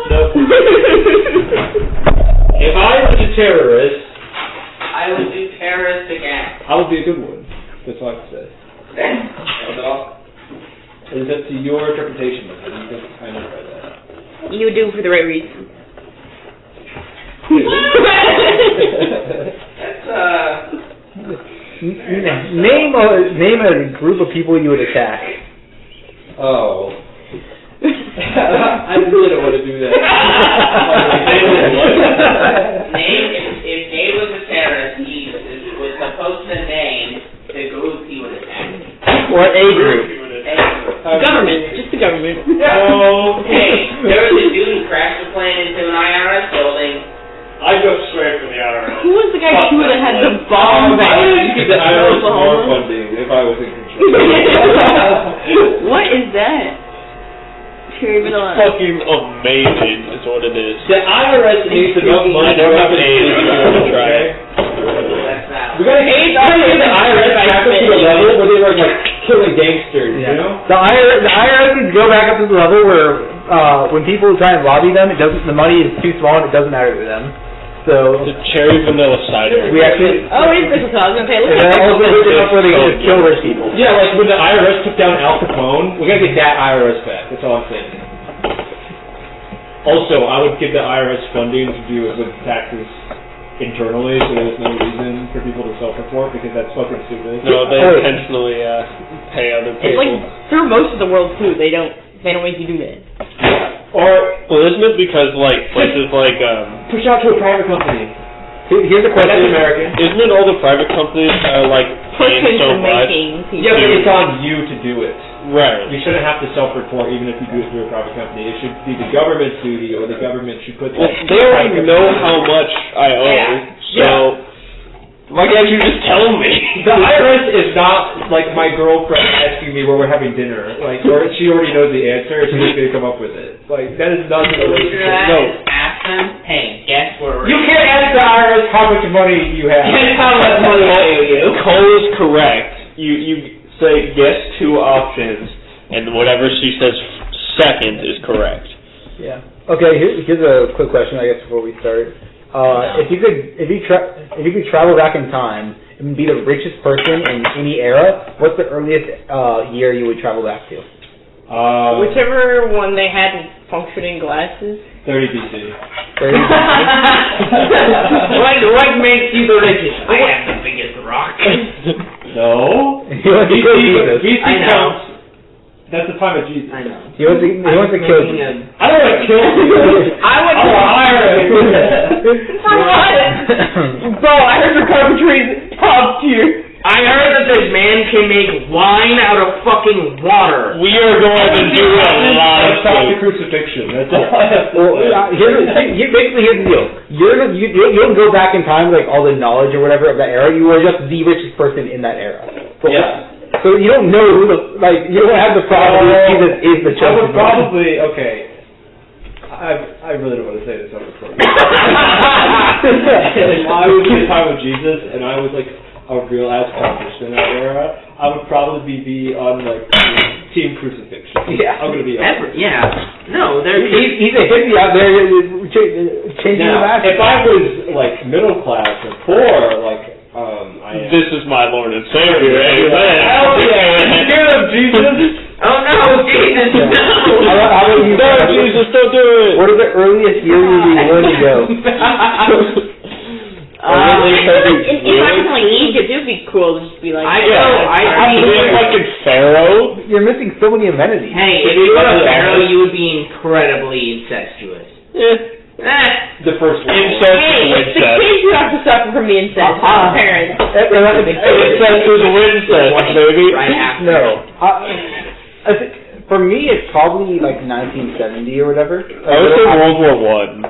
Nope. If I was a terrorist, I would do terrorist again. I would be a good one. That's all I have to say. That's all. It's up to your interpretation of it. You think I know by that. You would do it for the right reason. Name a group of people you would attack. Oh. I really don't want to do that. If Dave was a terrorist, he was supposed to name the group he would attack. Or a group. Government. Just the government. Oh. Hey, there was a dude who crashed a plane into an IRS building. I go straight for the IRS. Who was the guy who would have had the bomb I would bag? give the IRS more funding if I was in control. What is that? Cherry vanilla. Fucking amazing is what it is. The IRS needs enough money to have an age if you want to try it. That's that. We gotta get the IRS back up to the level where they were like killing gangsters, you know? The IRS needs to go back up to the level where when people try and lobby them, the money is too small and it doesn't matter to them. So The cherry vanilla cider. we actually. Oh, it is Crystal Call. I was going to say, And look then at also Crystal good enough where they can just kill rich people. Yeah, like when the IRS took down Al Capone, we gotta get that IRS back. That's all I'm saying. Also, I would give the IRS funding to do it with taxes internally, so there's no reason for people to self-report because that's fucking stupid. No, they intentionally pay other It's people. like through most of the world too. They don't make you do that. Well, isn't it because like places like push out to a private company. Here's a That's question. American. isn't it all the private companies like paying Pushing so to much? making people. Yeah, but it's on you to do it. Right. You shouldn't have to self-report even if you do it through a private company. It should be the government's duty, or the government should put Well, that. they already know how much I owe, so why can't you just tell me? The IRS is not like my girlfriend asking me where we're having dinner. Like, or she already knows the answer, she's just gonna come up with it. Like, that is not the relationship. No. Ask them, hey, guess where we're You can't ask the IRS how much money you have. Guess how much money I owe you. Cole is correct. You say yes two options, and whatever she says second is correct. Yeah. Okay. Here's a quick question, I guess, before we start. If you could travel back in time and be the richest person in any era, what's the earliest year you would travel back to? Whichever one they had functioning glasses. 30 BC. 30. What makes you the richest? I have the biggest rock. No. He wants to kill Jesus. BC I know. counts. That's the time of Jesus. I know. He wants to kill Jesus. I don't want to kill you. I would hire For what? Bro, I heard the carpentry's top tier. I heard that this man can make wine out of fucking water. We are going to do a lot of Stop the things. crucifixion. That's all I have to Well, say. basically, here's the deal. You don't go back in time with like all the knowledge or whatever of that era. You are just the richest person in that era. So, Yeah. So you don't know who you don't have the problem that Jesus is the I chosen would one. probably, okay. I really don't want to say this on recording. If I was in the time of Jesus and I was like a real ass accomplished in that era, I would probably be on like team crucifixion. Yeah. I'm gonna be honest. Yeah. No, there's... He's a hippie out there changing the Now, masses. if I was like middle class or poor, like I am. This is my Lord and Savior. Amen. Hell yeah! Get him, Jesus! Oh no, Jesus, no! How about you? No, Jesus, don't do it. What are the earliest years you'd be willing to go? If I was in like Egypt, it would be cool to just be like. I know, I To be a fucking Pharaoh? You're missing so many amenities. Hey, if you were a pharaoh, you would be incredibly incestuous. The first one. Incest Hey, is it's the incest. kids who have to suffer from the incest, not the parents. Incest is incest, baby. Right after. No. I think for me, it's probably like 1970 or whatever. I would say World War I.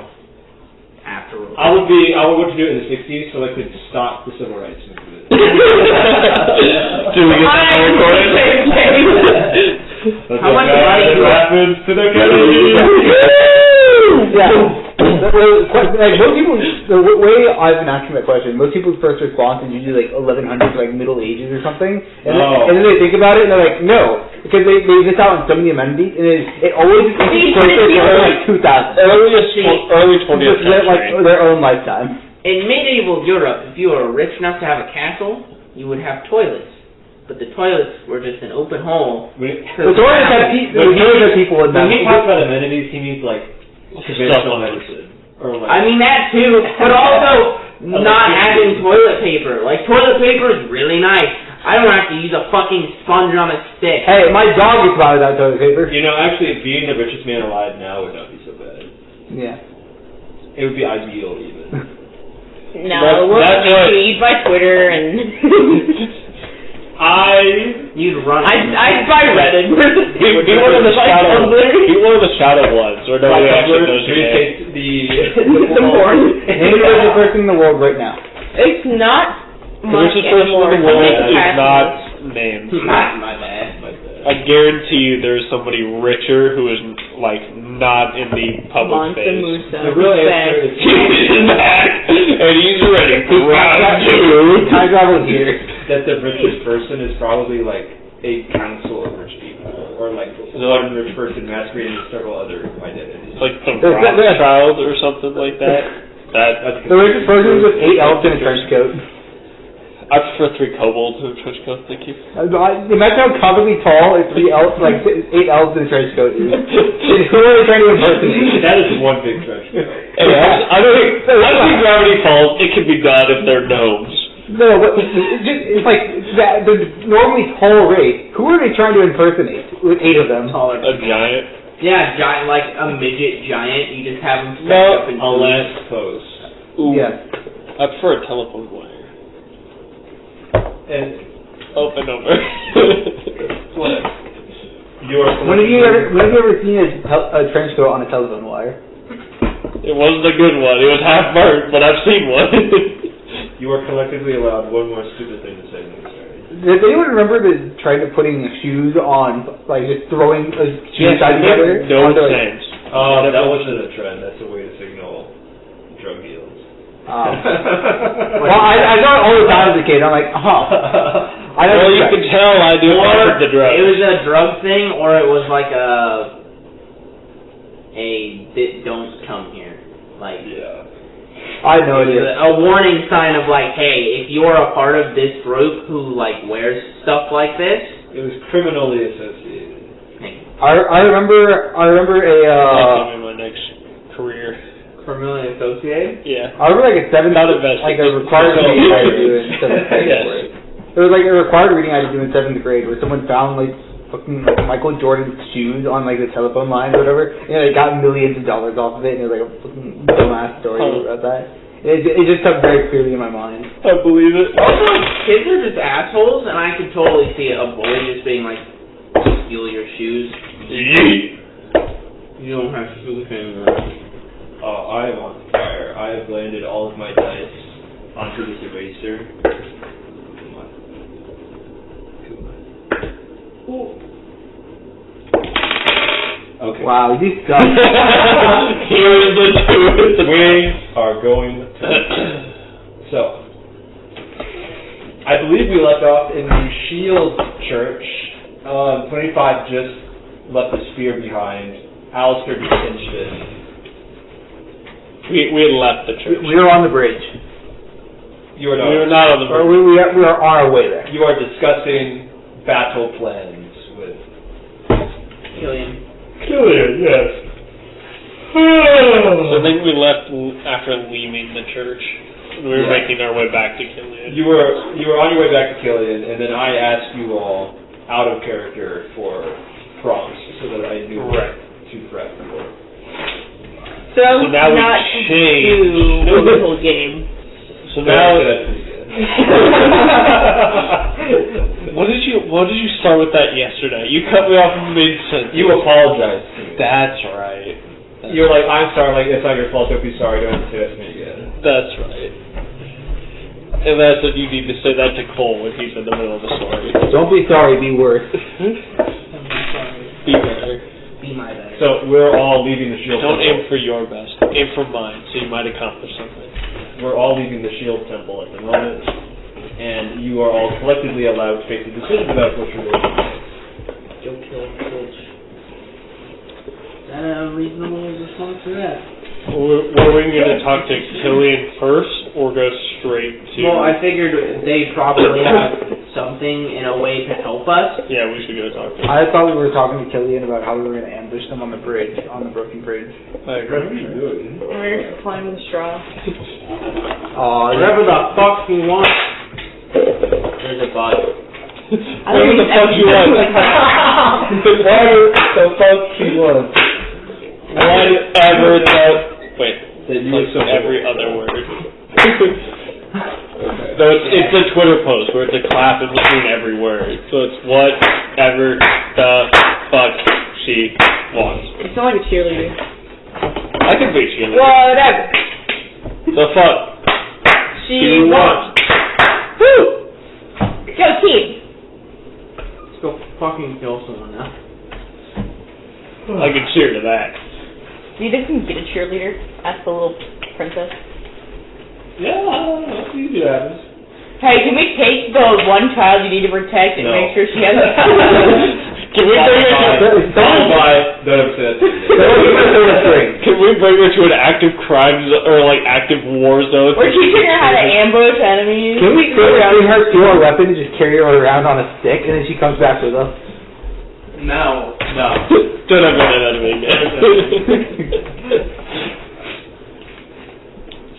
Afterwards. I would want to do it in the 60s so I could stop the civil rights movement. Do we get that on recording? That's How much money what do I- happens to the Kennedys? Yeah. Well, like most people, the way I've been asking that question, most people's first response is usually like 1100s, like Middle Ages or something, and, then they think about it and they're like, no, because they miss out on so many amenities, and it always is closer to like 2000. Early 20th century. Like their own lifetime. In medieval Europe, if you were rich enough to have a castle, you would have toilets. But the toilets were just an open hole. The toilets have people in them. When he talks about amenities, he means like conventional medicine. Or like, I mean that too, but also not having toilet paper. Like toilet paper is really nice. I don't have to use a fucking sponge on a stick. Hey, my dog gets by without toilet paper. you know, actually, being the richest man alive now would not be so bad. Yeah. It would be ideal, even. No, we'll read by Twitter and... You'd run. I'd buy Reddit. Be one of the shadow ones, or no one actually knows your name. The porn. Name the richest person in the world right now. It's not The much richest person anymore. in the world Something is passes. not named. My bad. I guarantee you there's somebody richer who is, like, not in the public Monster space. Musa. The real answer is He's back, and he's ready for round two. Time travel here. that the richest person is probably like a council of rich people, or like one rich person masquerading as several other identities. Like the Rothschild or something like that. That's The richest person is with 8 elves in a trench coat. I prefer 3 kobolds in a trench coat, thank you. Imagine how comically tall is 3 elves, like 8 elves in a trench coat is. Who are they trying to impersonate? That is one big trench coat. I think Gravity Falls, it can be done if they're gnomes. No, but it's like that, the normally tall race. Who are they trying to impersonate with 8 of them? Taller. A giant. Yeah, giant, like a midget giant. You just have them stacked up in A lance post. Ooh. Yeah. I prefer a telephone wire. And Open over. what? When have you ever seen a trench coat on a telephone wire? It wasn't a good one. It was half burnt, but I've seen one. You are collectively allowed one more stupid thing to say in this area. Does anyone remember the trend of putting shoes on, like just throwing a shoe side together? No sense. That wasn't a trend. That's a way to signal drug deals. Well, I saw it all the time as a kid. I'm like, Well, you can tell I do offer the drugs. It was a drug thing, or it was like a don't come here. Like, Yeah. I had no idea. a warning sign of like, hey, if you're a part of this group who like wears stuff like this, It was criminally associated. I remember That's in my next career. criminally associated. Yeah. I remember like a seventh, Not invested. like a required reading I had to do in 7th grade. Yes. There was like a required reading I had to do in 7th grade where someone found like fucking like Michael Jordan's shoes on like the telephone line or whatever, and they got millions of dollars off of it, and it was like a fucking dumbass story about that. It just stuck very clearly in my mind. I believe it. Also, kids are just assholes, and I could totally see a bully just being like, steal your shoes. Yeet. You don't have shoes anymore. I am on fire. I have landed all of my dice onto this eraser. Come on. Okay. Wow, you suck. Here's the truth. We are going to... So, I believe we left off in the Shield Church. 25 just left the spear behind. Alistair pinched it. We had left the church. We were on the bridge. You are not. We were not on the Or bridge. we are on our way there. You are discussing battle plans with Killian. yes. So I think we left after leaving the church. We were Yeah. making our way back to Killian. You were on your way back to Killian, and then I asked you all out of character for prompts so that I knew what to prep for. So now we not changed. do a little game. So now, That's pretty good. what did you start with that yesterday? You cut me off mid-sentence. You apologized to me. That's right. You were like, I'm sorry, like, it's not your fault, don't be sorry, don't have to say that to me again. That's right. And that's what you need to say that to Cole when he's in the middle of the story. Don't be sorry, be worse. Be better. Be my better. So we're all leaving the shield Don't temple. aim for your best. Aim for mine, so you might accomplish something. We're all leaving the shield temple at the moment, and you are all collectively allowed to make a decision about what you're going to do. Joe kill Filch. Is that a reasonable response to that? Were we going to talk to Killian first, or go straight to... Well, I figured they probably have something in a way to help us. Yeah, we should go talk to him. I thought we were talking to Killian about how we were going to ambush them on the bridge, on the broken bridge. I What are agree. you doing? We're playing with a straw. Whatever the fuck you want. There's a bug. Whatever the fuck you want. Whatever the fuck you want. Whatever the... Wait. That you Like accept every other word. No, it's a Twitter post where it's a clap in between every word. So it's whatever the fuck she wants. You sound like a cheerleader. I can be cheerleader. Whatever. The fuck She wants. Woo! Go team. Let's go fucking kill someone now. I can cheer to that. Do you think we can get a cheerleader? Ask the little princess. Yeah, you do that. Hey, can we take the one child you need to protect and No. make sure she has Can we bring her to... Don't ever say that to me. Can we bring her to an active crime or like active war zone? We're teaching her how to ambush enemies. Can we bring her to our weapon and just carry her around on a stick, and then she comes back with us? No. Don't ever say that to me again.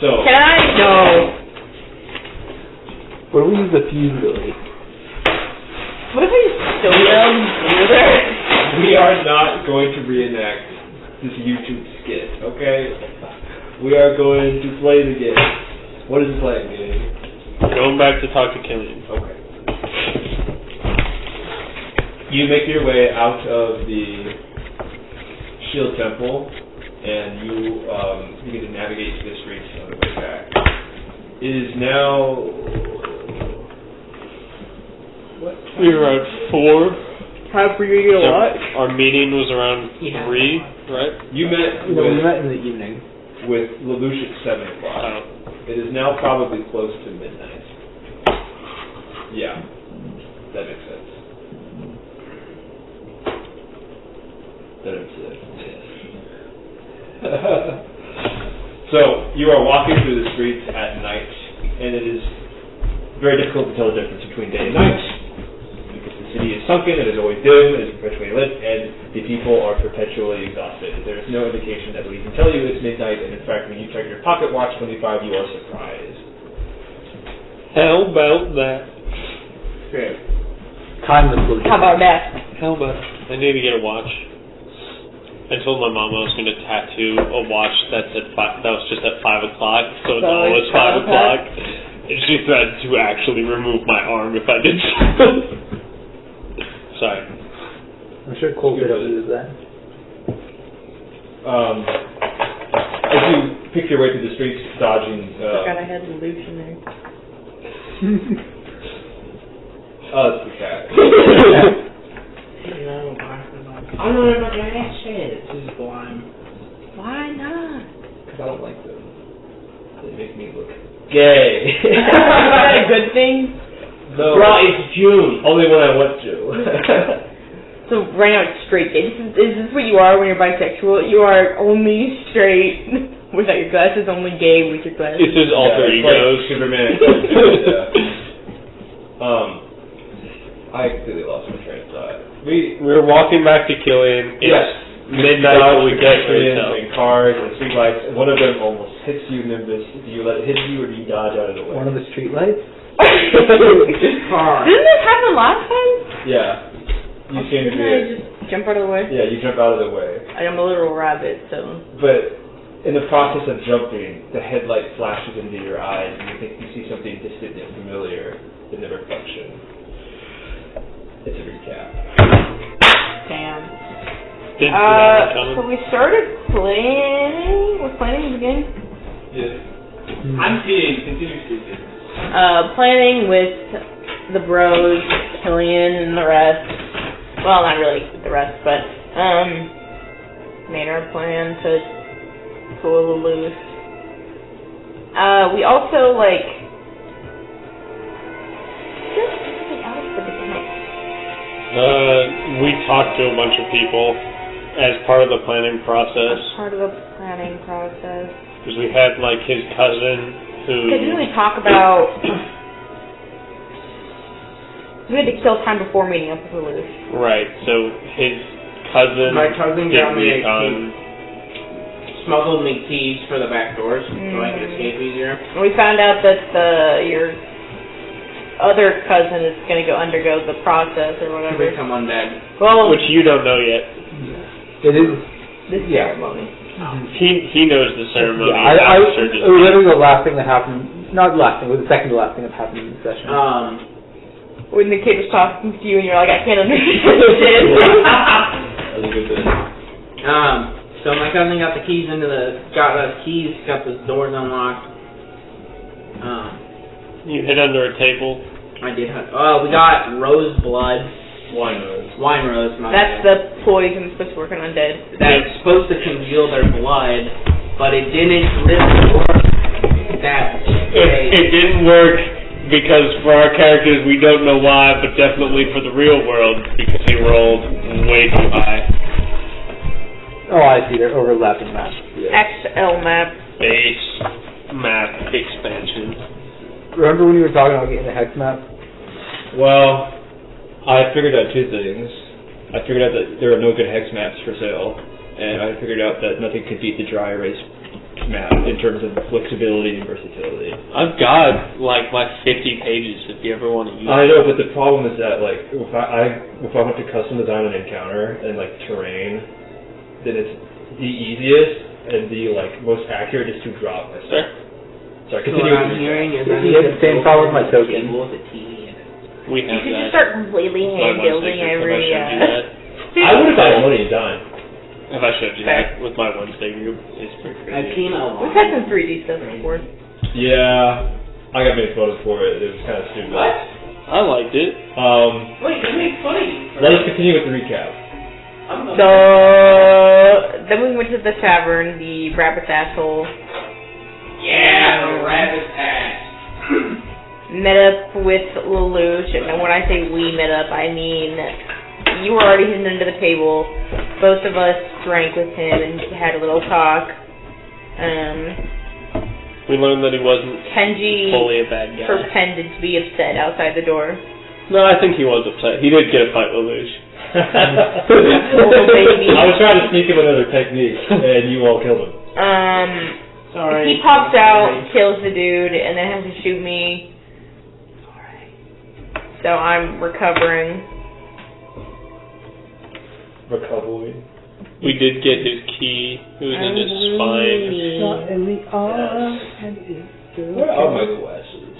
So, Can I? No. What do we use the fuse ability? What if I just stone them with her? we are not going to reenact this YouTube skit, okay? We are going to play the game. What is the playing game? Going back to talk to Killian. Okay. You make your way out of the Shield Temple, and you begin to navigate the streets on the way back. It is now... What time? We were around 4. Time for you to get a So watch. our meeting was around Yeah. 3, right? You met No, we met in the evening. with Lelouch at 7 o'clock. Oh. It is now probably close to midnight. Yeah, that makes sense. That makes sense. So, you are walking through the streets at night, and it is very difficult to tell the difference between day and night, because the city is sunken, it is always dim, it is perpetually lit, and the people are perpetually exhausted. There is no indication that we can tell you it's midnight, and in fact, when you check your pocket watch 25, you are surprised. How about that? Okay. Time is really How about that? How about... I need to get a watch. I told my mom I was going to tattoo a watch that was just at 5 o'clock, so it's always 5 o'clock. And she threatened to actually remove my arm if I did so. Sorry. I'm sure Cole could have used that. As you pick your way through the streets, dodging... Forgot I had Lelouch in there. Oh, it's the cat. I don't know what that shit. This is blind. Why not? Because I don't like them. They make me look gay. Is that a good thing? No. Bro, it's June. Only when I want to. So right now it's straight gay. Is this what you are when you're bisexual? You are only straight without your glasses, only gay with your glasses. It's his alter it's egos. like Superman. Yeah. I completely lost my train of thought. We were walking back to Killian. It's midnight, but we can't really tell. And cars and streetlights, and one of them almost hits you, Nimbus. Do you let it hit you, or do you dodge out of the way? One of the street lights? Car. Didn't this happen last time? Yeah. You seem to Didn't be... I just jump out of the way? Yeah, you jump out of the way. I'm a literal rabbit, so... But in the process of jumping, the headlight flashes into your eyes, and you think you see something distant and familiar in the reflection. It's a recap. Damn. Didn't see that one So coming. we started planning... We're planning the game? Yeah. I'm kidding. Continue speaking. Planning with the bros, Killian, and the rest. Well, not really with the rest, but, made our plan to pull loose. We also, like... There's something else with the camp. We talked to a bunch of people as part of the planning process. As part of the planning process. Because we had, like, his cousin who... Because didn't we talk about... We had to kill time before meeting up with Luce. Right, so his cousin... My cousin did got me a recon. smuggled me keys for the back doors so I could escape easier. And we found out that your other cousin is going to undergo the process or To whatever. become undead. Well, Which you don't know yet. It is. this ceremony. He knows the ceremony. Yeah, after it was literally the last thing that happened. Not the last thing. It was the second to last thing that happened in the session. When the kid was talking to you and you're like, I can't understand shit. That was a good bit. So my cousin got the keys got the doors unlocked. You hid under a table. I did. We got rose blood. Wine rose. Wine rose. That's the poison supposed to work on undead. That's supposed to congeal their blood, but it didn't really work. It didn't work because for our characters we don't know why, but definitely for the real world because he rolled way too high. Oh, I see. They're overlapping maps. XL map. Base map expansion. Remember when you were talking about getting the hex map? Well, I figured out two things. I figured out that there are no good hex maps for sale, and I figured out that nothing could beat the dry erase map in terms of flexibility and versatility. I've got like 50 pages if you ever want to use it. I know, but the problem is that like if I want to custom design an encounter and like terrain, then it's the easiest and the like most accurate is to drop my stuff. Sorry, So continue. what I'm hearing is I You need have the same problem with my token. table with a TV in it. We You have could that. just start completely My hand one building sticker, every. Have I showed you that? I would have got money done. Have I showed you that with my one sticker? It's pretty crazy. I've seen a lot. We've had some 3D stuff before. Yeah, I got made fun of for it. It was kind of stupid. What? I liked it. Wait, you make funny. Let us continue with the recap. So then we went to the tavern, the rabbit's asshole. Yeah, the rabbit's ass. Met up with Lelouch, and when I say we met up, I mean you were already hidden under the table. Both of us drank with him and had a little talk. We learned that he wasn't Kenji fully a bad guy. pretended to be upset outside the door. No, I think he was upset. He did get a fight with Luge. Little baby. I was trying to sneak him another technique, and you all killed him. Sorry. He pops out, kills the dude, and then has to shoot me. So I'm recovering. Recovery. We did get his key. It was in his spine. Where are my glasses?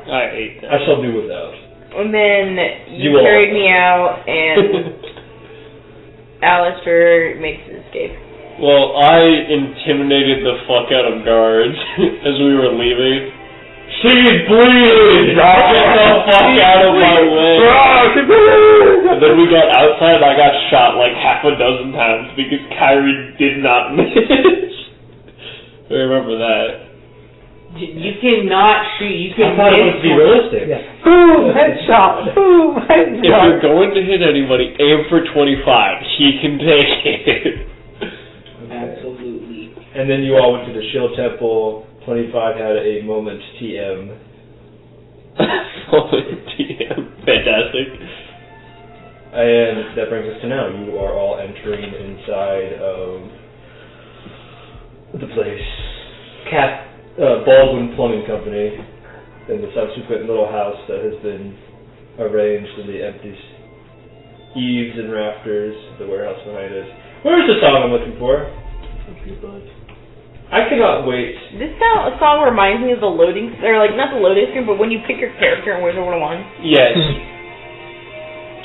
I ate them. I shall do without. And then you You carried all. me out, and Alistair makes his escape. Well, I intimidated the fuck out of guards as we were leaving. She's bleeding! Get the fuck out of my way! And then we got outside and I got shot like half a dozen times because Kyrie did not miss. I remember that. You cannot shoot. You I can thought it was to be realistic. Yeah. Boom! Headshot! Boom! If you're Headshot! going to hit anybody, aim for 25. He can take it. Absolutely. And then you all went to the Shield Temple. 25 had a moment TM. TM. Fantastic. And that brings us to now. You are all entering inside of the place. Baldwin Plumbing Company, and the subsequent little house that has been arranged in the empty eaves and rafters of the warehouse behind it. Where's the song I'm looking for? I cannot wait. This song reminds me of the loading, or like not the loading screen, but when you pick your character in Wizard 101. Yes.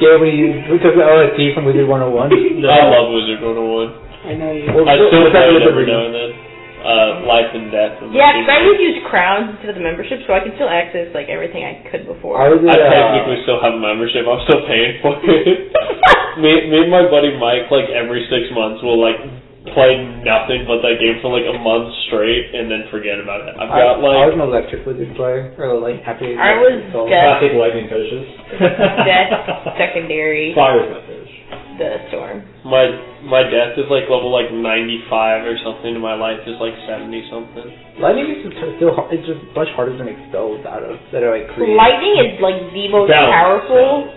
Yeah, we took the OST from Wizard 101. I love Wizard 101. I know you. I still play it every now and then. Life and Death. Yeah, because I would use crowns instead of the membership, so I can still access like everything I could before. I was I technically still have a membership. I'm still paying for it. Me and my buddy Mike, like, every 6 months will, like, play nothing but that game for, like, a month straight and then forget about it. I've got, I was like... an electric wizard player, or like happy. I was Classic lightning fetishes. Death secondary. Fire's my fetish. The storm. My death is, like, level, like, 95 or something, and my life is, like, 70-something. Lightning is still it's just much harder to make spells out of that are like creative. Lightning is like the most Balance. powerful.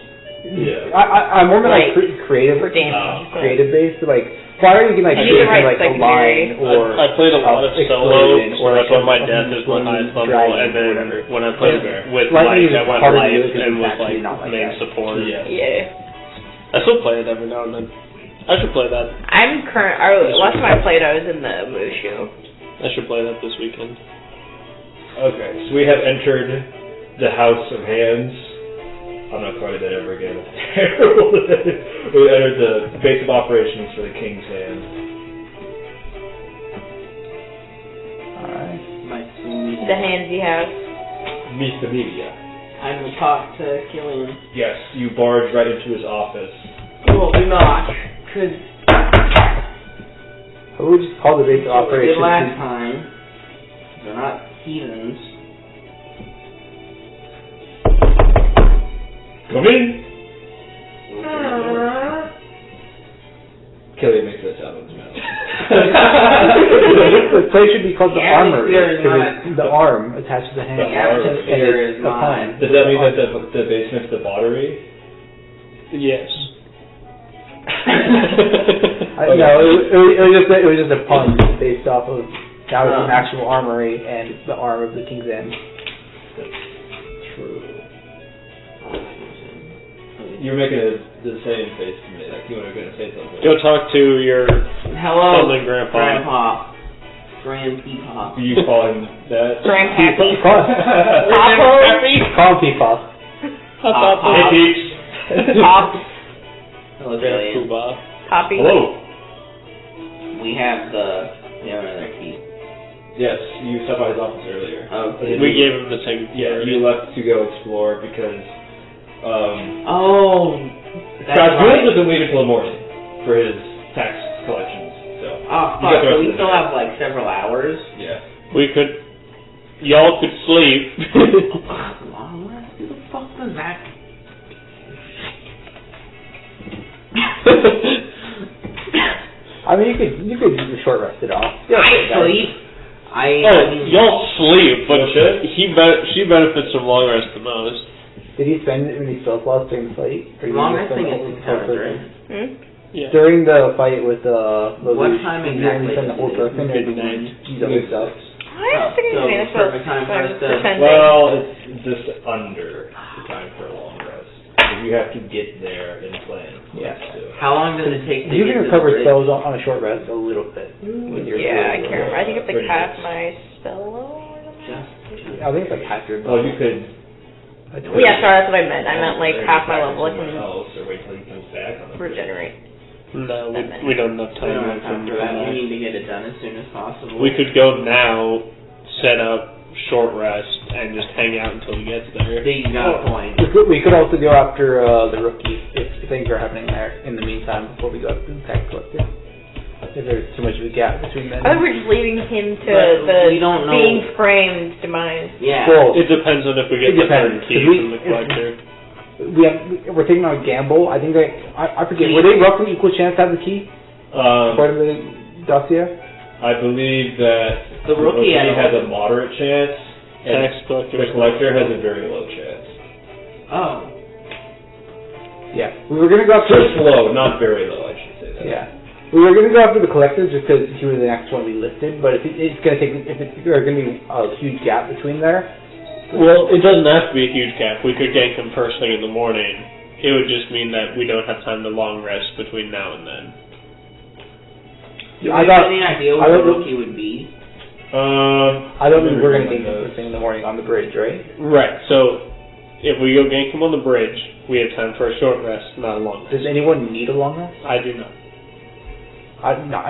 Yeah. I'm more like creative, for damage. creative based. So, like fire, you can like I do need to write like a secondary. line or I played a lot of solo, explosion, so or that's like why my a death is my highest level, dragon and then or whatever. when I played with Lightning Mike, I is went harder to light do because and it's was, actually like, not like main that. support. Yeah. Yeah. I still play it every now and then. I should play that. Last time I played, I was in the Mushu. I should play that this weekend. Okay, so we have entered the House of Hands. I'm not calling that ever again. We entered the base of operations for the King's Hand. Alright. The handsy house. Mr. Media. I will talk to Killian. Yes, you barge right into his office. Well, do not, because I would just call the base of we did operations. last time. They're not heathens. Come in! Killian makes that sound with his mouth. The place should be called the Yeah, armory. there is Because it's the arm attached to the hand. The arm. And There it's is the not. pun. Does that mean that the basement's the pottery? Yes. No, it was just a pun based off of that was an actual armory and the arm of the King's End. True. You're making the same face to me, like you were going to say something. Go talk to your Hello, something grandpa. Grandpeepa. You call him that? Grandpappy. Call Papa. him Peepaw. Hey, Peach. Pops. Hello, Killian. Grandpa. Poppy. Hello. We have another key. Yes, you stopped by his office earlier. Okay. We gave him the same key. Yeah, you left to go explore because Oh, that's Fasdhur right. doesn't leave until the morning for his tax collections. So Oh, You got fuck, the rest so of we the still day. have like several hours? yeah. Y'all could sleep. Long rest? Who the fuck does that? I mean, you could short rest it off. I sleep. Y'all sleep, but No shit? she benefits from long rest the most. Did he spend any spell slots during the fight? Or did he Long just spend resting the is whole 6 hours, person? right? Yeah. During the fight with What time did you only exactly spend the whole is it? person or did you Midnight. use other stuff? I don't think So, it's made perfect time for us to- pretending. Well, it's just under the time for a long rest. You have to get there and plan. Yeah. So. How long does it take to You get can to recover the bridge? spells on a short rest a little bit. With your Yeah, I ability. can't remember. I think it's like Pretty half nice. my spell level. Just I think it's like half your Well, you could. Yeah, sorry, that's what I meant. I meant like half my level. I Somewhere can else, or wait till he comes back on the regenerate. No, we don't have we time. don't have time for that. We that. need to get it done as soon as possible. We could go now, set up short rest, and just hang out until he gets there. You got a point. We could also go after the rookies if things are happening there in the meantime before we go after the tax collector. If there's too much of a gap between them. I think we're just leaving him to But we the don't know. being framed demise. Yeah. Well, It depends on if we get It the depends, third key 'cause we- from the collector. we're taking on a gamble. I think that I forget. Were they roughly equal chance to have the key? Part of the dossier. I believe that The rookie had has a moderate chance, and Tax collector. the collector has a very low chance. Oh. Yeah, we were gonna go after. Just low, not very low, I should say that. Yeah, we were gonna go after the collector just because he was the next one we listed. But if it's gonna take, if there's gonna be a huge gap between there. Well, it doesn't have to be a huge gap. We could gank him first thing in the morning. It would just mean that we don't have time to long rest between now and then. Do we I have thought- any idea I what the thought- rookie would be? I don't think we're gonna get him first thing in the morning on the bridge, right? Right, so if we go gank him on the bridge, we have time for a short rest, not a long rest. Does anyone need a long rest? I do not.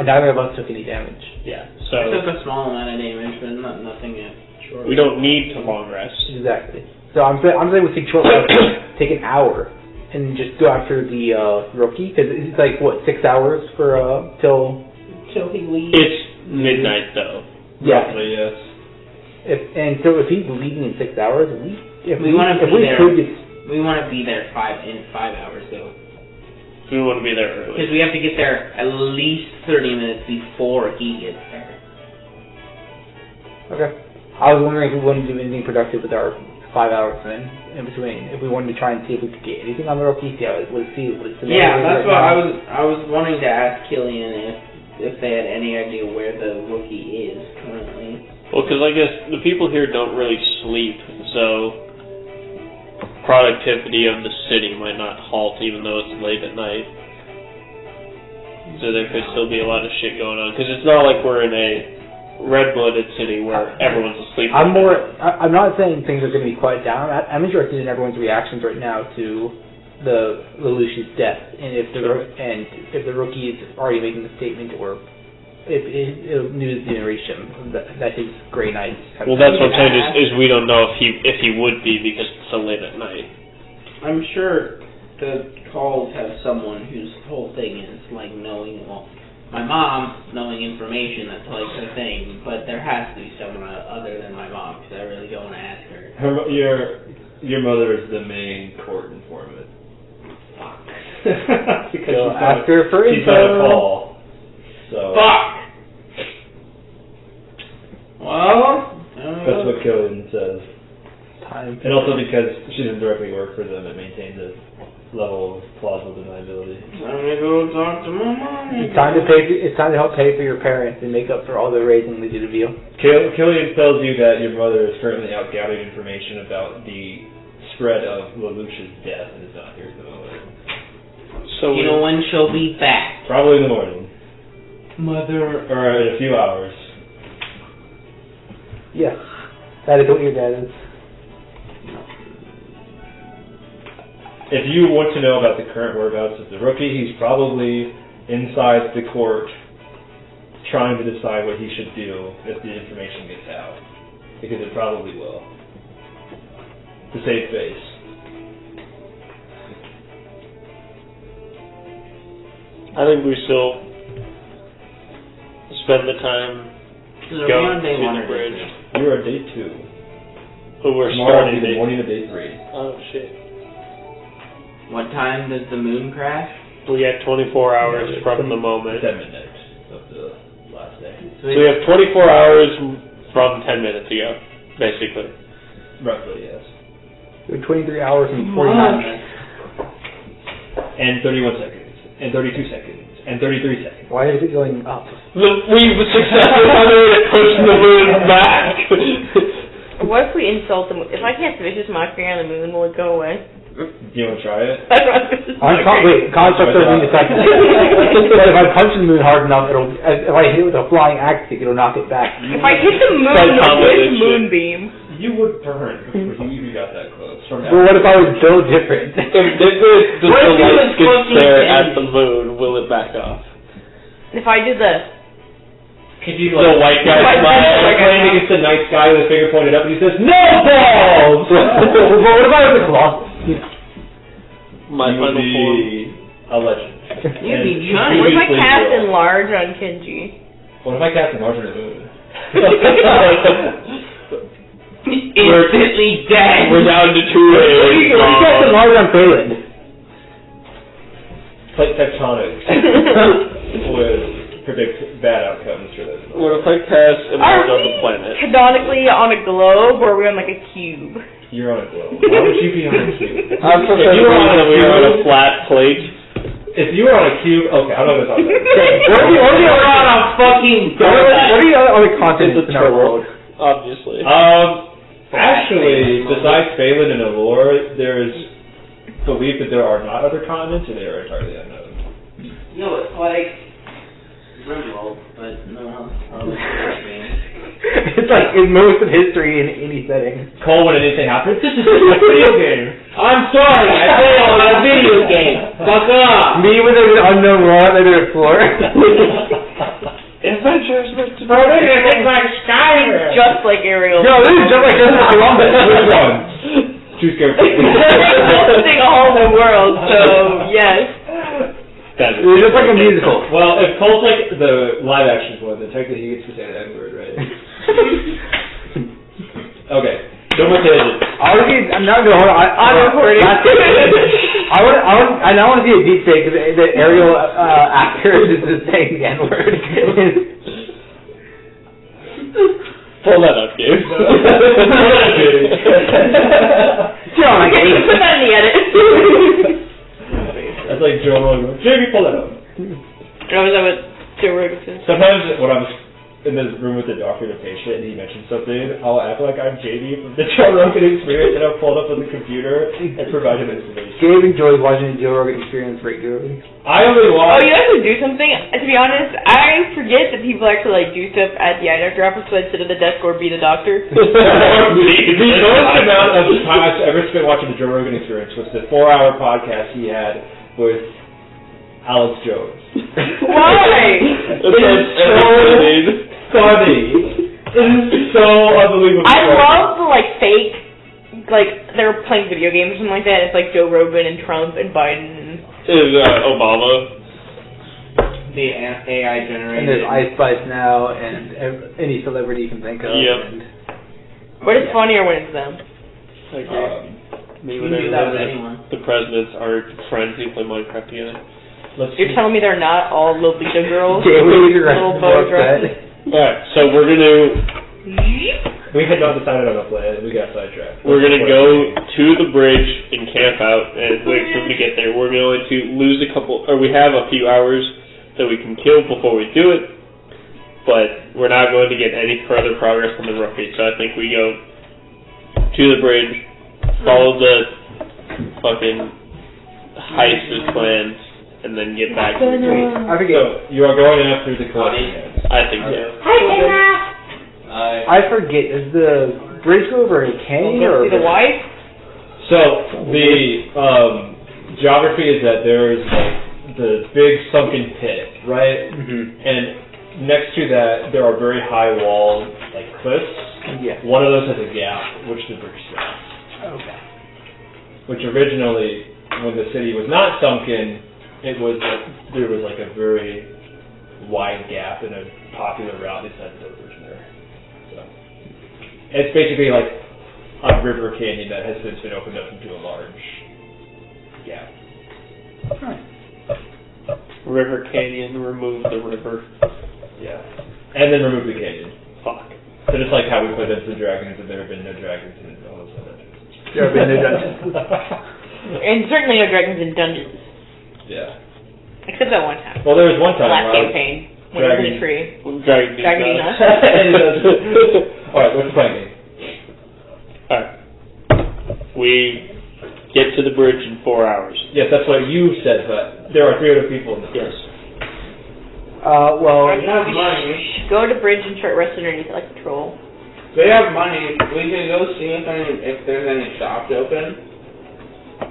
Neither of us took any damage. Yeah, I so took a small amount of damage, but nothing yet. we don't need to long rest. Exactly. So I'm saying we take short rest, take an hour, and just go after the rookie? Because it's like, what, 6 hours for till he leaves. It's midnight though. Yeah. Roughly, yes. So if he's leaving in 6 hours, We want to be there in 5 hours though. We want to be there early. Because we have to get there at least 30 minutes before he gets there. Okay. I was wondering if we wanted to do anything productive with our 5 hours in between. If we wanted to try and see if we could get anything on the rookie, Yeah, that's what I was wanting to ask Killian if they had any idea where the rookie is currently. Well, because I guess the people here don't really sleep, so productivity of the city might not halt even though it's late at night. So there could still be a lot of shit going on, because it's not like we're in a red-blooded city where everyone's asleep. I'm not saying things are going to be quiet down. I'm interested in everyone's reactions right now to the Lelouch's death, and if the rookie is already making a statement, or if news generation that his gray knights. Well, that's what I'm saying is we don't know if he would be because it's so late at night. I'm sure the calls have someone whose whole thing is like knowing. Well, my mom knowing information, that's like her thing, but there has to be someone other than my mom, because I really don't want to ask her. Your mother is the main court informant. Fuck. Because So ask her for she's got a info. call. So Fuck! Well, that's what Killian says. Time. And also because she doesn't directly work for them, it maintains a level of plausible deniability. I'm gonna go talk to my mom. It's time to help pay for your parents and make up for all the raising they did of you. Killian tells you that your mother is currently out gathering information about the spread of Lelouch's death and is not here at the moment. So you know when she'll be back? Probably in the morning. Mother. Or in a few hours. Yes. That is what your dad is. If you want to know about the current whereabouts of the rookie, he's probably inside the court trying to decide what he should do if the information gets out. Because it probably will. To save face. I think we still spend the time going to the bridge. You're on day 2. But we're Tomorrow starting will be the day. morning of day 3. Oh shit. What time does the moon crash? We got 24 hours from the moment. 10 minutes of the last day. So we have 24 hours from 10 minutes ago, basically. Roughly, yes. So 23 hours and 49 minutes. And 31 seconds. And 32 seconds. And 33 seconds. Why is it going up? We've successfully pushed the moon back. What if we insult them? If I cast vicious mockery on the moon, will it go away? Do you want to try it? Concept doesn't mean a second. But if I punch the moon hard enough, if I hit it with a flying axe stick, it'll knock it back. If I hit the moon with moonbeam. You would burn before you even got that close. Well, what if I was built different? If the light gets there at the moon, will it back off? If I do the... Could you The white guy smiles. Playing against the nice guy with his finger pointed up and he says, "No balls!" Well, what if I was a cloth? My You would final form. be a legend. You'd be And giant. What if I previously cast will. enlarge on Kenji? What if I cast enlarge on the moon? Instantly dead. We're down to 2 What do you get the large on Phelan? Plate tectonics would predict bad outcomes for them. What if I cast Are Emerge on we the planet? canonically on a globe, or are we on like a cube? You're on a globe. Why would you be on a cube? I'm If you were on a we were on a cube, flat plate. if you were on a cube, okay, I'm not gonna talk about it. What are the on a fucking other continents in our world? Obviously. Actually, besides Phelan and Allure, there's belief that there are not other continents, or they are entirely unknown. No, it's like Rimworld, but no one else probably It's like in most of history in any setting. Cole, when anything happens, this is a video game. I'm sorry, I played on a video game. Fuck off. Me with an unknown world under the floor. Adventures with It's like Skyrim. Just like Ariel. Yo, this is just like this in Columbus. Which one? too scared for me. Sing a whole new world, so yes. That is It's just like a musical. Well, if Cole's like the live action one, then technically he gets to say the N-word, right? Okay. No more tangents. Honestly, I'm not gonna hold on. I'm recording. I now want to see a deep fake because the Ariel actor is just saying the N-word. Pull that up, Gabe. John, I Okay, you can put that in the edit. That's like Joe Rogan. Jamie, pull that up. Oh, was that what Joe Rogan said? Sometimes when I'm in the room with the doctor and the patient and he mentions something, I'll act like I'm Jamie from the Joe Rogan Experience and I'll pull it up on the computer and provide him information. Gabe enjoys watching the Joe Rogan Experience regularly. I only Oh, watch... you actually do something? To be honest, I forget that people actually like do stuff at the eye doctor office, so I sit at the desk or be the doctor. The lowest amount of time I've ever spent watching the Joe Rogan Experience was the 4-hour podcast he had with Alex Jones. Why? It's so funny. It is so unbelievable. I love the like fake, like they're playing video games or something like that. It's like Joe Rogan and Trump and Biden. Is Obama. The AI generated. And there's Ice Spice now, and any celebrity you can think of. Yep. And But it's funnier when it's them. Like, You when can do that with anyone. the presidents are friends who play Minecraft together. You're telling me they're not all Lolita girls? Jay, what are your Little bow dresses? Alright, so we're gonna We had not decided on a plan. We got sidetracked. go to the bridge and camp out and wait for them to get there. We're going to lose we have a few hours that we can kill before we do it, but we're not going to get any further progress from the rookie. So I think we go to the bridge, follow the fucking heist as planned, and then get back to the bridge. I forget. So, you are going after the collection. I think so. I forget. Does the bridge go over a canyon or? See the wife? So, the geography is that there is like the big sunken pit, right? Mm-hmm. And next to that, there are very high walls, like cliffs. Yeah. One of those has a gap, which the bridge fills. Okay. Which originally, when the city was not sunken, there was like a very wide gap in a popular route. They decided to put a bridge in there. So it's basically like a river canyon that has since been opened up into a large gap. River Canyon, remove the river. Yeah. And then remove the canyon. Fuck. So just like how we put Dungeons and Dragons, and there have been no dragons in all those dungeons. There have been no dungeons. And certainly no dragons in dungeons. Yeah. Except that one time. Well, there was one time Last where campaign. When it was in the tree. Dragon Dragon nuts. Alright, what's the plan game? Alright. We get to the bridge in 4 hours. Yes, that's what you said, but there are 3 other people in the Yes. Well, We have money. Go to bridge and try rest underneath it like a troll. We have money. We can go see if there's any shops open.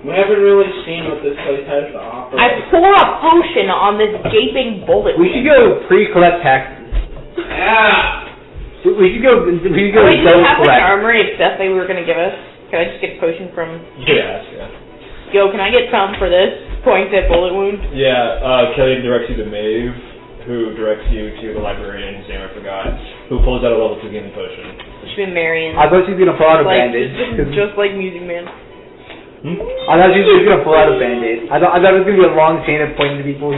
We haven't really seen what this place has to offer. I pour a potion on this gaping bullet. we should go pre-collect taxes. Yeah. We should go. We should go. Wait, do you double have like collect. armory and stuff they were gonna give us? Can I just get a potion from? You could ask, yeah. Yo, can I get some for this? Point that bullet wound. Yeah, Kelly directs you to Maeve, who directs you to the librarian's name I forgot, who pulls out a level 2 healing potion. It should be Marion. I thought she was gonna pull out a like, bandage. just like Music Man. I thought she was just gonna pull out a band-aid. I thought it was gonna be a long chain of pointing to people who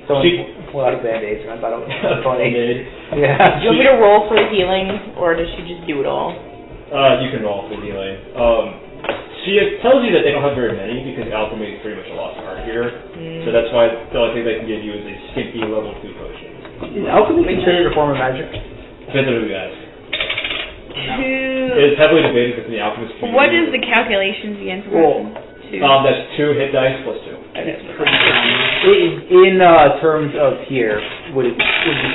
someone pull out a band-aid, and I thought it was funny. Yeah. Do you want me to roll for the healing, or does she just do it all? You can roll for healing. She tells you that they don't have very many because alchemy is pretty much a lost art here. So that's why the only thing they can give you is a skimpy level 2 potion. Is alchemy considered a form of magic? Depends on who you ask. Two. It's heavily debated within the alchemist community. What is the calculations again for Well, two? That's 2 hit dice plus 2. in terms of here, would it be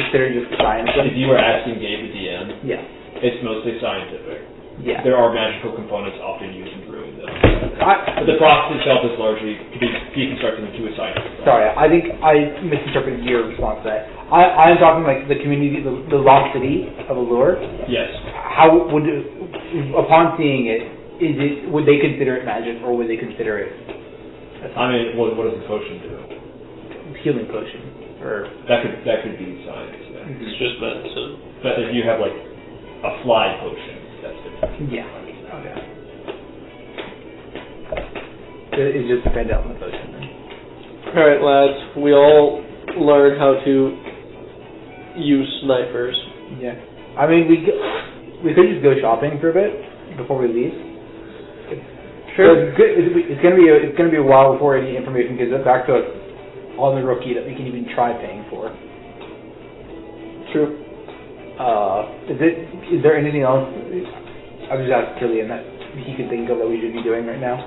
considered just science? If you were asking Gabe the DM, Yeah. it's mostly scientific. Yeah. There are magical components often used in brewing them. I, But the process itself is largely deconstructed into a scientific process. sorry, I think I misinterpreted your response to that. I'm talking like the community, the lost city of Allure. Yes. How would, upon seeing it, would they consider it magic, or would they consider it I mean, what does the potion do? healing potion? Or That could be science. Yeah. It's just medicine. But if you have like a fly potion, that's different. yeah, okay. It just depends on the potion. Then. Alright, lads, we all learned how to use snipers. Yeah, I mean we could just go shopping for a bit before we leave. Sure. It's gonna be a while before any information gets back to us on the rookie that we can even try paying for. True. Is there anything else? I'll just ask Killian that he could think of that we should be doing right now.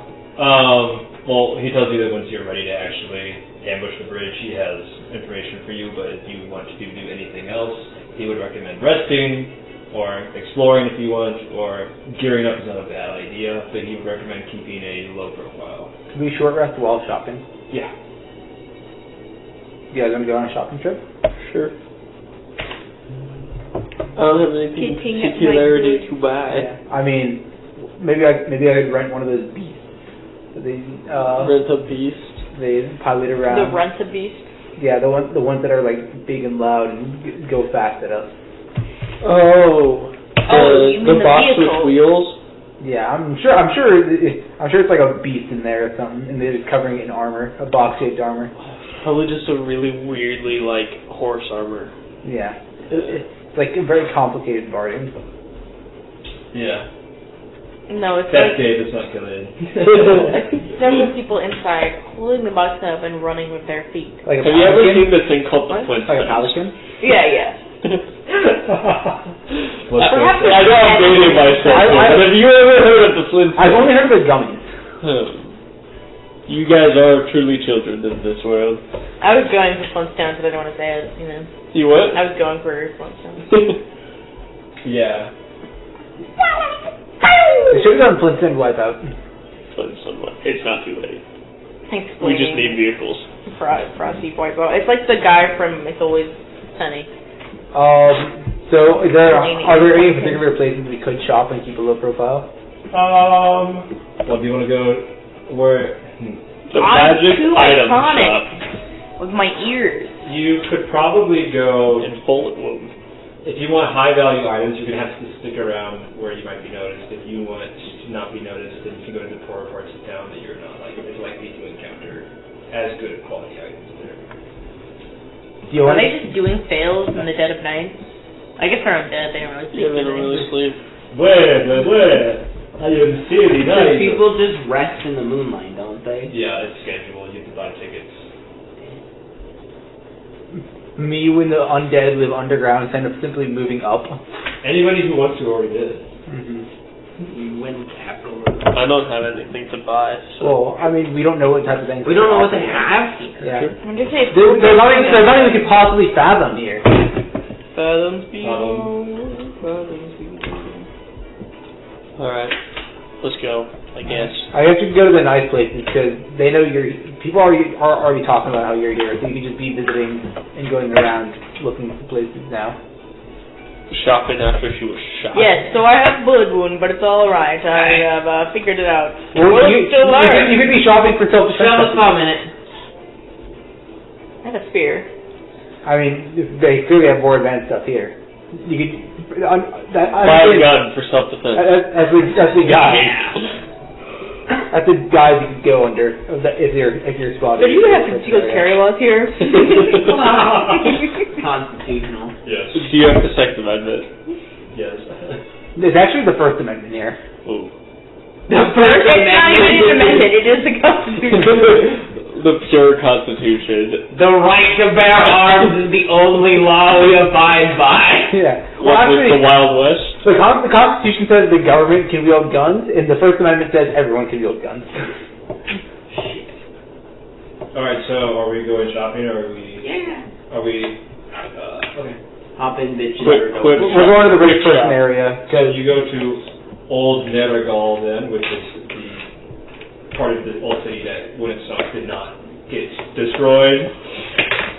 Well, he tells you that once you're ready to actually ambush the bridge, he has information for you, but if you want to do anything else, he would recommend resting, or exploring if you want, or gearing up is not a bad idea, but he would recommend keeping a low profile. Can we short rest while shopping? Yeah. You guys want to go on a shopping trip? Sure. I don't have anything Keeping it particularly like to buy. I mean, maybe I could rent one of those beasts. That they Rent a beast. they pilot around. The rent a beast. Yeah, the ones that are like big and loud and go fast at us. Oh. You mean the the box vehicle. with wheels? Yeah, I'm sure it's like a beast in there or something, and they're just covering it in armor, a box-shaped armor. Probably just a really weirdly like horse armor. Yeah, it's like a very complicated bargain. Yeah. No, it's That's like Dave, it's not Killian. several people inside holding the box up and running with their feet. Like a Have you ever pelican? seen this thing called the What? Like a Flintstones? pelican? Yeah, yeah. Perhaps I know I'm dating myself, I- but have you ever heard of the Flintstones? I've only heard of the gummies. You guys are truly children of this world. I was going for Flintstones, but I don't want to say it, you know. You what? I was going for Flintstones. Yeah. They should have done Flintstone Wipeout. It's not too late. Explaining We just need vehicles. Frosty Wipeout. It's like the guy from It's Always Sunny. So are there any particular places we could shop and keep a low profile? Well, do you want to go where? The I'm magic too item iconic. shop With my ears. You could probably go, in Bullet Wound. if you want high value items, you're going to have to stick around where you might be noticed. If you want to not be noticed, then you can go to the poorer parts of town that you're not like as likely to encounter as good quality items there. Do you Are want they just doing fails in the dead of night? I guess they're undead, they don't really sleep. Yeah, they do don't really sleep. Where? I am silly, Because people just rest in the moonlight, don't they? Yeah, it's scheduled. You have to buy tickets. me when the undead live underground instead of simply moving up? Anybody who wants to already did. You win capital. I don't have anything to buy, so. Well, I mean, we don't know what type of things. We don't know what they have here. Yeah. I'm just saying. There's nothing we could possibly fathom here. Fathoms below. Fathoms below. Alright, let's go, I guess. I guess we could go to the nice places because they know people are already talking about how you're here, so you could just be visiting and going around looking for places now. Shopping after she was shot. Yes, so I have a blood wound, but it's alright. I have figured it out. Well, you still alive. could be shopping for Shut self-defense. up for a minute. I have a spear. I mean, they clearly have more advanced stuff here. You could. Buy a gun for self-defense. That's the guy. That's the guy you could go under if you're spotted. So do you have concealed carry laws here? Constitutional. Yes. Do you have the Second Amendment? Yes. It's actually the First Amendment here. Ooh. The First It's not even Amendment. amended, it is the Constitution. The pure Constitution. The right to bear arms is the only law we abide by. Yeah. What Well, was actually, the Wild West? the Constitution says the government can wield guns, and the First Amendment says everyone can wield guns. Alright, so are we going shopping or are we... Yeah. Are we... okay. Hop in, bitches. Quick. We're going to the rich Quick person shop. area. So you go to Old Nergal then, which is the part of the old city that when it sunk did not get destroyed.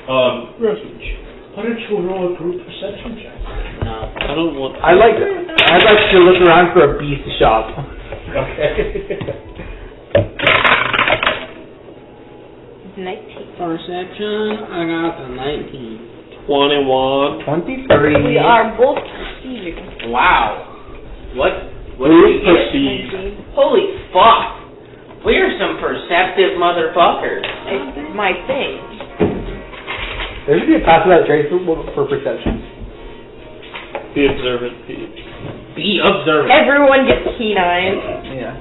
Why don't you roll a group perception check? No. I don't want. I'd like to look around for a beast shop. 19. Perception, I got the 19. 21. 23. We are both perceiving. Wow. What Who did you get? perceives? 19. Holy fuck. We're some perceptive motherfuckers. It's my thing. There should be a pass without trace for perception. Be observant, Pete. Be observant. Everyone gets keen eyes. Yeah.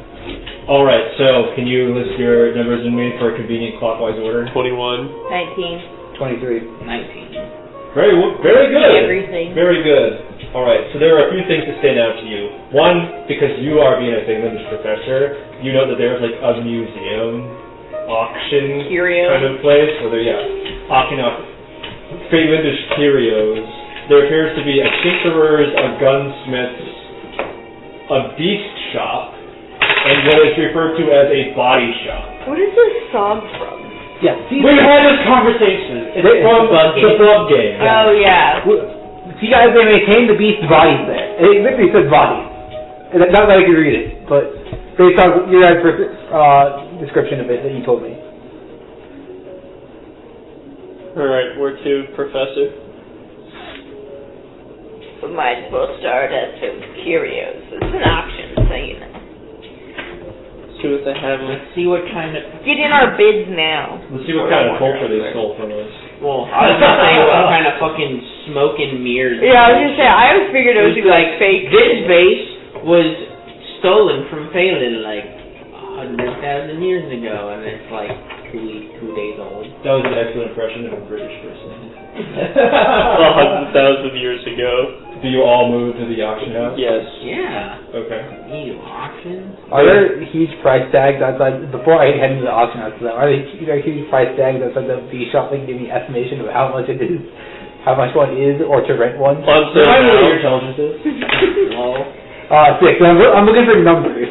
Alright, so can you list your numbers in me for a convenient clockwise order? 21. 19. 23. 19. Very good. Everything. Very good. Alright, so there are a few things that stand out to you. One, because you are being a English professor, you know that there's like a museum auction Curio. kind of place where they're auctioning off Finlandish curios. There appears to be a tinkerer's, a gunsmith's, a beast shop, and what is referred to as a body shop. What is this song from? Yeah. See, We had this conversation. It's from the bug game. Oh, yeah. See, guys, they maintain the beast's bodies there. It literally says bodies. Not that I could read it, but based on your guys' description of it that you told me. Alright, where to, Professor? We might as well start at some curios. It's an option, so you know. See what they have. Let's see what kind of... Get in our bids now. Let's see what kind of culture they stole from us. Well, I was gonna say what kind of fucking smoke and mirrors. Yeah, I was gonna say, I always figured it was It's like fake. this base was stolen from Phelan like 100,000 years ago, and it's like 2 days old. That was an excellent impression of a British person. 100,000 years ago. Do you all move to the auction house? Yes. Yeah. Okay. Need auctions. Are there huge price tags outside, before I head into the auction house, are there huge price tags outside the bee shop that give me an estimation of how much it is, how much one is, or to rent one? On sale Remind me what your now. intelligence is. Well, 6. I'm looking for numbers.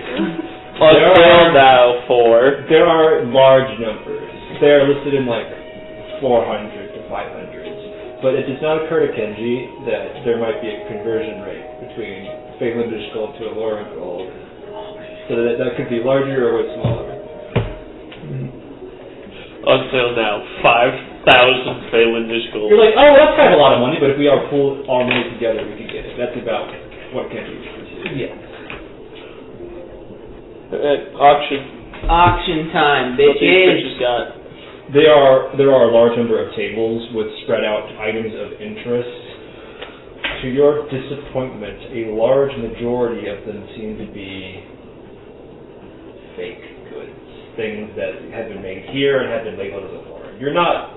On sale now for... There are large numbers. They are listed in like 400 to 500. But it does not occur to Kenji that there might be a conversion rate between Finlandish gold to Allura gold. So that could be larger or way smaller. On sale now, 5,000 Finlandish gold. You're like, oh, that's kind of a lot of money, but if we all pool our money together, we can get it. That's about what Kenji was pursuing. Yeah. Auction. auction time, What these bitches. bitches got. There are a large number of tables with spread out items of interest. To your disappointment, a large majority of them seem to be fake goods, things that have been made here and have been labeled as a foreign.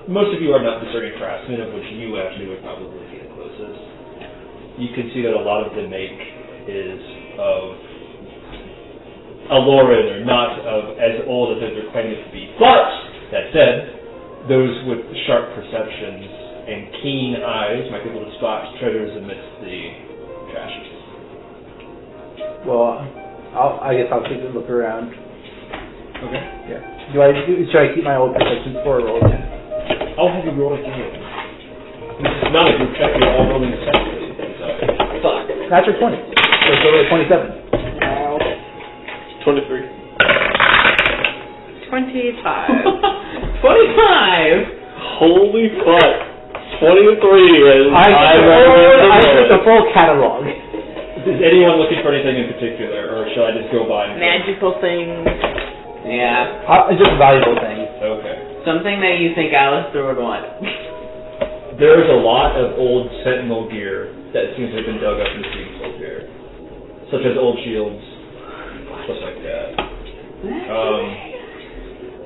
Most of you are not discerning craftsmen, of which you actually would probably be the closest. You can see that a lot of the make is of Aloran, or not of as old as they're claiming it to be. But that said, those with sharp perceptions and keen eyes might be able to spot treasures amidst the trashes. Well, I guess I'll take a look around. Okay. Yeah. Should I keep my old perception for a roll again? I'll have you roll again. This is not a group check, you're all rolling separately. Fuck. Natural 20. So go to 27. 23. 25. 25! Holy fuck. 23 is... I took the full catalog. Is anyone looking for anything in particular, or shall I just go by? and- Magical things. Yeah. Just valuable things. Okay. Something that you think Alistair would want. There's a lot of old Sentinel gear that seems to have been dug up and being sold here, such as old shields, stuff like that.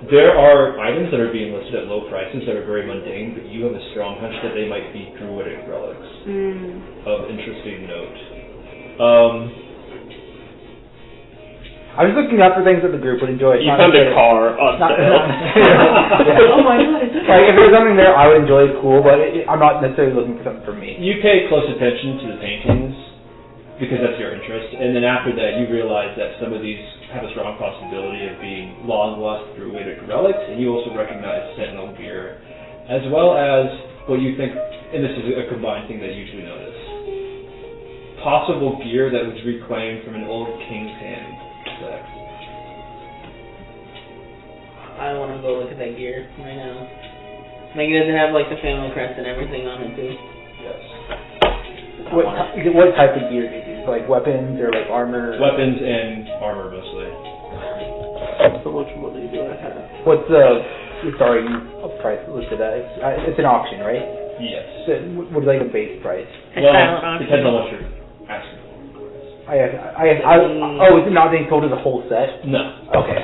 There are items that are being listed at low prices that are very mundane, but you have a strong hunch that they might be druidic relics of interesting note. I was looking out for things that the group would enjoy. You found a car on sale. Oh my god. Like, if there's something there I would enjoy, it's cool, but I'm not necessarily looking for something for me. You pay close attention to the paintings, because that's your interest, and then after that you realize that some of these have a strong possibility of being long-lost druidic relics, and you also recognize Sentinel gear, as well as what you think, and this is a combined thing that you usually notice, possible gear that was reclaimed from an old king's hand. that. I want to go look at that gear right now. Like, does it have like the family crest and everything on it too? Yes. What type of gear do you use? Like weapons or like armor? Weapons and armor mostly. So much money do I have? What's the starting price listed at? It's an auction, right? Yes. So, what is like a base price? Well, depends on what you're asking. Oh, is it not being sold as a whole set? No. Okay.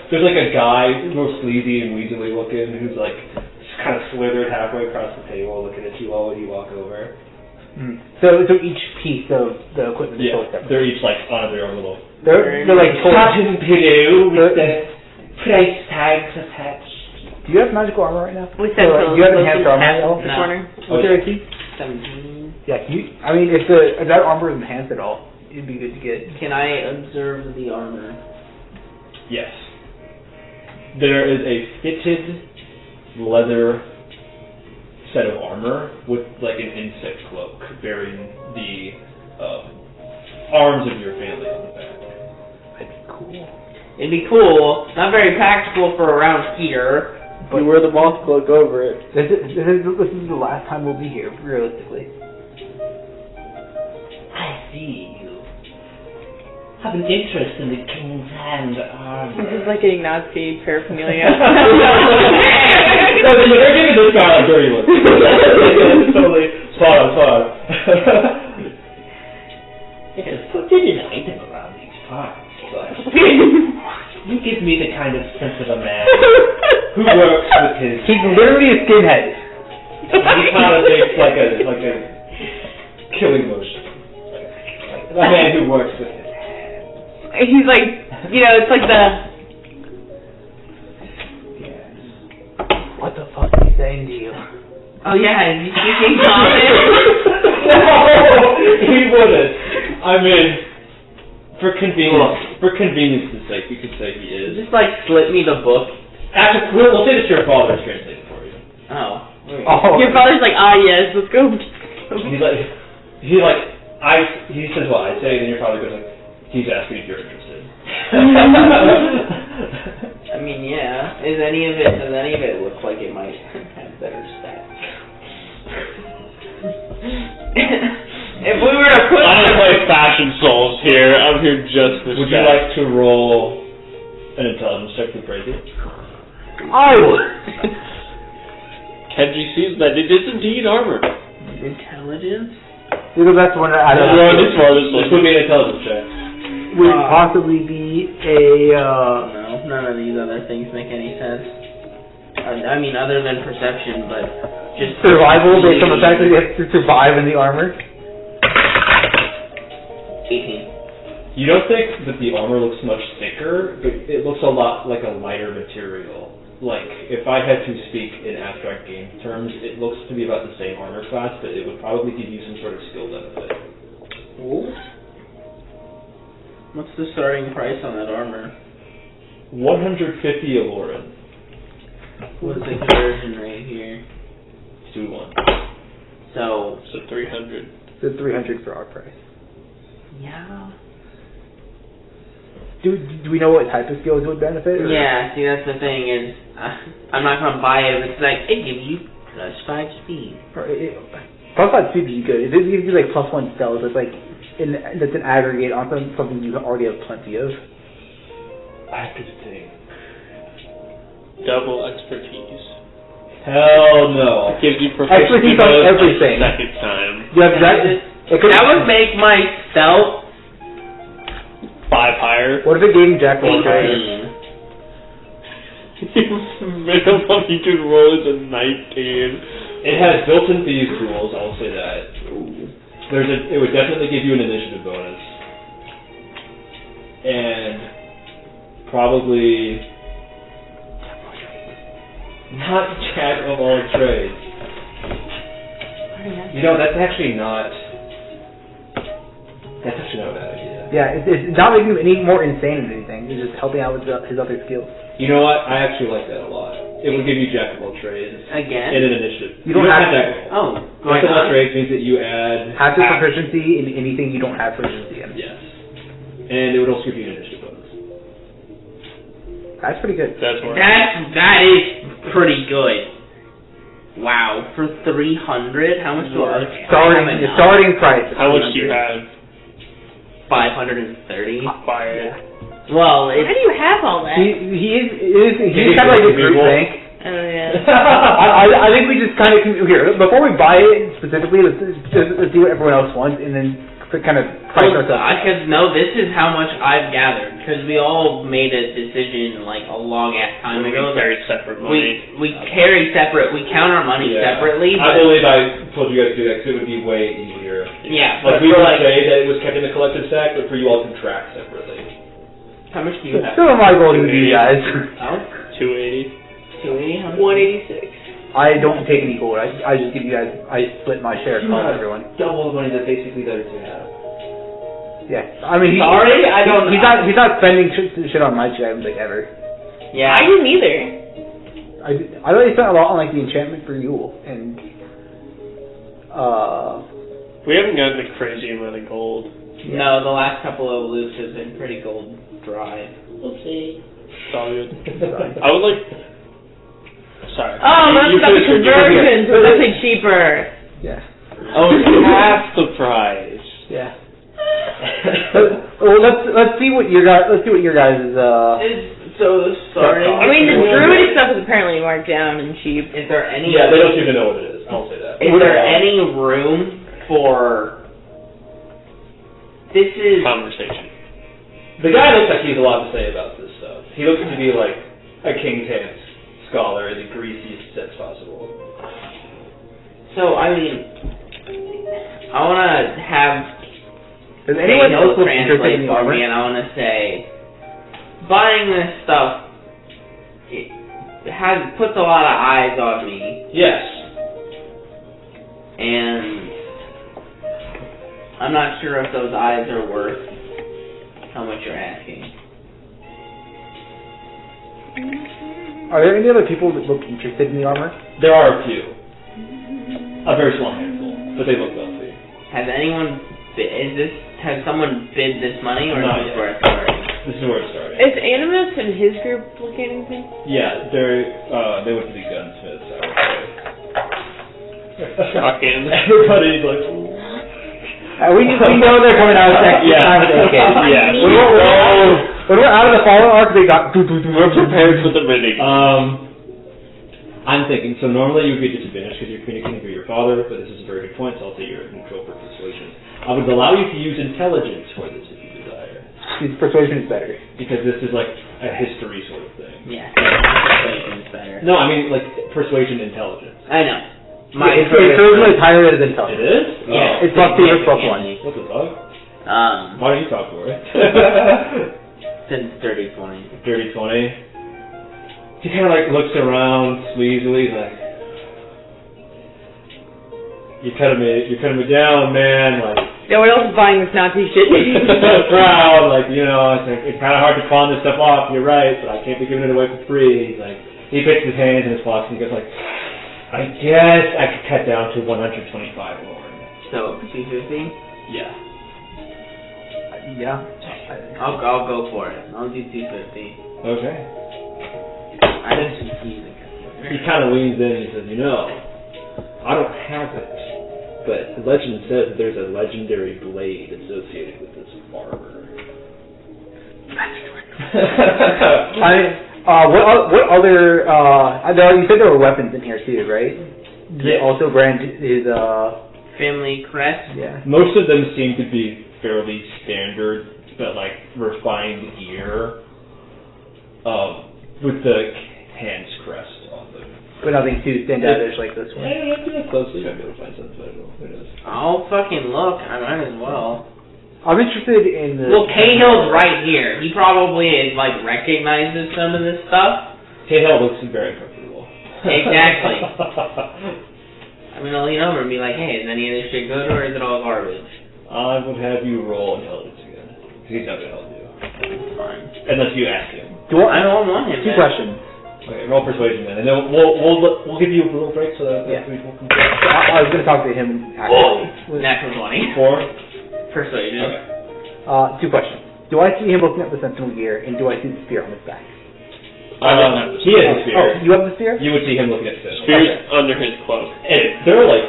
There's like a guy, real sleazy and weaselly looking, who's like kind of slithered halfway across the table, looking at you all when you walk over. So each piece of the equipment is sold separately. They're each like on their own little. They're like cotton pillow with the price tags attached. Do you have magical armor right now? We said do you have enhanced armor at all? the corner. What's your AC? 17. Yeah. I mean, if that armor is enhanced at all, it'd be good to get. Can I observe the armor? Yes. There is a fitted leather set of armor with like an insect cloak bearing the arms of your family on the back. That'd be cool. It'd be cool. Not very practical for around here. You wear the moth cloak over it. This is the last time we'll be here, realistically. I see you have an interest in the king's hand armor. This is like getting Nazi paraphernalia. So they're giving this guy a dirty look. Totally. Spot on. It is forbidden item around these parts, but you give me the kind of sense of a man Who works with his... He's literally a skinhead. He kind of makes like a killing motion. Like a man who works with his hands. He's like, it's like the... What the fuck is he saying to you? Oh yeah, is he speaking common? No, he wouldn't. I mean, for convenience's sake, you could say he is. Just like slip me the book. Actually, we'll say that your father's translating for you. Oh. Your father's like, yes, let's go. He says what I say, and then your father goes like, he's asking if you're interested. I mean, yeah. Does any of it look like it might have better stats? If we were to put... I don't play Fashion Souls here. I'm here just for Would you like to roll an intelligence check to praise it? I would. Kenji sees that it is indeed armor. Intelligence? Because that's one I don't This would be an intelligence check. Would possibly be a, No, none of these other things make any sense. I mean, other than perception, but just... survival based on the fact that you have to survive in the armor. 18. You don't think that the armor looks much thicker, but it looks a lot like a lighter material. Like, if I had to speak in abstract game terms, it looks to be about the same armor class, but it would probably give you some sort of skill benefit. Ooh. What's the starting price on that armor? 150 Aloran. What's the conversion rate here? 2-1. So 300. The 300 for our price. yeah. Do we know what type of skills would benefit? Or? Yeah, see, that's the thing is, I'm not gonna buy it. It's like, it gives you +5 speed. Plus 5 speed would be good. It gives you like +1 stealth. It's like, that's an aggregate on something you already have plenty of. I have to think. Double expertise. Hell no. Gives you proficiency Expertise on everything. Second time. Yeah, That would make my stealth 5 higher. What if it gave you Jack of all trades? 18. Minimum you can roll is a 19. It has built-in thieves tools, I'll say that. It would definitely give you an initiative bonus. And probably not Jack of all trades. That's actually not a bad idea. Yeah, it's not making him any more insane than anything. It's just helping out with his other skills. You know what? I actually like that a lot. It would give you Jack of all trades. Again? In an initiative. You don't have that. Oh, Jack of all trades means that you add have your proficiency in anything you don't have proficiency in. Yes. And it would also give you an initiative bonus. That's pretty good. That's where That is pretty good. Wow, for 300, how much do I Starting price. How much do you have? 530. Fire. Well, How do you have all that? He's kind of like a group bank. Oh yeah. I think we just kind of here before we buy it specifically. Let's see what everyone else wants, and then kind of price ourselves. Because no, this is how much I've gathered. Because we all made a decision like a long ass time ago. We carry separate money. We carry separate. We count our money separately. I believe I told you guys to do that because it would be way easier. Yeah, Like we would say that it was kept in the collective stack, but for you all to track separately. How much do you have? Still my goal to you guys. 280. 280. 186. I don't take any gold. I just give you guys. I split my share across everyone. Double the money that basically the other two have. Yeah, I mean, Sorry, I don't. He's not spending shit on my items like ever. Yeah, I didn't either. I really spent a lot on like the enchantment for Yule and We haven't gotten a crazy amount of gold. No, the last couple of loops have been pretty gold dry. Oopsie. It's all good. I would like. Sorry. Oh, that's You about the finish what you're conversion, so it's actually cheaper. yeah. Oh, it's half the price. Yeah. Well, let's see what your guys' So starting. I mean, the druid stuff is apparently marked down and cheap. Is there any? Yeah, they don't seem to know what it is. I'll say that. Is there any room for? This is. Conversation. The guy looks like he has a lot to say about this stuff. He looks to be like a King's Hand scholar in the greasiest sense possible. So I mean, I want to have. Does anyone else look interested translate in the for armor? me, and I want to say, buying this stuff, it puts a lot of eyes on me, Yes. and I'm not sure if those eyes are worth how much you're asking. Are there any other people that look interested in the armor? There are a few. A very small handful, but they look wealthy. Has anyone? Has someone bid this money, or Not is this yet. where it's starting? This is where it's starting. Is Animus and his group looking anything? Yeah, they went to the gunsmiths, I would say. Shocking. Everybody's like, We know they're coming out of second time with AK. Yeah. When we're out of the Fallen Arc, they got. We're prepared for the bidding. I'm thinking, so normally you would get disadvantage because you're communicating through your father, but this is a very good point, so I'll say you're neutral for persuasion. I would allow you to use intelligence for this if you desire. Persuasion is better. Because this is like a history sort of thing. Yeah, persuasion is better. No, I mean like persuasion intelligence. I know. It's persuasion is higher than intelligence. It is? Yeah. It's plus 2 or plus 1. What the fuck? Why don't you talk for it? Since dirty 20. Dirty 20. He kind of like looks around sleazily, like, you're cutting me down, man. Like, No one else is buying this Nazi shit. proud, like, you know, it's kind of hard to pawn this stuff off. You're right, but I can't be giving it away for free. He's like, he puts his hands in his pockets and he goes like, I guess I could cut down to 125 Lord. So 250. Yeah. Yeah. I'll go for it. I'll do 250. Okay. I didn't see the He kind of leans in and he says, you know, I don't have it, but the legend says that there's a legendary blade associated with this armor. What other? You said there were weapons in here too, right? Did they also brand his? family crest. Yeah. Most of them seem to be fairly standard, but like refined gear, with the hand's crest on them. But nothing too standoutish like this one. Yeah, if you look closely, you might be able to find something special. Who knows? I'll fucking look. I might as well. I'm interested in the. Well, Cahill's right here. He probably like recognizes some of this stuff. Cahill looks very comfortable. Exactly. I'm gonna lean over and be like, "Hey, is any of this shit good or is it all garbage?" I would have you roll intelligence again, because he's not gonna help you It's fine. unless you ask him. I don't want him. Two man. questions. Okay, roll persuasion then, and then we'll give you a little break so that Yeah. we will complete. I was going to talk to him actually. Natural 20. 4. Persuasion. Okay. 2 questions. Do I see him looking at the sentinel gear, and do I see the spear on his back? I don't have the He has a spear. Oh, you have the spear? You would see him looking at Finn. Spear's under his cloak. And there are like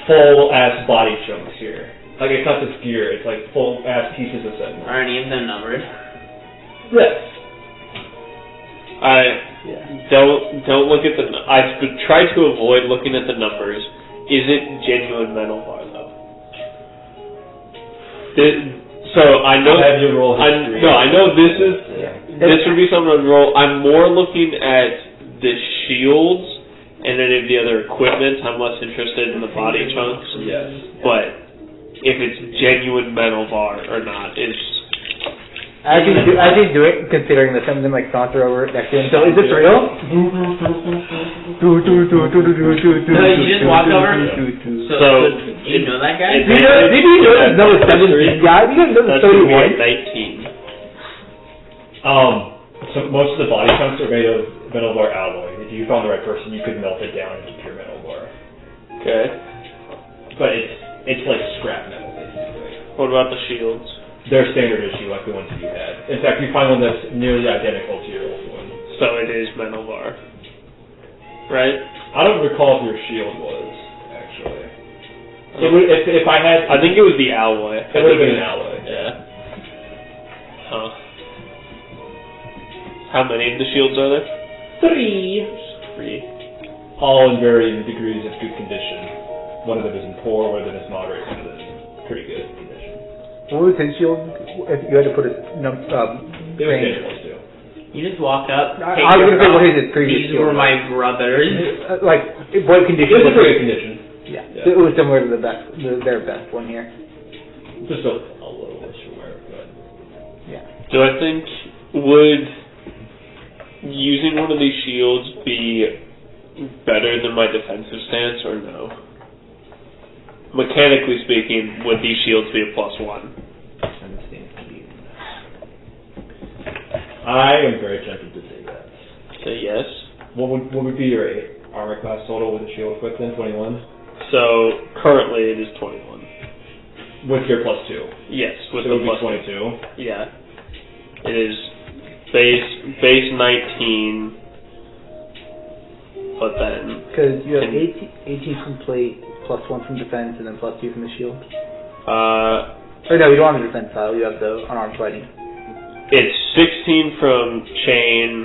full-ass body chunks here. Like, it's not just gear, it's like full-ass pieces of Sentinel. Are any of them numbered? Yes. Don't look at the. I try to avoid looking at the numbers. Is it genuine metal bar though? So I know. Have you roll history? I know this is. This would be something I'd roll. I'm more looking at the shields and any of the other equipment. I'm less interested in the body chunks. Yes. But if it's genuine metal bar or not is. I actually do it, considering that some of them like saunter over next to him. So is this real? No, you just walk over. So do you know that guy? Did you know the 17 guy? You didn't know the 31? 19. So most of the body chunks are made of metal bar alloy. If you found the right person, you could melt it down into pure metal bar. Okay. But it's like scrap metal, basically. What about the shields? They're standard issue, like the ones that you had. In fact, you find one that's nearly identical to your old one. So it is metal bar. Right? I don't recall if your shield was, actually. It would, if I had... I think it was the alloy. It would have been an alloy. Yeah. Huh. How many of the shields are there? 3. All in varying degrees of good condition. One of them is in poor, one of them is moderate, one of them is pretty good condition. What was his shield? If you had to put a They were range. standard ones, too. You just walk up. I was going to say, what is his previous These shield? were my brothers. Like, what condition? It was a pretty good condition. Yeah. Yeah. So it was similar to their best one here. Just a little worse from where, but... Yeah. Do I think would using one of these shields be better than my defensive stance or no? Mechanically speaking, would these shields be a +1? I am very tempted to say yes. Say yes. What would be your armor class total with the shield equipped then? 21? So currently it is 21. With your +2? Yes, with So the it would be +2. 22? Yeah. It is base 19, but then Because you have 18 from plate, +1 from defense, and then +2 from the shield. Or no, you don't have the defense tile, you have the unarmed fighting. it's 16 from chain,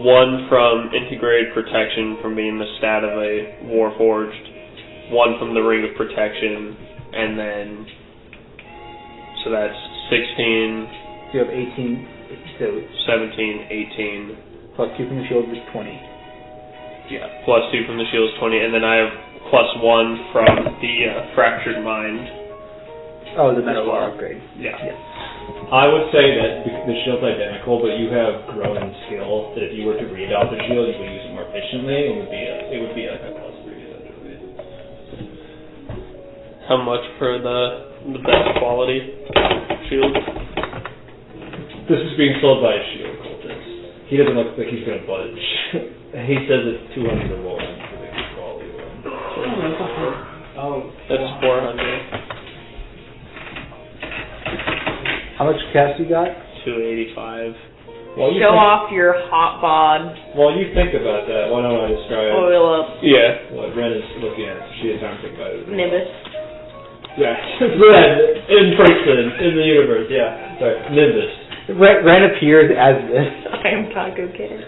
1 from integrated protection from being the stat of a Warforged, 1 from the ring of protection, and then so that's 16. So you have 18, so 17, 18. +2 from the shield is 20. Yeah, +2 from the shield is 20, and then I have +1 from the fractured mind. Oh, the metal bar upgrade. Yeah. I would say that the shield's identical, but you have grown in skill that if you were to read out the shield, you would use it more efficiently. It would be like a +3 essentially. How much for the best quality shield? This is being sold by a shield cultist. He doesn't look like he's gonna budge. He says it's 200 or more for the good quality one. Oh, That's 400. How much cash you got? 285. Show off your hot bod. While you think about that, why don't I describe Oil up. Yeah. what Ren is looking at? She has time to think about it. Nimbus. Yeah, Ren, in person, in the universe, yeah. Sorry, Nimbus. Ren appears as this. I am Taco Kid.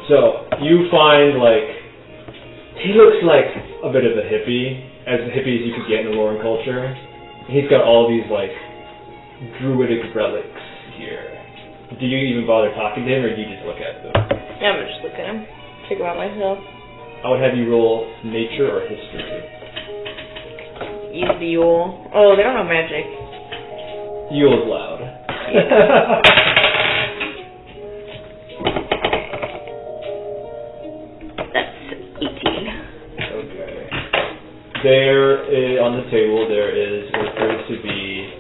So, you find, like, he looks like a bit of a hippie, as hippie as you could get in the Roaring culture. He's got all these, like, druidic relics here. Do you even bother talking to him, or do you just look at them? Yeah, I'm gonna just look at him. Check him out myself. I would have you roll nature or history. Use the Yule. Oh, they don't know magic. Yule's loud. That's 18. Okay. There, on the table, there is referred to be...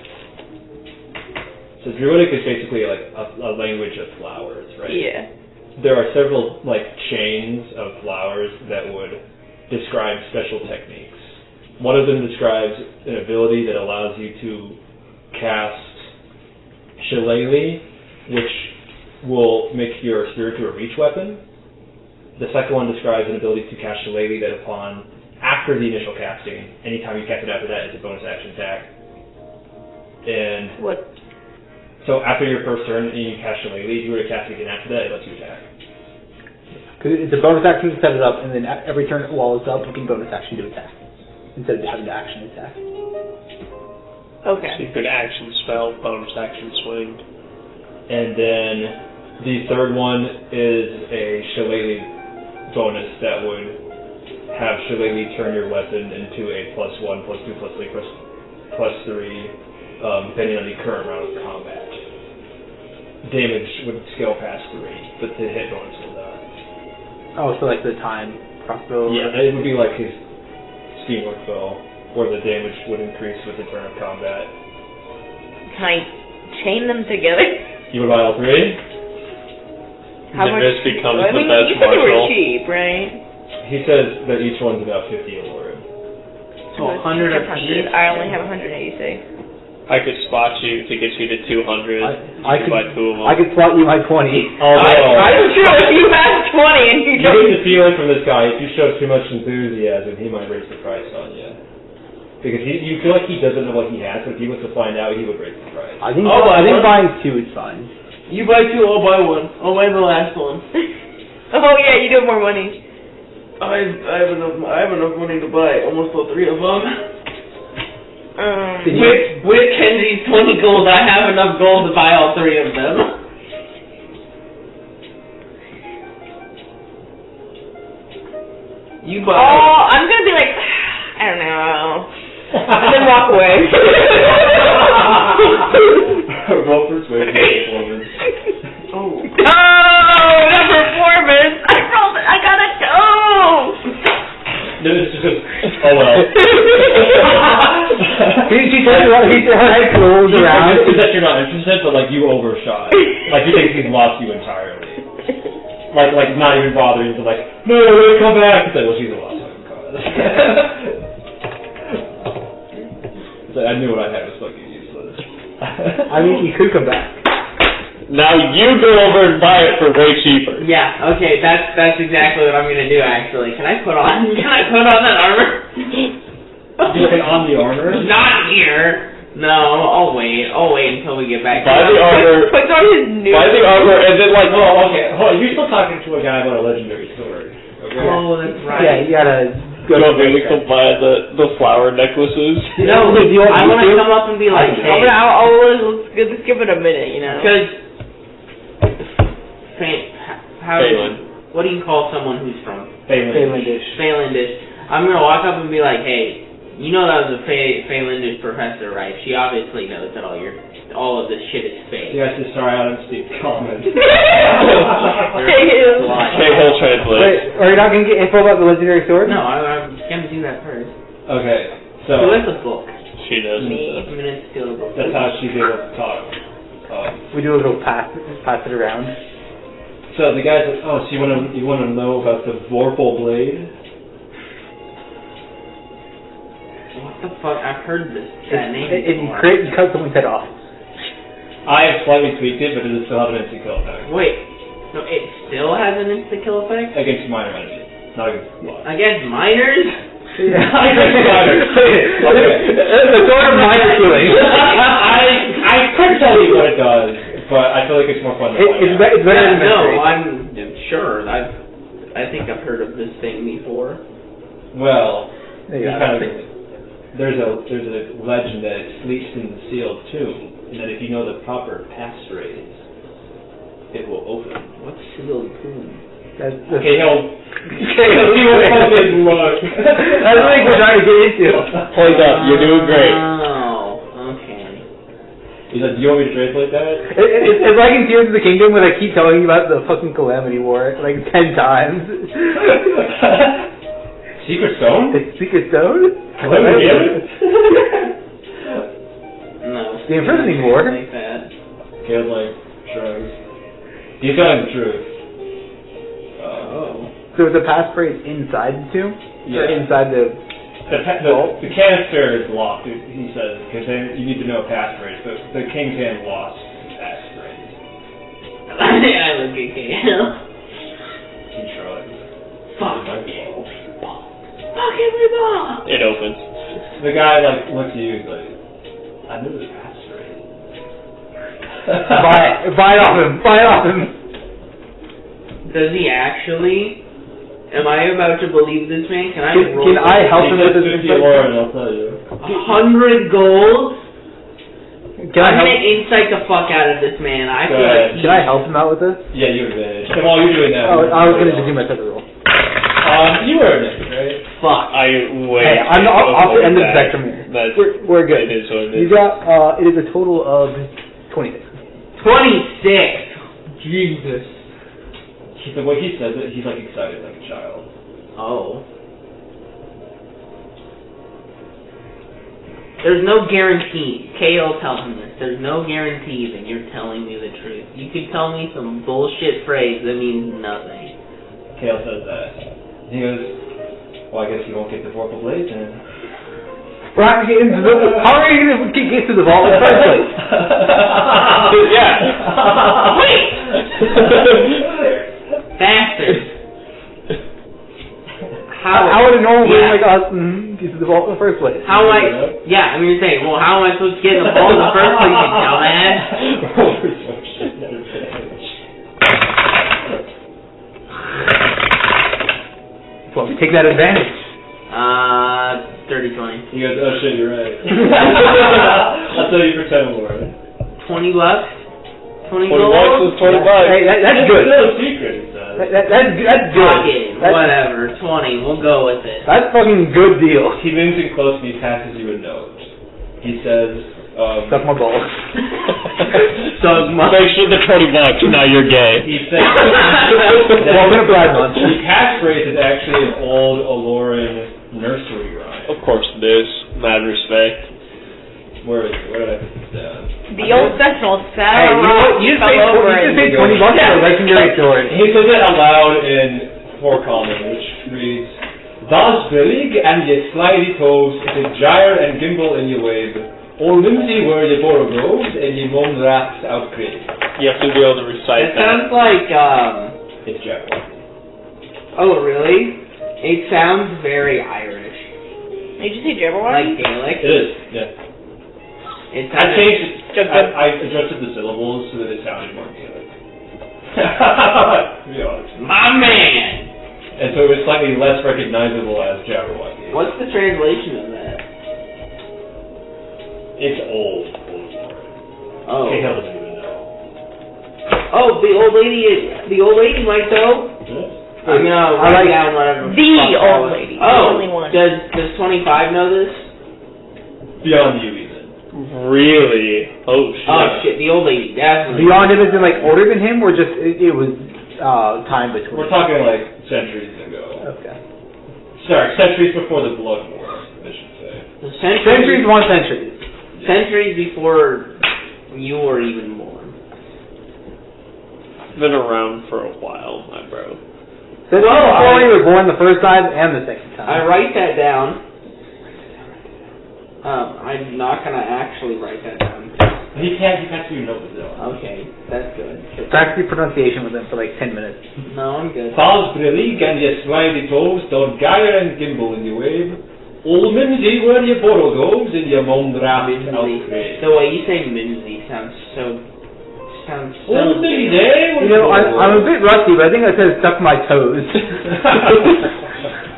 So Druidic is basically like a language of flowers, right? Yeah. There are several, like, chains of flowers that would describe special techniques. One of them describes an ability that allows you to cast Shillelagh, which will make your spear to a reach weapon. The second one describes an ability to cast Shillelagh that after the initial casting, anytime you cast it after that, it's a bonus action attack. And What? so after your first turn and you cast Shillelagh, if you were to cast it again after that, it lets you attack. Because it's a bonus action to set it up, and then every turn while it's up, you can bonus action to attack instead of having to action attack. Okay. So you could action spell, bonus action swing. And then the third one is a Shillelagh bonus that would have Shillelagh turn your weapon into a +1, +2, +3, +3, depending on the current round of combat. Damage would scale past 3, but the hit bonus will not. Oh, so like the time crossbow? Yeah, it would be like his Steamwork bow, where the damage would increase with the turn of combat. Can I chain them together? You would buy all 3? How much? Nimbus becomes I mean, the best you said they were marshal. cheap, right? He says that each one's about 50 Alurim. So 100 of each. I only have 186. I could spot you to get you to 200. I you could buy 2 of them. I could slot you my 20. Although, I'm sure if you have 20 and you you don't... get the feeling from this guy, if you show too much enthusiasm, he might raise the price on you. Because you feel like he doesn't know what he has, but if he was to find out, he would raise the price. I think Oh, I think what? buying 2 is fine. You buy 2, I'll buy 1. I'll buy the last one. Oh yeah, you do have more money. I have enough money to buy almost all 3 of them. Did you- With Kenzie's 20 gold, I have enough gold to buy all 3 of them. You buy. Oh, I'm gonna be like, I don't know. And then walk away. Roll persuasion performance. Oh. Oh, the performance! I rolled it. I gotta go. No, it's just, oh well. She turns around, her head rolls around. It's that you're not interested, but like you overshot. Like you think he's lost you entirely. Like not even bothering to like, no, wait, come back. It's like, well, she's a lost cause. It's like, I knew what I had was fucking useless. I mean, you could come back. Now you go over and buy it for way cheaper. Yeah. Okay. That's exactly what I'm gonna do. Actually, can I put on that armor? You put on the armor? Not here. No, I'll wait. I'll wait until we get back. Buy the armor. Puts on his new. Buy the armor and then like. Oh, okay. Hold on, you're still talking to a guy about a legendary sword. Okay. Oh, that's Yeah, right. you gotta You want me to come buy the flower necklaces? No, Do you want I me want to to? come up and be like, hey, Let's give it a minute, you know. because how Phelan. what do you call someone who's from Phelandish. Phelandish? I'm gonna walk up and be like, hey, you know that was a Phelandish professor, right? She obviously knows that all of this shit is fake. You guys just sorry, I don't speak common. K-hole translate. Wait, are you not gonna get info about the legendary sword? No, I'm gonna do that first. Okay, so Who has a book? She does. Me. I'm gonna steal the book. that's how she's able to talk. We do a little pass it around. So the guy's like, oh, so you wanna know about the Vorpal blade? What the fuck? I've heard that name If you before. crit, you cut someone's head off. I have slightly tweaked it, but it does still have an instant kill effect. Wait, no, it still has an insta-kill effect? Against minor enemies, not against boss. Against minors? The sword of minor killing. I could tell you what it does, but I feel like it's more fun to find It's out. better than No, mystery. I'm sure. I think I've heard of this thing before. Well, you Yeah. kind of, there's a legend that it sleeps in the sealed tomb, and that if you know the proper passphrase, it will open. What's sealed tomb? That's Okay, he'll fucking look. That's what we're trying to get into. Hold up, you're doing great. Oh, okay. He's like, do you want me to translate that? It's like in Tears of the Kingdom when I keep telling you about the fucking Calamity War like 10 times. Secret Stone? The Secret Stone? Calamity War? No. The Imprisoning War? Like that. Caleb like shrugs. He's telling the truth. So is the passphrase inside the tomb? Or Yeah. inside the... The canister is locked, he says, because then you need to know a passphrase, but the king's hand lost his passphrase. I look at Kale. He tried. Fuck Fuck. every ball. It opens. The guy like looks at you and like, I knew the password. Buy it off him. Buy it off him. Does he actually? Am I about to believe this man? Can I roll? Can I help him with this? Lauren, I'll tell you. 100 gold? Can I I'm help? gonna insight the fuck out of this man. I Go feel ahead. like Can I help him out with this? Yeah, you have advantage. Come on, you're doing that. Oh, I was gonna just do my separate roll. You were advantage, right? fuck. Hey, I'm off the end of the spectrum here. That's, We're good. It is what it You is. got. It is a total of 26. 26. Jesus. The way he says it, he's like excited like a child. Oh. There's no guarantee. KO tells him this. There's no guarantee that you're telling me the truth. You could tell me some bullshit phrase that means nothing. Kale says that. He goes, well, I guess you won't get the Vorpal Blade then. How are you gonna get to the vault in the first place? Yeah. Wait! Bastard. How would a normal being like us get to the vault in the first place? How am I? Yeah, I'm gonna say. Well, how am I supposed to get in the vault in the first place, you dumbass? Well, we take that advantage. 30, 20. He goes, oh shit, you're right. I'll tell you for 10 more. $20? 20 $20 gold? is $20. Hey, that's good. It's no secret, he says. That's good. Fuck it. Whatever. 20. We'll go with it. That's fucking good deal. He leans in close and he passes you a note. He says, Suck my balls. Make sure the $20, now you're gay. he says, Welcome to Pride Month. the passphrase is actually an old Aloran nursery rhyme. Of course it is. Mad respect. Where is it? Where did I put this down? The old sentinel sat Hey, you know what? You just paid $20 for a legendary sword. He says it aloud in 4 columns, which reads, Das belig and ye slidey toes, the gyre and gimbal in ye wave, all mimsy were ye borogoves, and ye moan rats out crave. You have to be able to recite It sounds like, It's Jaguar. oh, really? It sounds very Irish. Did you say Jabberwocky? Like Gaelic. It is, yeah. It I sounds changed it. I adjusted the syllables so that it sounded more Gaelic. To be honest. my man! And so it was slightly less recognizable as Jabberwocky. What's the translation of that? It's old. Oh. Cahill doesn't even know. Oh, the old lady might know. I'm gonna write down whatever. The fuck that old was. lady. Oh, The only one. Does 25 know this? Beyond you even. Really? Oh shit. Oh shit, the old lady, definitely. Beyond him is it like older than him, or just it was time between? We're talking like centuries ago. Okay. Sorry, centuries before the Blood War, I should say. Centuries, one centuries. Centuries before you were even born. Been around for a while, my bro. Centuries before you were born the first time and the second time. I write that down. I'm not gonna actually write that down. He can't do notes though. Okay, that's good. Practice pronunciation with them for like 10 minutes. No, I'm good. Fals brillig and ye slidey toes, don't gyre and gimbal in ye wave. All mimsy were ye borogoves in ye moan rats out crave. The way you say mimsy sounds so All mimsy day. You know, I'm a bit rusty, but I think I said suck my toes.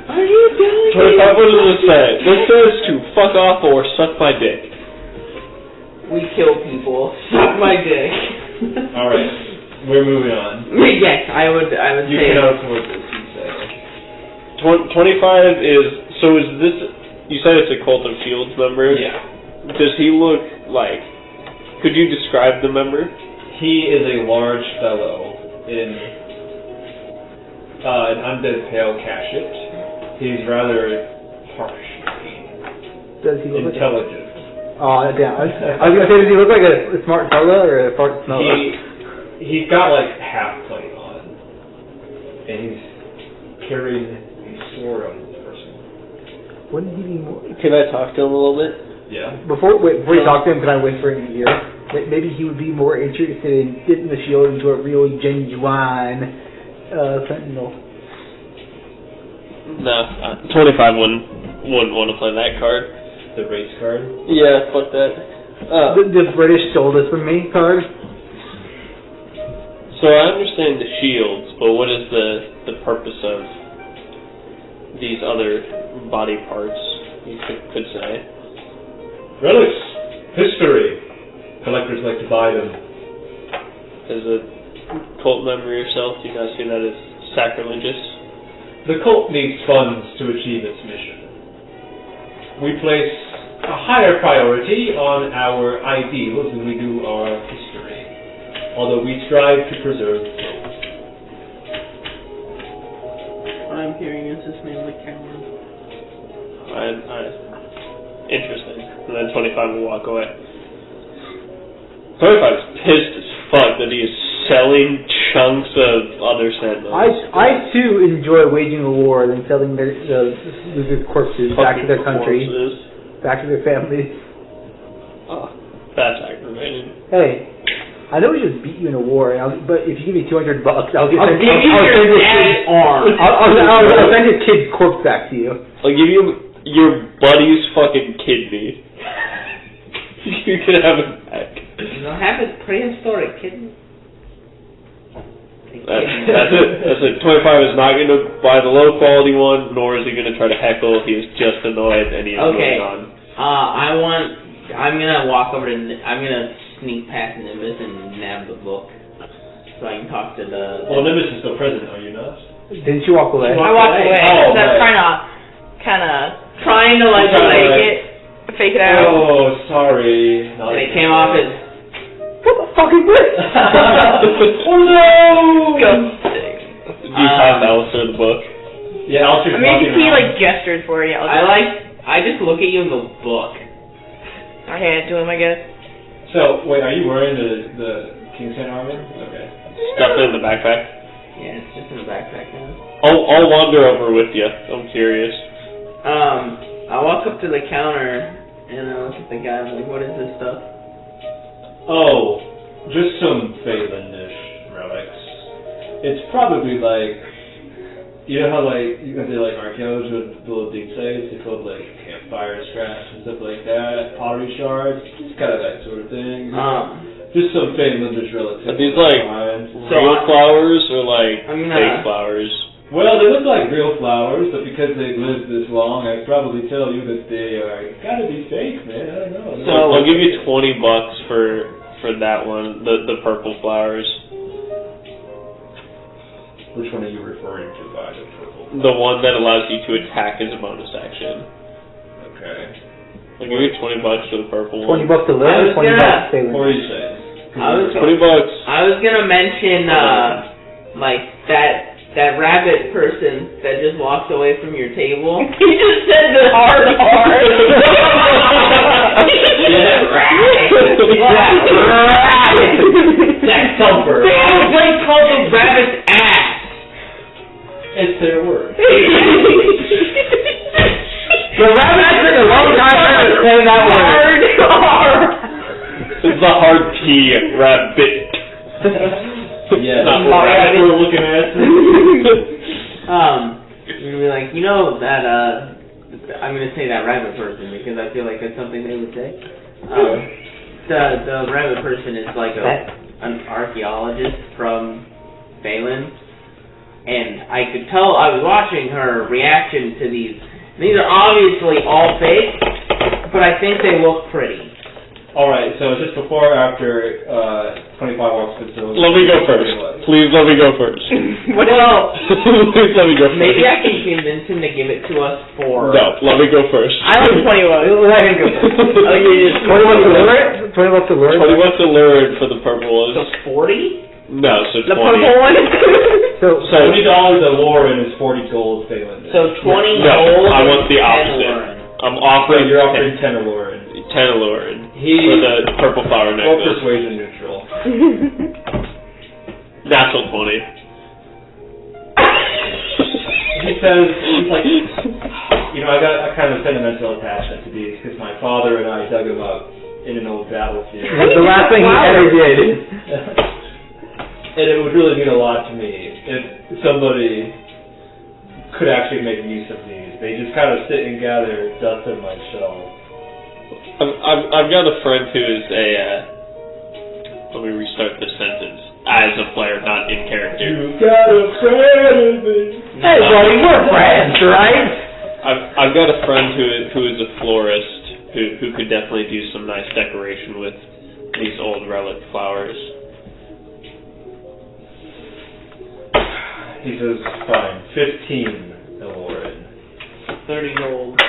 Are you doing 25, what does it say? It says to fuck off or suck my dick. We kill people. Suck my dick. Alright, we're moving on. Yes, I would You say. cannot afford this, you say. 25 is, so is this, you said it's a Cult of Shields member? Yeah. Does he look like, could you describe the member? He is a large fellow in an undead pale cachet. He's rather harsh, Does he look intelligent. Oh, damn. I was going to say, does he look like a smart fella or a smart snower? He's got like half plate on. And he's carrying a sword on his person. Wouldn't he be more... Can I talk to him a little bit? Yeah. Before you talk to him, can I whisper in your ear? maybe he would be more interested in dipping the shield into a real genuine sentinel. No, 25 wouldn't want to play that card. The race card. Yeah, fuck that. The British stole this from me card. So I understand the shields, but what is the purpose of these other body parts, you could say? Relics. History. Collectors like to buy them. As a cult member yourself, do you guys see that as sacrilegious? The cult needs funds to achieve its mission. We place a higher priority on our ideals than we do our history, although we strive to preserve both. What I'm hearing is his name like Cameron. Interesting. And then 25 will walk away. 25 is pissed as fuck that he is selling chunks of other sentinels. I too enjoy waging a war and selling their corpses back to their country, back to their families. Oh, that's aggravating. Hey, I know we just beat you in a war, but if you give me $200, I'll give you your dad's arm. I'll send your kid's corpse back to you. I'll give you your buddy's fucking kidney. You can have it back. You don't have his prehistoric kidney. That's it. 25 is not going to buy the low quality one, nor is he going to try to heckle. He is just annoyed and he is moving on. I'm gonna walk over to. I'm gonna sneak past Nimbus and nab the book, so I can talk to the. Well, Nimbus is still present, are you not? Didn't you walk away? I walked away. Oh, That's right. kind of trying to like fake it out. Oh, sorry. And it came off as. What the fuck is this? Oh no! Do you pass Alistair the book? Yeah, Alistair's walking he around. like gestures for you. I just look at you in the book. I hand it to him, I guess. So, wait, are you wearing the King's Hand armor? Okay. Stuff it in the backpack. Yeah, it's just in the backpack now. I'll wander over with you. I'm curious. I walk up to the counter and I look at the guy. I'm like, what is this stuff? Oh, just some Phelan-ish relics. It's probably like, you know how like, you can say like archaeologists with little dig sites, they call like campfire scraps and stuff like that, pottery shards, just kind of that sort of thing. Just some Phelan-ish relics. Are these like real flowers or like fake flowers? Well, they look like real flowers, but because they've lived this long, I'd probably tell you that they are gotta be fake, man. I don't know. So I'll give you $20 for that one, the purple flowers. Which one are you referring to by the purple? The one that allows you to attack as a bonus action. Okay. I'll give you $20 for the purple one. $20 to learn, or $20 to stay with? What are you saying? $20. I was gonna mention like that rabbit person that just walked away from your table. He just said the hard R. Yeah, rabbit. That thumper. This place called the rabbit's ass. It's their word. The rabbit took a long time to say that word. It's a hard T, rabbit. Yeah, that's what rabbit we're looking at. You're gonna be like, you know that, I'm gonna say that rabbit person because I feel like that's something they would say. The rabbit person is like an archaeologist from Phelan, and I could tell, I was watching her reaction to these. These are obviously all fake, but I think they look pretty. Alright, so just before or after 25 walks to the Let me go first. Please let me go first. Well, please let me go first. Maybe I can convince him to give it to us for... No, let me go first. I like 21. Let him go first. $20 to learn? $20 to learn? $20 to learn for the purple one. So 40? No, so 20. The purple one? So $20 a Lauren is 40 gold Phelan. So 20 No, gold I want the and opposite. 10 I'm offering... So you're offering 10 a Lauren. 10 a Lauren. For the purple flower Or necklace. persuasion neutral. Natural 20. He says, he's like, you know, I got a kind of sentimental attachment to these because my father and I dug them up in an old battlefield. The last thing he ever did. And it would really mean a lot to me if somebody could actually make use of these. They just kind of sit and gather dust on my shelf. I've got a friend who is a. Let me restart this sentence. As a player, not in character. You got a friend. Hey, buddy, we're friends, right? I've got a friend who is a florist who could definitely do some nice decoration with these old relic flowers. He says, fine, 15 Eloran. 30 gold.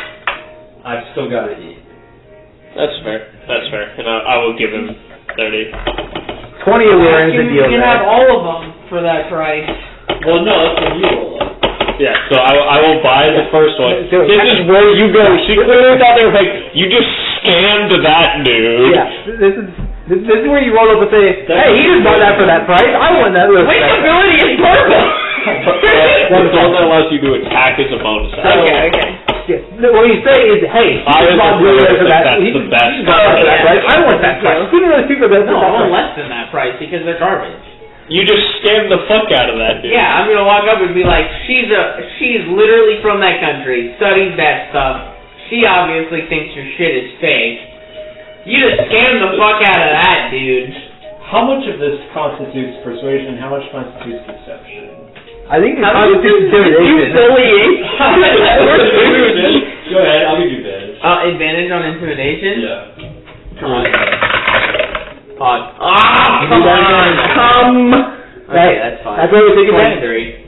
I've still got to eat. That's fair. And I will give him 30. 20 Eloran's a deal You can there. have all of them for that price. Well, no, that's when you roll it. Yeah, so I will buy the first one. So- This is where you go. She clearly thought they were like, you just scammed that dude. Yeah, this is where you roll up and say, hey, he just bought that for that price. I want that. Wastability is purple. One that allows you to attack as a bonus action. Okay. Yeah. What you say is, hey, he I just bought really that for think that. that's He the just best. bought that for that Yeah. price. I want that price. Who knows people that No, I want want that less than that price because they're garbage. You just scammed the fuck out of that dude. Yeah, I'm gonna walk up and be like, she's literally from that country, studies that stuff. She obviously thinks your shit is fake. You just scammed the fuck out of that, dude. How much of this constitutes persuasion? How much constitutes deception? I think it's How do you intimidation. bullying? Go ahead, I'll give you advantage. Advantage on intimidation? Yeah. Come on. Come Come. Okay, that's fine. That's why we take advantage. 23.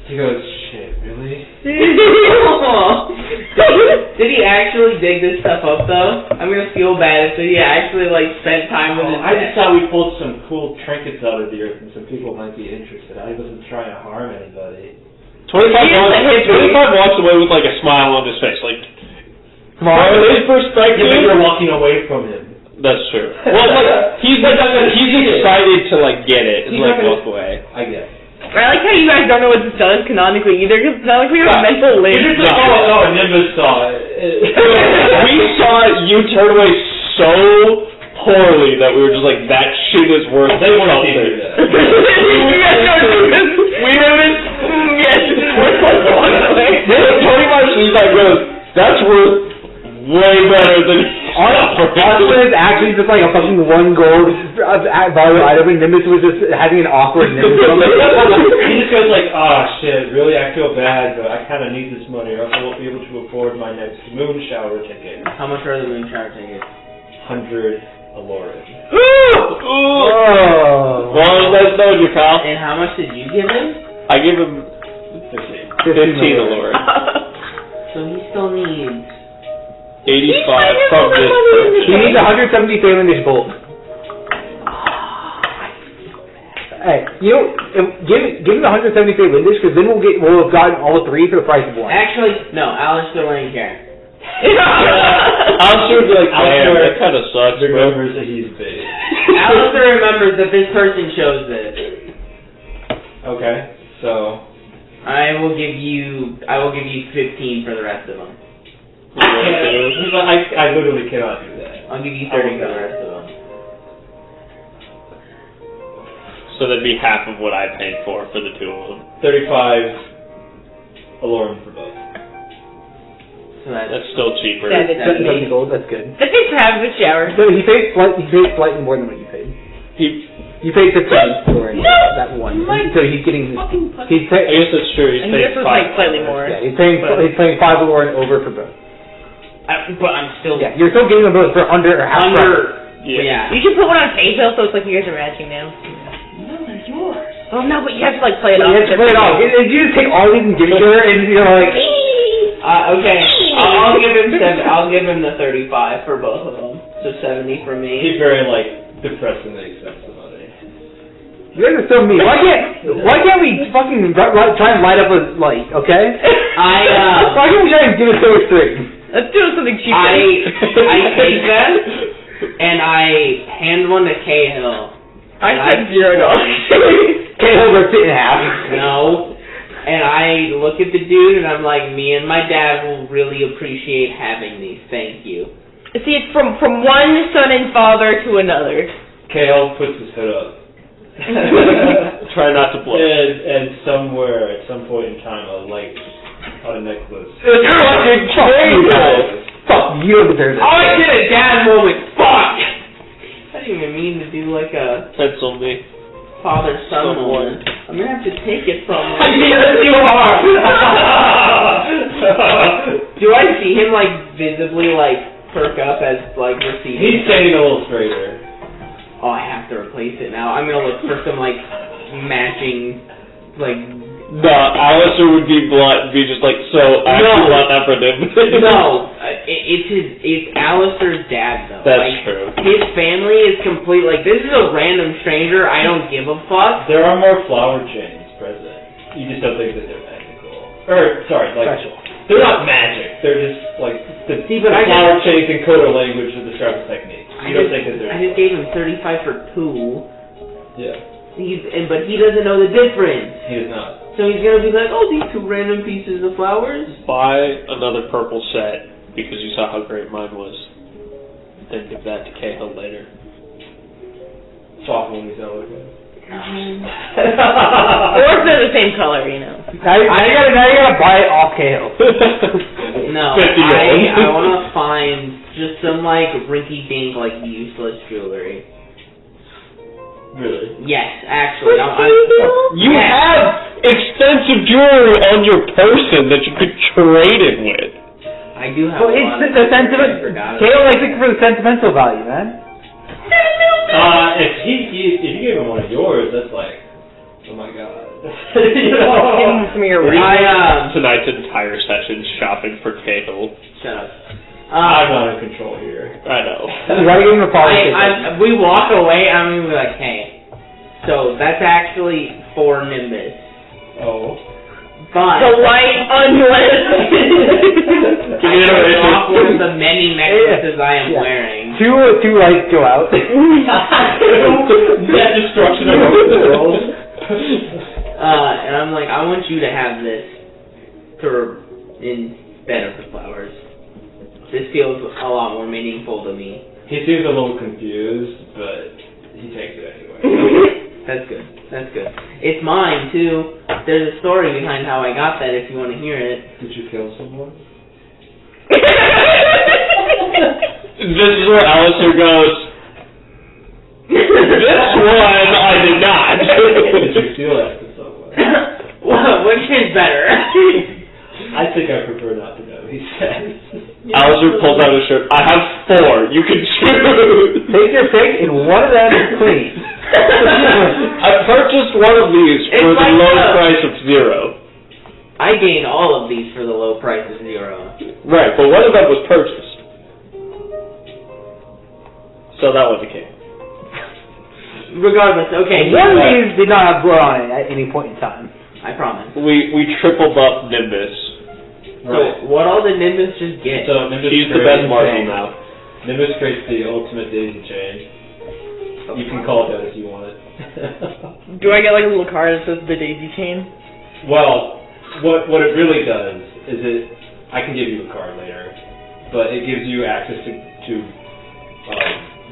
He goes, shit, really? Did he actually dig this stuff up though? I'm gonna feel bad if he actually spent time with his I just thought we pulled some cool trinkets out of the earth and some people might be interested. I wasn't trying to harm anybody. 25 walks away with a smile on his face, Come on. from his Yeah, but perspective. you're walking away from him. That's true. Well, he's excited to get it and He's not gonna- walk away. I guess. I like how you guys don't know what this does canonically either, because it's not like we have a mental link. You're just like, oh, Nimbus saw it. We saw it, you turned away so poorly that we were just like, that shit is worth They want to see something. that. You guys know we would have been, yes, this is worth Pretty much, he's like, that's worth way better than Honestly, it's actually just like a fucking 1 gold value item, and Nimbus was just having an awkward Nimbus moment. He just goes like, shit, really, I feel bad, but I kind of need this money or else I won't be able to afford my next moon shower ticket. How much are the moon shower tickets? 100 Eloran. Oh. Well, let's know you, pal. And how much did you give him? I give him 15 Allure. So he still needs 85 from this He needs 170 Phalanx gold. Hey, give him the 170 Phalanx, because then we'll have gotten all 3 for the price of 1. Actually, no, Alex still ain't care. Alistair would be like, damn, that kind of sucks, bro. Remembers that he's big. Alistair remembers that this person chose this. Okay, so I will give you 15 for the rest of them. I literally cannot do that. I'll give you 30 for the rest of them. So that'd be half of what I paid for the 2 of them. 35 Eloran for both. So that's still cheaper. 70 gold, that's good. That's it for having a shower. So he paid slightly more than what you paid. You paid 15 for that one. So he's getting. I guess that's true. He's And paying this was 5. slightly more. Yeah, he's paying 5 Eloran over for both. but I'm still Yeah, you're still getting them both for under half price. Yeah. You should put one on PayPal so it's like you guys are matching now. No, they're yours. Well, no, but you have to play it You off. have to play it off. If you just take all these and give it to her, and you're like, Okay, I'll give him I'll give him the 35 for both of them. So 70 for me. He's very depressingly accepts the money. you guys are so mean. Why can't we fucking try and light up a light, okay? Why can't we try and give it to her straight? Let's do something cheaper. I take them and I hand one to Cahill. I said $0. Cahill ripped it in half. No. And I look at the dude and I'm like, me and my dad will really appreciate having these. Thank you. See, it's from one son and father to another. Kale puts his hood up. Try not to blush. And somewhere, at some point in time, a light on a necklace. Fuck, you don't deserve this. Oh, I did a dad moment. Fuck! I didn't even mean to do like a Pencil me. father-son moment. I'm gonna have to take it from him. Yes, you are! Do I see him like visibly like perk up as like receiving? He's standing a little straighter. Oh, I have to replace it now. I'm gonna look for some like matching like. No, Alistair would be blunt and be just like, so I actually want that for Nimbus. No, it's Alistair's dad though. That's like, true. His family is complete. Like this is a random stranger. I don't give a fuck. There are more flower chains present. You just don't think that they're magical. Or, sorry, like, Special. they're not magic. They're just, like, the flower chains in Coda language to describe the technique. You don't think that they're... I just gave him 35 for 2. Yeah. But he doesn't know the difference. He does not. So he's gonna be like, oh, these 2 random pieces of flowers? Buy another purple set because you saw how great mine was. Then give that to Cahill later. Soft when he's elegant. Or if they're the same color, you know. Now you gotta buy it off KO. No, I wanna find just some like rinky-dink, like useless jewelry. Really? Yes, actually. You have extensive jewelry on your person that you could trade it with. I do have Well, a it's lot of the jewelry, I sentiment. forgot KO about likes it for the sentimental value, man. If you gave him one of yours, that's like, oh my god. You know? Give him some of your Tonight's entire session shopping for Cahill. Shut up. I'm not in control here. I know. You gotta give him a politician. we walk away, I'm gonna be like, hey, so that's actually for Nimbus. Oh. But the white unlit. I took off one of the many necklaces I am wearing. Two lights go out. Net destruction of the world. And I'm like, I want you to have this instead of the flowers. This feels a lot more meaningful to me. He seems a little confused, but he takes it anyway. That's good. That's good. It's mine, too. There's a story behind how I got that if you want to hear it. Did you kill someone? This is where Alistair goes, this one I did not. Did you steal it from someone? Which is better? I think I prefer not to know, he says. Alistair pulls out his shirt. I have 4. You can choose. Take your pick, and one of them is clean. I purchased one of these for It's the like low the- price of 0. I gained all of these for the low price of 0. Right, but one of them was purchased. So that was the case. Regardless, okay. One of these did not have blood on it at any point in time. I promise. We triple buffed Nimbus. So, what all did Nimbus just get? So Nimbus He's the creates- best marshal now. Nimbus creates the ultimate daisy chain. You can call it that if you want it. Do I get like a little card that says the daisy chain? Well, what it really does is I can give you a card later, but it gives you access to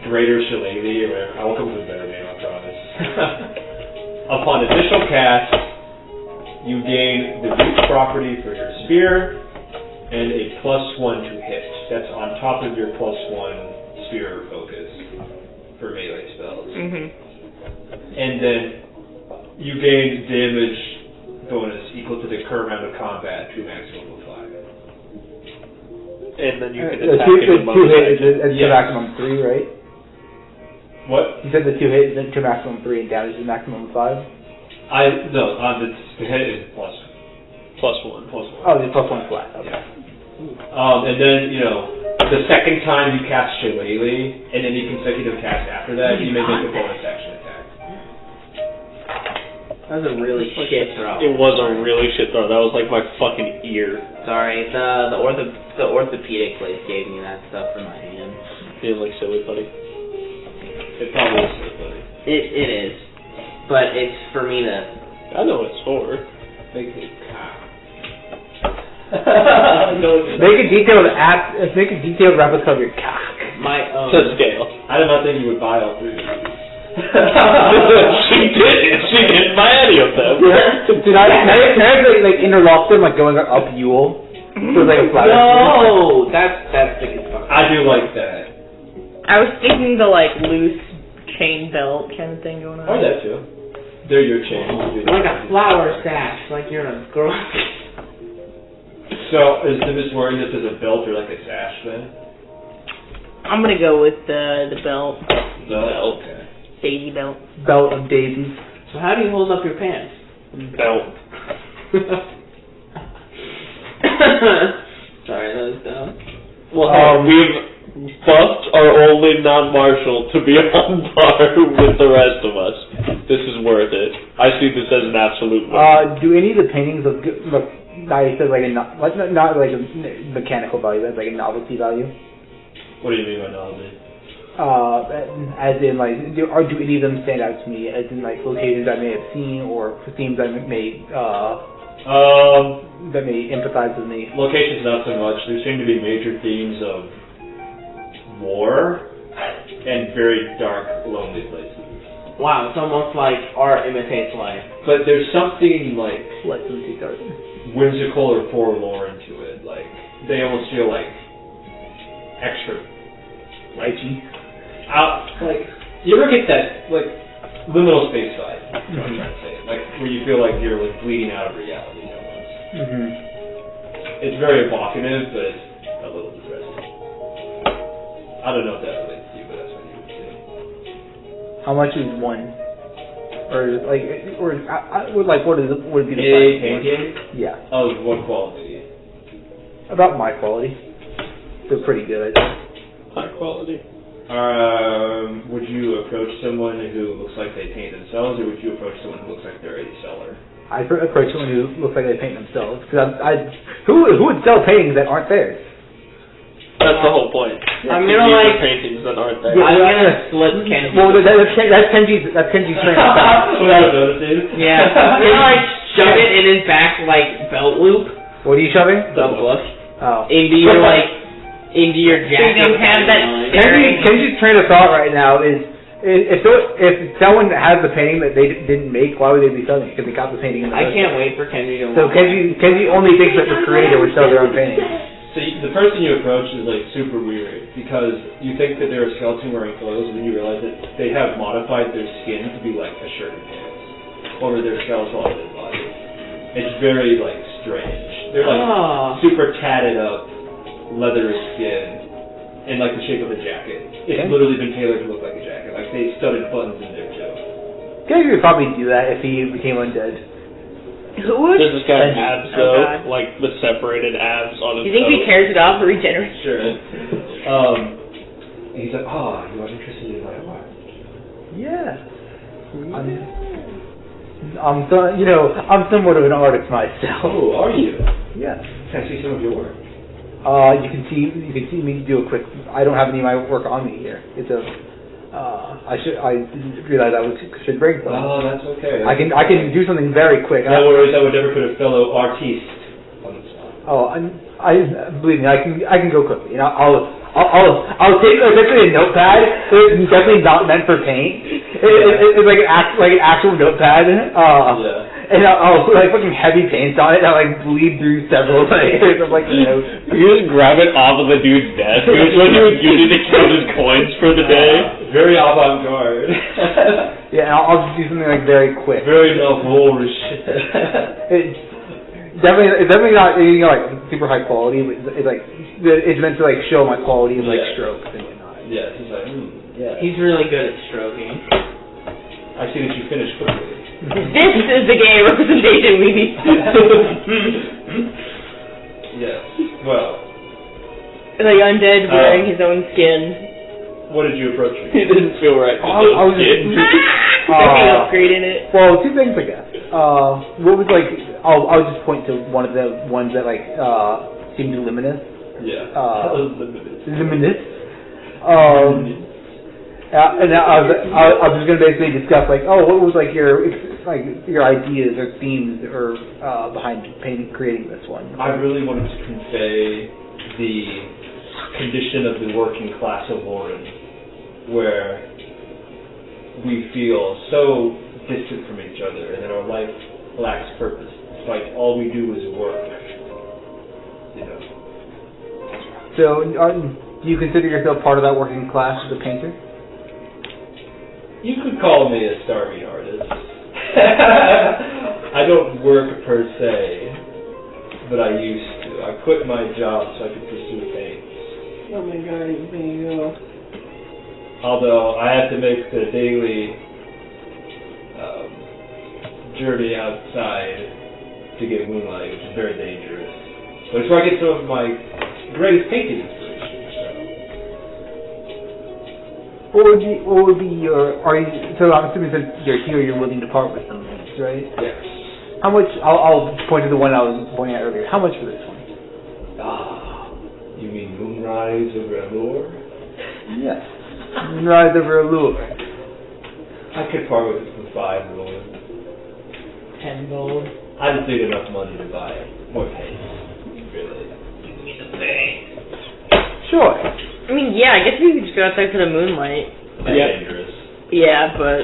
Greater Shillelagh or whatever. I will come up with a better name, I promise. Upon initial cast, you gain the reach property for your spear and a +1 to hit. That's on top of your +1 spear focus for melee spells. Mm-hmm. And then you gain damage bonus equal to the current round of combat to a maximum of 5. And then you can The attack two him with bonus hit action. is the maximum 3, right? What? You said the 2 hit is to maximum 3 and damage is maximum 5? No, the hit is +1. +1. Oh, the +1 flat. Okay. And then, the second time you cast Shillelagh, and any consecutive cast after that, you may make a bonus action attack. That was a really shit throw. It was a really shit throw. That was like my fucking ear. Sorry, the orthopedic place gave me that stuff for my hand. Being like silly putty. It probably is so funny. It is, but it's for me to. I know what it's for. Make it. Make a detailed replica of your cock. My own. To scale. I did not think you would buy all three of these. She did. She didn't buy any of them. Can I like interlock them, like going up Yule? So like a flat. No, that's the good part. I do like that. I was thinking the like loose chain belt kind of thing going on. Or that too. They're your chains. Like a flower sash, like you're a girl. So, is Nimbus wearing this as a belt or like a sash then? I'm gonna go with the belt, No. Okay. daisy belt. Belt of daisies. So how do you hold up your pants? Belt. Sorry, that was dumb. Well, we've buffed our only non-martial to be on par with the rest of us. This is worth it. I see this as an absolute win. Do any of the paintings look I said like not like a mechanical value, but like a novelty value? What do you mean by novelty? As in like, do any of them stand out to me? As in like locations I may have seen or themes I may that may empathize with me. Locations not so much. There seem to be major themes of war and very dark, lonely places. Wow, it's almost like art imitates life. But there's something like Let's see dark. whimsical or forlorn to it. Like they almost feel like extra Lychee. like you ever get that like liminal space vibe? That's what I'm trying to say. Like where you feel like you're like bleeding out of reality almost. It's very evocative, but it's a little depressing. I don't know if that relates to you, but that's what you would say. How much is one? Or like, what would be the A price? painting Yeah, of what quality? about my quality. They're pretty good, I think. High quality. Would you approach someone who looks like they paint themselves, or would you approach someone who looks like they're a seller? I approach someone who looks like they paint themselves. Because who would sell paintings that aren't theirs? That's the whole point. I'm To gonna use like. the paintings that aren't there. Yeah. I'm gonna slip Kenji. Well, that's Kenji's train of thought. Without noticing? Yeah. I'm gonna like shove it in his back like belt loop. What are you shoving? The book. Oh. Into your into your jacket. don't have that Kenji's train of thought right now is if someone has the painting that they didn't make, why would they be selling it? Because they got the painting in the I can't wait for Kenji to. So Kenji only thinks that the creator would sell their own painting. So the person you approach is like super weird because you think that they're a skeleton wearing clothes, and then you realize that they have modified their skin to be like a shirt and pants over their skeletal on their body. It's very like strange. They're like super tatted up, leather skin, in like the shape of a jacket. It's literally been tailored to look like a jacket. Like they studded buttons in there too. Kenji would probably do that if he became undead. Who would? Does this guy have abs though? God. Like the separated abs on his Do you think he toes? tears it off or regenerates? Sure. He's like, oh, you are interested in my art? Yeah. I'm somewhat of an artist myself. Oh, are you? Yeah. Can I see some of your work? You can see me do a quick. I don't have any of my work on me here. It's a. I didn't realize I should bring some. Oh, that's okay. I can do something very quick. No worries, I would never put a fellow artiste on the spot. Oh, believe me, I can go quickly. You know, I'll take especially a notepad. It's definitely not meant for paint. It's like an actual notepad. Yeah. And I'll put like fucking heavy paints on it. And I'll like bleed through several layers of like notes. You just grab it off of the dude's desk. It was when he would use it to count his coins for the day. Very avant-garde. Yeah, and I'll just do something like very quick. Very noble-ish. It's definitely not like super high quality, but it's meant to like show my quality of like strokes and whatnot. Yes, he's like, yeah. He's really good at stroking. I see that you finished quickly. This is the gay representation we need. Yes. Well. Like undead wearing his own skin. What did you approach me? It didn't feel right. I was Stepping upgrade in it. Well, two things I guess. What was like? I'll just point to one of the ones that like seemed luminous. Yeah. Luminous. And I was just gonna basically discuss like, what was like your ideas or themes or behind creating this one. I really wanted to convey the condition of the working class of Warren, where we feel so distant from each other and that our life lacks purpose. It's like all we do is work. You know. So, do you consider yourself part of that working class as a painter? You could call me a starving artist. I don't work per se, but I used to. I quit my job so I could pursue paint. Oh my god, you can go. Although I had to make the daily journey outside to get moonlight, which is very dangerous. But it's where I get some of my greatest painting inspiration. What would be your? So I'm assuming since you're here, you're willing to part with some things, right? Yes. How much? I'll point to the one I was pointing at earlier. How much for this one? You mean Moonrise over Allure? Yes. Moonrise over Allure. I could part with it for 5 gold. 10 gold. I just need enough money to buy more paint. Really. Give me the pay. Sure. I mean, yeah, I guess we could just go outside for the moonlight. That's dangerous. Yeah, but...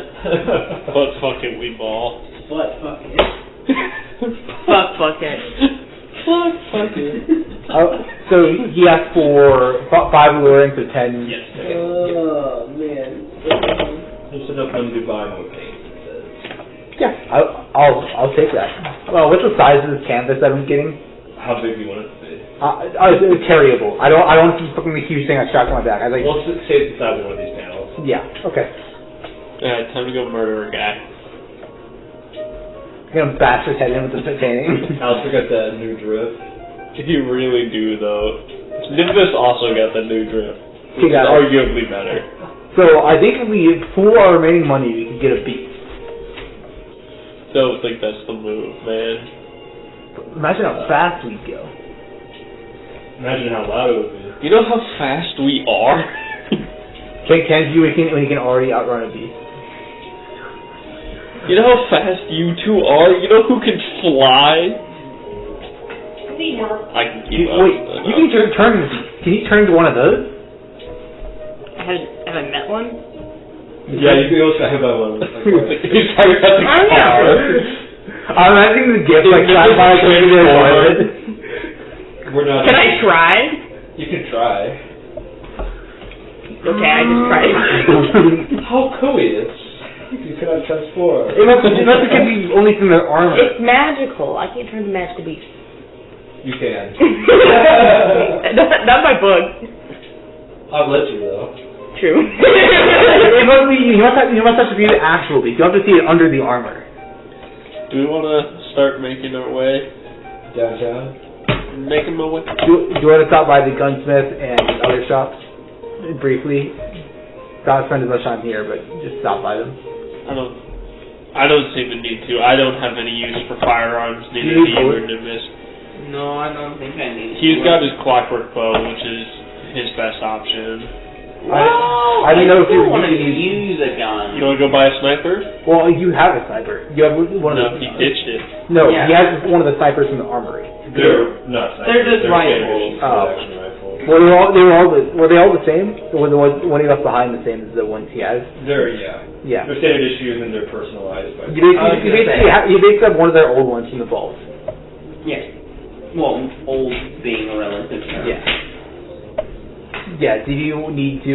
But fucking we ball. But fuck it. fuck it. Fuck it. So he asked for 5 alluring, so 10. Yes. Oh, man. Just enough money to buy more paint. Yeah, I'll take that. Well, what's the size of this canvas that I'm getting? How big do you want it to be? Carryable. I don't want some fucking huge thing I strapped on my back. I like. Well, say it's the size of one of these panels. Yeah. Okay. Yeah, time to go murder a guy. I'm gonna bash his head in with the painting. I also got the new drift. If you really do, though, Nimbus also got the new drift, which is got it. arguably better. So I think if we pool our remaining money, we could get a beat. Don't think that's the move, man. Imagine how fast we'd go. Imagine how loud it would be. You know how fast we are? Can you when you can already outrun a beast? You know how fast you two are? You know who can fly? I can keep up. Wait, you can turn the beast. Can you turn to one of those? Have I met one? Yeah, you can go side by one. He's talking about the car. I'm imagining the gift like side by side. We're not. Can I try? You can try. Okay, I just tried. How cool-ish. You cannot transform. It must be only from their armor. It's magical. I can't turn to magical beast. You can. Not my book. I'll let you though. True. It must be. You must have to be the actual beast. You have to see it under the armor. Do we want to start making our way? Downtown? Making my way? Do you want to stop by the gunsmith and other shops briefly? Not spend as much time here, but just stop by them. I don't seem to need to. I don't have any use for firearms, neither do you or Nimbus. No, I don't think I need He's got his clockwork bow, which is his best option. I don't know if you want to use. use a gun. You want to go buy a sniper? Well, you have a sniper. You have one of No, the. he ditched it. No, Yeah. he has one of the snipers from the armory. They're not snipers. They're just standard rifles. action rifles. Were they all the same? Or was the one he left behind the same as the ones he has? They're Yeah. They're standard issues and they're personalized by. You basically have one of their old ones from the vault. Yeah. Well, old being a relative term. Yeah. Yeah. Do you need to?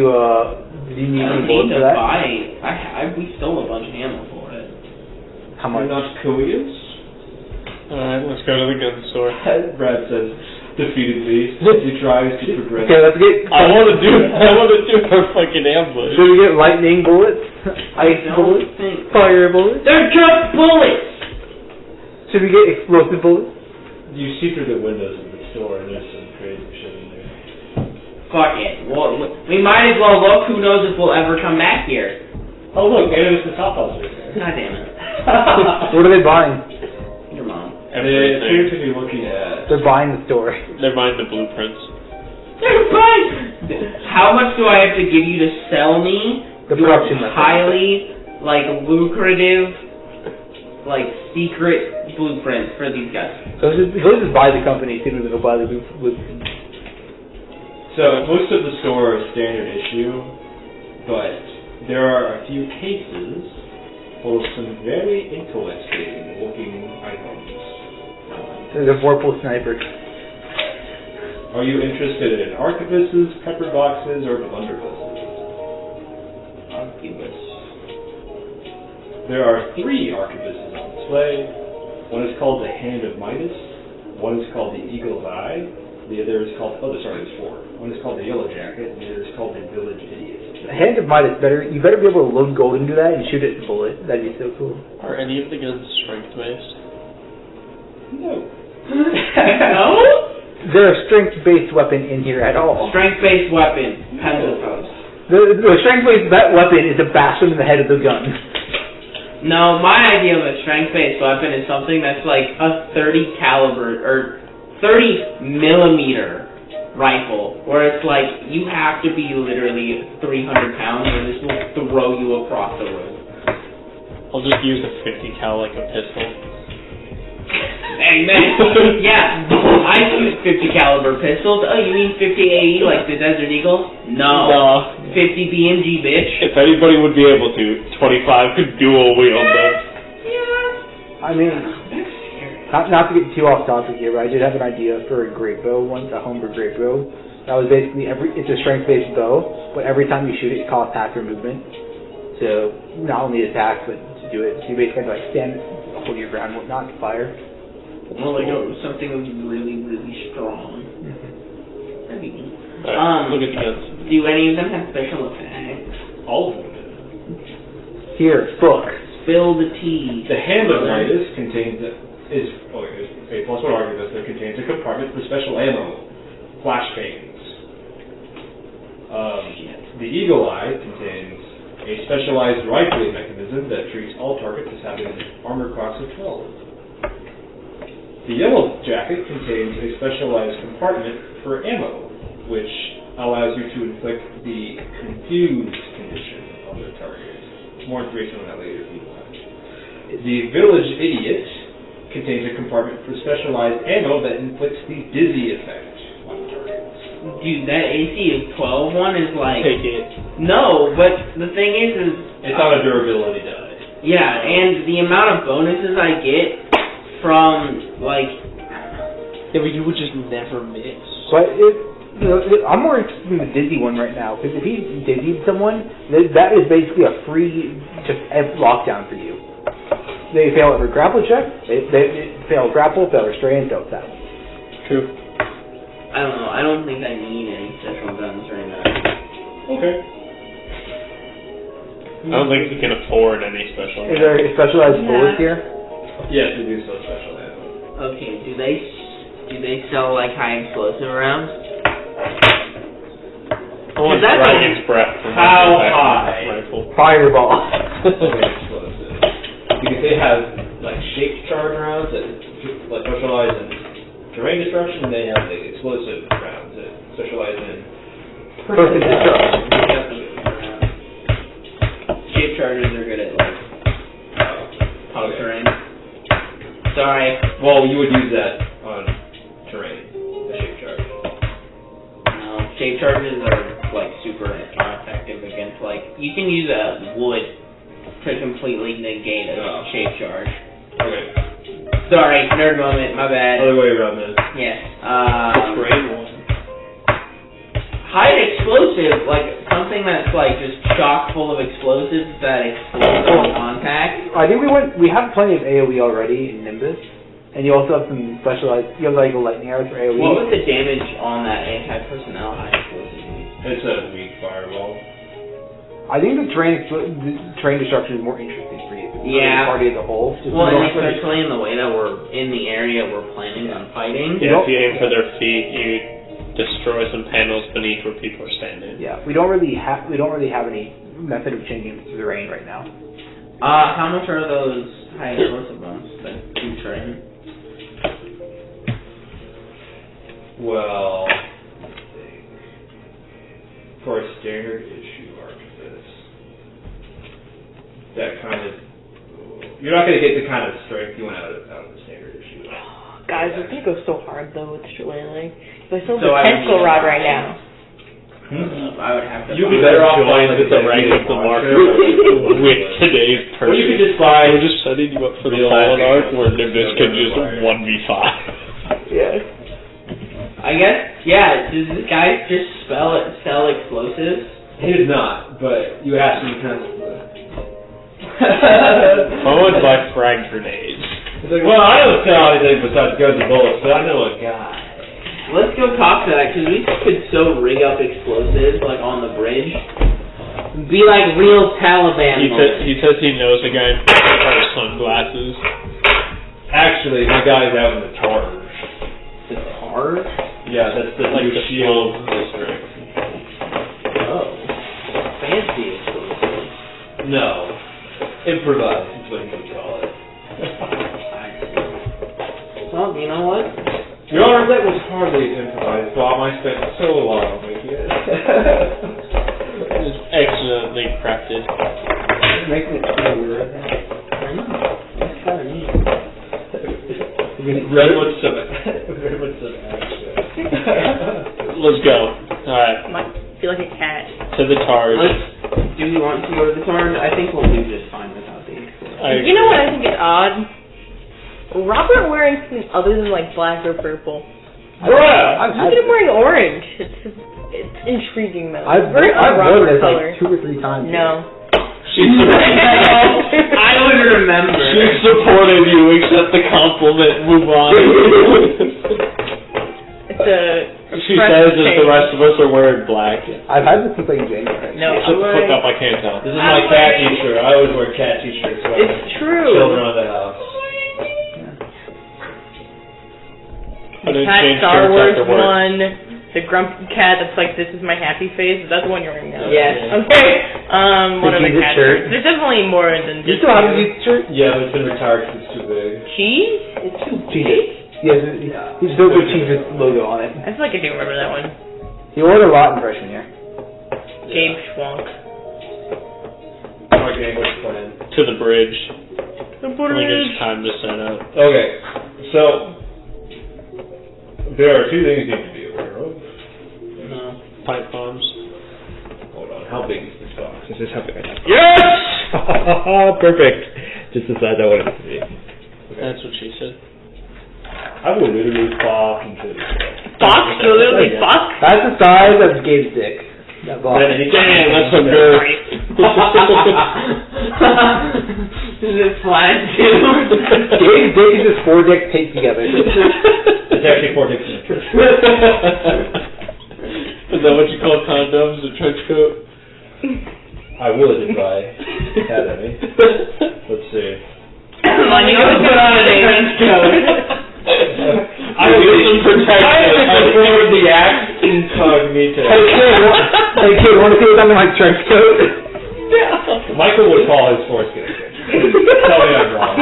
Do you need I any don't bullets need for to that? buy. We stole a bunch of ammo for it. How much? You're not curious? Alright, let's go to the gun store. Brad says defeatedly. He tries to progress. Okay, let's get. I want to do our fucking ambush. Should we get lightning bullets, ice bullets, fire bullets? They're just bullets! Should we get explosive bullets? You see through the windows of the store and there's some crazy shit in there. Fuck it. Well, we might as well look. Who knows if we'll ever come back here. Oh look, maybe it's the top house right there. God damn it. What are they buying? Your mom. They appear to be looking at. They're buying the store. They're buying the blueprints. They're buying. How much do I have to give you to sell me The production method. highly, like, lucrative, like, secret blueprint for these guys. So he'll just buy the company, sooner than he'll buy the blueprint. So most of the store is standard issue, but there are a few cases full of some very interesting looking items. The Vorpal sniper. Are you interested in arquebuses, pepper boxes, or blunderbusses? Arquebus. There are 3 arquebuses on display. One is called the Hand of Midas. One is called the Eagle's Eye. The other is called, there's 4. One is called the Yellow Jacket, and the other is called the Village Idiot. The Hand of Midas better. You better be able to load gold into that and shoot it with a bullet. That'd be so cool. Are any of the guns strength based? No. No? There a strength-based weapon in here at all? Strength-based weapon. Pentatose. The strength-based weapon is to bash them in the head of the gun. No, my idea of a strength-based weapon is something that's like a 30 caliber, or 30 millimeter rifle, where it's like, you have to be literally 300 pounds, or this will throw you across the room. I'll just use a 50 cal like a pistol. Hey man, yeah, I shoot 50 caliber pistols. Oh, you mean 50 AE like the Desert Eagles? No. 50 BMG, bitch. If anybody would be able to, 25 could dual wield them. Yeah. I mean, not to get too off topic here, but I did have an idea for a great bow once, a homebrew great bow. That was basically it's a strength-based bow, but every time you shoot it, it costs half your movement. So not only attack, but to do it, so you basically have to like stand, hold your ground, whatnot, to fire. Well, like something really, really strong. That'd be neat. Look at the guns. Do any of them have special effects? All of them do. Here, book. Spill the tea. The Hand of Midas contains a +1 arquebus that contains a compartment for special ammo, flashbangs. The Eagle Eye contains a specialized rifling mechanism that treats all targets as having an armor class of 12. The Yellow Jacket contains a specialized compartment for ammo, which allows you to inflict the confused condition on the target. More information on that later if you want. The Village Idiot contains a compartment for specialized ammo that inflicts the dizzy effect on targets. Dude, that AC is 12 one is like... Take it. No, but the thing is... It's not a durability die. Yeah, and the amount of bonuses I get from, like... Yeah, but you would just never miss. But I'm more interested in the dizzy one right now, because if he dizzied someone, that is basically a free lockdown for you. They fail every grapple check, they fail grapple, fail restrain, fail attack. True. I don't know, I don't think I need any special guns right now. Okay. I don't think we can afford any special. Is there specialized bullets here? Yes, we do sell special ammo. Okay, do they sell like high explosive rounds? I want That's Dragon's Breath for my How back high? rifle. Fireball. Explosive. Because they have like shaped charge rounds that like specialize in terrain destruction, and they have the explosive rounds that specialize in Perfect destruction. Shape charges are good at like okay. terrain. Sorry. Well, you would use that on terrain, the shape charge. No, shape charges are like super effective against like you can use a wood to completely negate a shape charge. Okay. Sorry, nerd moment, my bad. Other way around then. Yes. Terrain one. High explosive, like something that's like just chock full of explosives that explode on contact. I think we have plenty of AoE already in Nimbus, and you also have some specialized, you have like a lightning arrows for AoE. What would the damage on that anti-personnel high explosive be? It's a weak firewall. I think the terrain destruction is more interesting for you. Yeah. The party as a whole. Just Well, you and don't have to- especially in the way that we're in the area we're planning on fighting. Yeah, if you aim for their feet, you destroy some panels beneath where people are standing. Yeah, we don't really have any method of changing the terrain right now. How much are those high explosive ones that do train? Well, for a standard issue arquebus, that kind of, you're not going to get the kind of strength you want out of the standard issue. Guys, it's gonna go so hard though with Shillelagh. But it's so So I would potential need rod a right box. now. I would have to. You'd be buy- better off Join buying with the rank of the market with today's Or you could person. just buy. We're just setting you up for the Real fallen life arc where Nimbus can requires. just 1v5. Yeah. I guess, yeah, does this guy just sell explosives? He does not, but you asked me kind of. I would buy frag grenades. He's like, well, I don't sell anything besides guns and bullets, but I know a guy. Let's go talk to that, because we could so rig up explosives, like, on the bridge. Be like real Taliban moments. He says he knows a guy with sunglasses. Actually, my guy's out in the Targe. The cars? Yeah, that's the Like new the shield shield. district. Oh. Fancy explosives. No. Improvised is what you would call it. I see. Well, you know what? Your Honor, that was hardly improvised. Bob, I spent so long making it. It was excellently crafted. Making it cooler. I know. That's kind of neat. Very much so. Very much so, actually. Let's go. Alright, Might feel like a cat. to the Targe. Do we want to go to the Tarn? I think we'll do just fine without the explosives. You know what I think is odd? Robert wearing something other than like black or purple. Bruh! Look at him wearing orange. It's intriguing though. I've It's very worn Robert this color. like 2 or 3 times. No. I don't remember. She supported you, accept the compliment, move on. It's a She says that the rest of us are wearing black. I've had this since like January. No, Shut the fuck up, I can't tell. This is my cat t-shirt. I always wear cat t-shirts. So It's true. Children around the house. I didn't Cat change Star shirts Wars after work. one. The grumpy cat that's like, this is my happy face. That's the one you're wearing now. Yes. Okay. What The other Jesus cat shirt. shirts? There's definitely more than You just still have a you. Jesus shirt? Yeah, but it's been retired because it's too big. Cheese? It's too Jesus. Yes, he's filled with Jesus logo on it. I feel like I do remember that one. He ordered a lot in freshman year. Gabe Schwank. My game was playing. To the bridge. The I think it's time to set up. Okay, so there are 2 things you need to be aware of. No. Pipe bombs. Hold on, how big is this box? Is this how big? Yes! Perfect. Just the size I wanted it to be. That's what she said. I will literally fuck into this. Fox? You literally fuck? That's the size of Gabe's dick. That box. Damn, that's some girth. Is it flat too? Gabe's dick is just 4 dicks taped together. It's actually 4 dicks in a trench coat. Is that what you call condoms, a trench coat? I would if I had any. Let's see. Come on, you always put on a trench coat. I need some protection. I prefer the axe incognito. Hey kid, want to see what's under my trench coat? Michael would call his foreskin a trench coat. Tell me I'm wrong.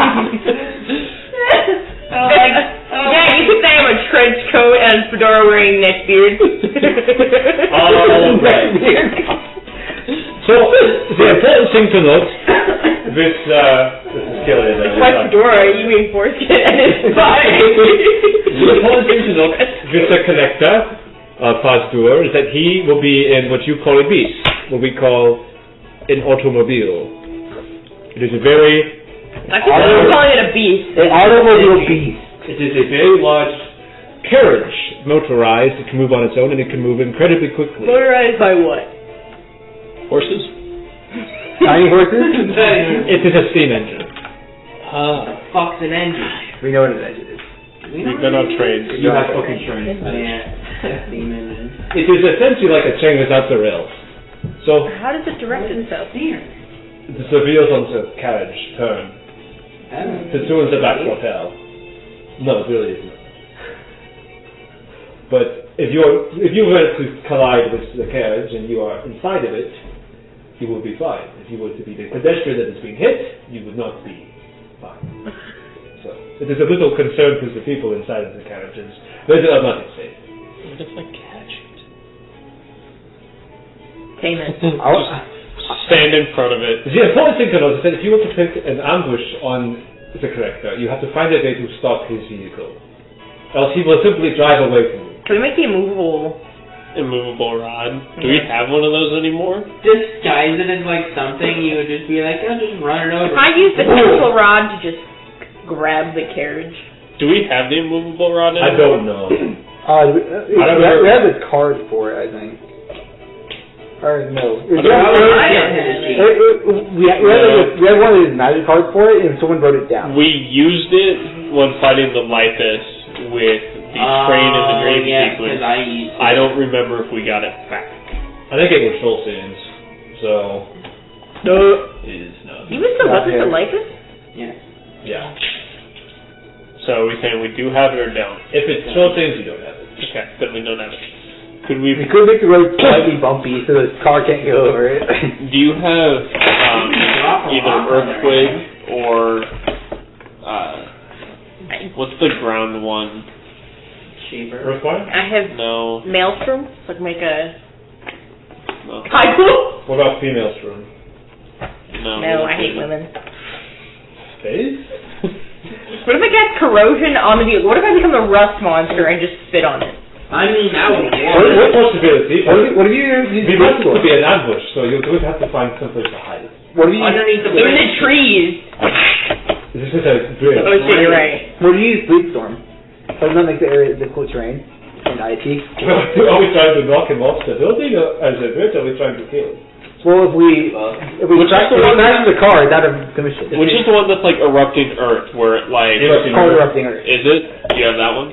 Yeah, you could say I'm a trench coat and fedora wearing neckbeard. Alright. So, the important thing to note, this is killing it. By fedora, you mean foreskin and it's fine. The important thing to note, with the connector, Fasdhur, is that he will be in what you call a beast, what we call an automobile. It is a very... I think we're calling it a beast. An automobile beast. It is a very large carriage, motorized. It can move on its own, and it can move incredibly quickly. Motorized by what? Horses? Tiny horses? It is a steam engine. Fuck's an engine. We know what an engine is. We've been on trains. You have fucking trains. Yeah. Steam engine. It is essentially like a train without the rails. So, How does it direct itself? the wheels on the carriage turn. The two in the back hotel. No, it really isn't. But if you were to collide with the carriage and you are inside of it, you will be fine. If you were to be the pedestrian that is being hit, you would not be fine. So it is a little concern for the people inside of the carriages. They are not safe. What if I catch it? Tame it. stand in front of it. The important thing to know is that if you want to pick an ambush on the character, you have to find a way to stop his vehicle. Else he will simply drive away from you. Can we make the Immovable rod. Do we have one of those anymore? Disguise it as like something, you would just be like, oh, just run it over. I use the pencil rod to just grab the carriage. Do we have the immovable rod anymore? I don't know. We have this card for it, I think. Or no. We had one of these magic cards for it, and someone wrote it down. We used it when fighting the Lythus with the train and the grave sequence. I don't remember if we got it back. I think it was Schultz's, so... No. It is not. You was the weapon for Lythus? Yeah. Yeah. So are we saying we do have it or don't? If it's Schultz's, you don't have it. Okay, then we don't have it. We could make the road slightly bumpy so the car can't go over it. Do you have either Earthquake or what's the ground one? Shaper. Earthquake? I have No. Maelstrom, so I can make a... No. What about female strum? No, I hate women. Phase? What if I get corrosion on the vehicle? What if I become a rust monster and just spit on it? I mean, that would What possibility? What if you We want it to be an ambush, so you would have to find someplace to hide it. What if you underneath the In the trees! This is a bridge. Oh shit, you're right. What do you use Sleep Storm? Doesn't that make the area difficult terrain in IT? Are we trying to knock him off the building as a bridge, or are we trying to kill him? Well, if we smash the car, it's out of commission. Which is the one that's like erupting Earth, where it like... It's called Erupting Earth. Is it? Do you have that one?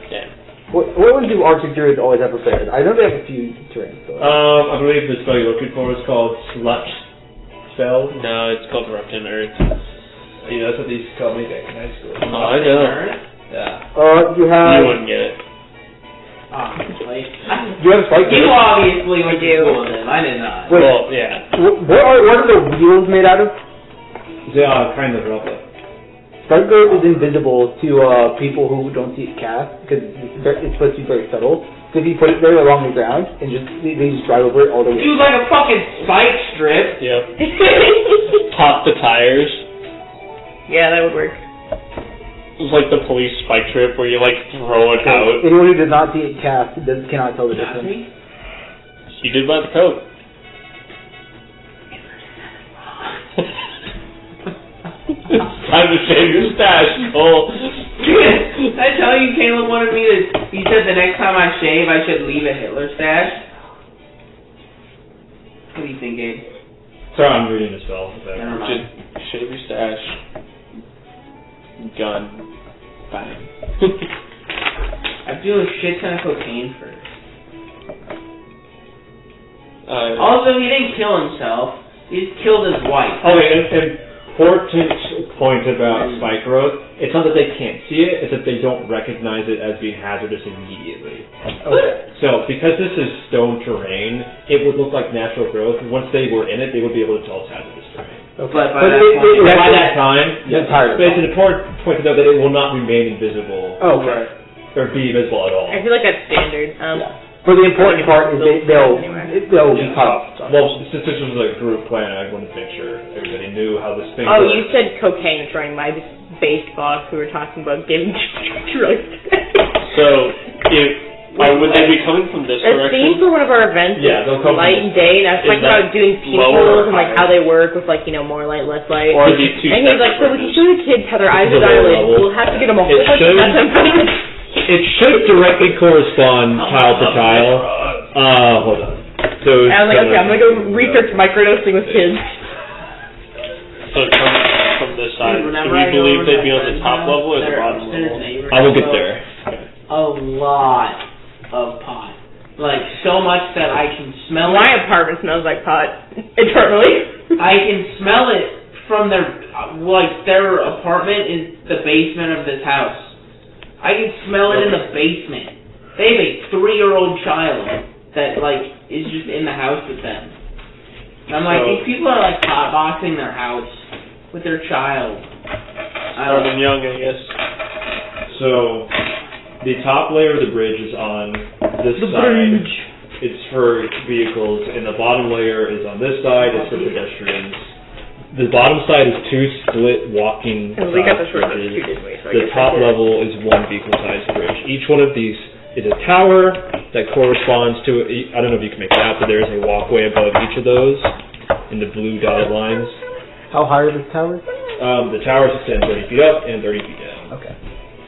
Yeah. What ones do Arctic Druids always have prepared? I know they have a few terrains. So. I believe the spell you're looking for is called Slut Spell. No, it's called Erupting Earth. Yeah, that's what these called me back in high school. Oh, I know. Yeah. You have... You wouldn't get it. Do you have Spike? You obviously went to do. school with him. I did not. Wait, Well, yeah. what are the wheels made out of? They are kind of rubber. Spike is invisible to people who don't see it cast because it's supposed to be very subtle. So if you put it there along the ground and they just drive over it all the way. Dude, like a fucking spike strip. Yep. Pop the tires. Yeah, that would work. It's like the police spike trip where you like throw it out. Anyone who does not see it cast cannot tell the difference. You did buy the coat. Time to shave your stash, Cole. I tell you, Caleb wanted me to. He said the next time I shave, I should leave a Hitler stash. What do you think, Gabe? Sorry, I'm reading the spell. Never mind. Just shave your stash. Gun. Bang. I do a shit ton of cocaine first. Also, he didn't kill himself. He just killed his wife. Oh, and important point about spike growth, it's not that they can't see it, it's that they don't recognize it as being hazardous immediately. Okay. So, because this is stone terrain, it would look like natural growth. Once they were in it, they would be able to tell it's hazardous terrain. Okay. But by that time, it's an important point to know that it will not remain invisible. Oh, okay. Or be visible at all. I feel like that's standard. But the important part is they'll be caught. Well, since this was a group plan, I wanted to make sure everybody knew how this thing Oh, works. you said cocaine was running my base boss. We were talking about giving drugs. So, would they be coming from this The theme direction? for one of our events Yeah, they'll come light and day, and I was Is talking that about doing lower peoples or and like higher? how they work with like, more light, less light. Or are these two And he's like, so we can show the kids how their eyes This is are a lower dilated. level. We'll have to get them a whole It bunch of should- methamphetamine. It should directly correspond tile to tile. Hold on. So I was like, okay, I'm gonna go research microdosing with kids. So it comes from this side. Do we believe they'd be on the top level or the bottom level? I will get there. A lot of pot. Like, so much that I can smell My it. apartment smells like pot internally. I can smell it from their apartment is the basement of this house. I can smell it in the basement. They have a 3-year-old child that, is just in the house with them. And I'm like, these people are, hotboxing their house with their child. Starting young, I guess. So the top layer of the bridge is on this side. it's for vehicles, and the bottom layer is on this side, it's for pedestrians. The bottom side is 2 split walking We got this bridges. too, didn't we? So I The guess top I did. level is 1 vehicle-sized bridge. Each one of these is a tower that corresponds to, I don't know if you can make it out, but there is a walkway above each of those in the blue dotted lines. How high are the towers? The towers extend 30 feet up and 30 feet down. Okay.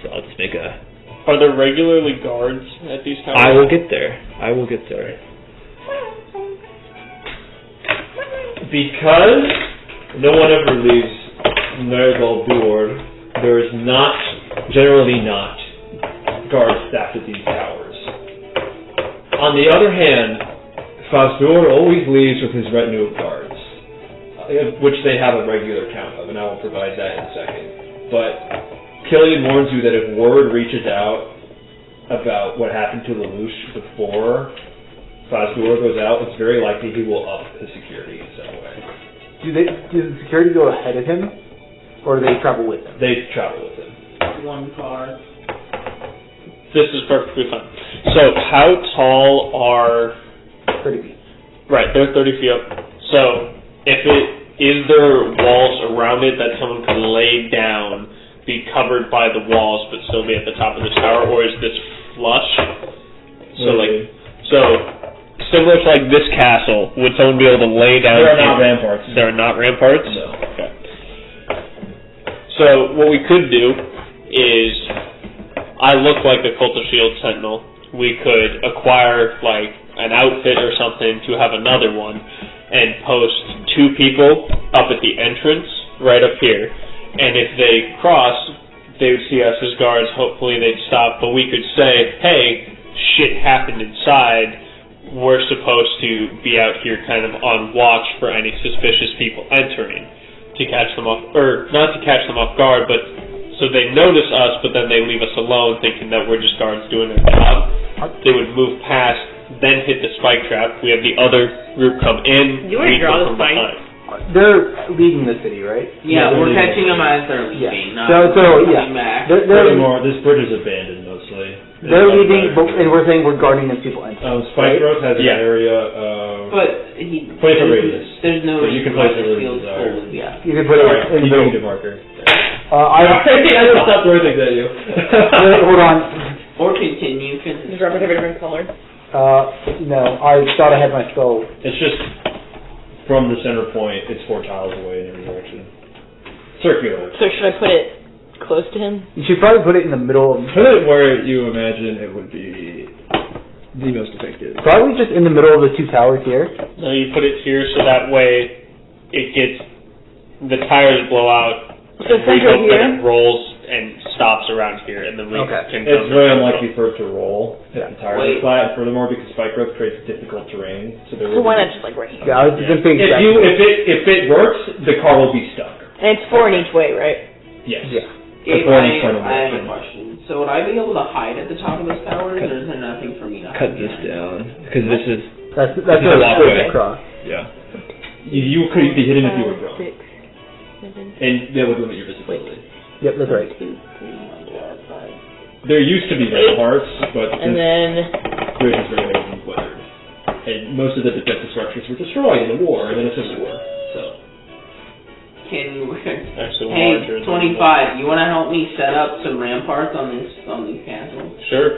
So I'll just make a... Are there regularly guards at these towers? I will get there. Because no one ever leaves Fasdhur, there is generally not guards staffed at these towers. On the other hand, Fasdhur always leaves with his retinue of guards, which they have a regular count of, and I will provide that in a second. But Killian warns you that if word reaches out about what happened to Lelouch before Fasdhur goes out, it's very likely he will up his security in some way. Do the security go ahead of him, or do they travel with him? They travel with him. 1 car. This is perfectly fine. So, how tall are... 30 feet. Right, they're 30 feet up. So, is there walls around it that someone could lay down, be covered by the walls, but still be at the top of this tower, or is this flush? Similar to like this castle, would someone be able to lay down? There are not ramparts. There are not ramparts? No. Okay. So what we could do is, I look like the Cult of Shield Sentinel. We could acquire like an outfit or something to have another one, and post 2 people up at the entrance, right up here. And if they cross, they would see us as guards. Hopefully they'd stop, but we could say, hey, shit happened inside. We're supposed to be out here kind of on watch for any suspicious people entering to catch them off, or not to catch them off guard, but so they notice us, but then they leave us alone thinking that we're just guards doing their job. They would move past, then hit the spike trap. We have the other group come in, You wanna we draw come the from spike? behind. They're leaving the city, right? Yeah, we're they're catching them as they're Yeah. leaving. So yeah. Coming back. They're Furthermore, this bridge is abandoned mostly. leaving, and we're saying we're guarding as people enter. Spike Road has an Yeah. area of... But Place a radius. There's no So you can place it where you field desire. full of- yeah. You can put it Alright, in the you don't middle. need a marker. I will stop throwing things at you. Wait, hold on. Or continue, because Does rubber have a different color? No, I thought I had my skull. It's just from the center point, it's 4 tiles away in every direction. Circular. So should I put it close to him? You should probably put it in the middle of. Put it where you imagine it would be the most effective. Probably just in the middle of the 2 towers here. No, you put it here so that way it gets, the tires blow out, So and we center hope that here? it rolls and stops around here, and then we Okay. can It's come very and- unlikely for it to roll if the tires Wait. are flat, and furthermore, because spike growth creates difficult terrain. So there So will why be- not just like right here? Yeah, I was just gonna say If it works, the car will be stuck. And it's 4 in each way, right? Yes. Yeah. Gabe, Before I you turn them have a off. question. So would I be able to hide at the top of those towers, or is there nothing for me to Cut hide this behind? down, because this is... That's This is a a walkway. switch across. Yeah. You could be hidden if you were drunk. 6, 7, And that would limit your visibility. Yep, that's right. 2, 3, 4, 5. There used to be ramparts, but and this then bridge is very heavily weathered. And most of the defensive structures were destroyed in the war, and then a civil war. So, Can you... Actually, Hey, larger than 25, you want to help me set up some ramparts on these castles? Sure.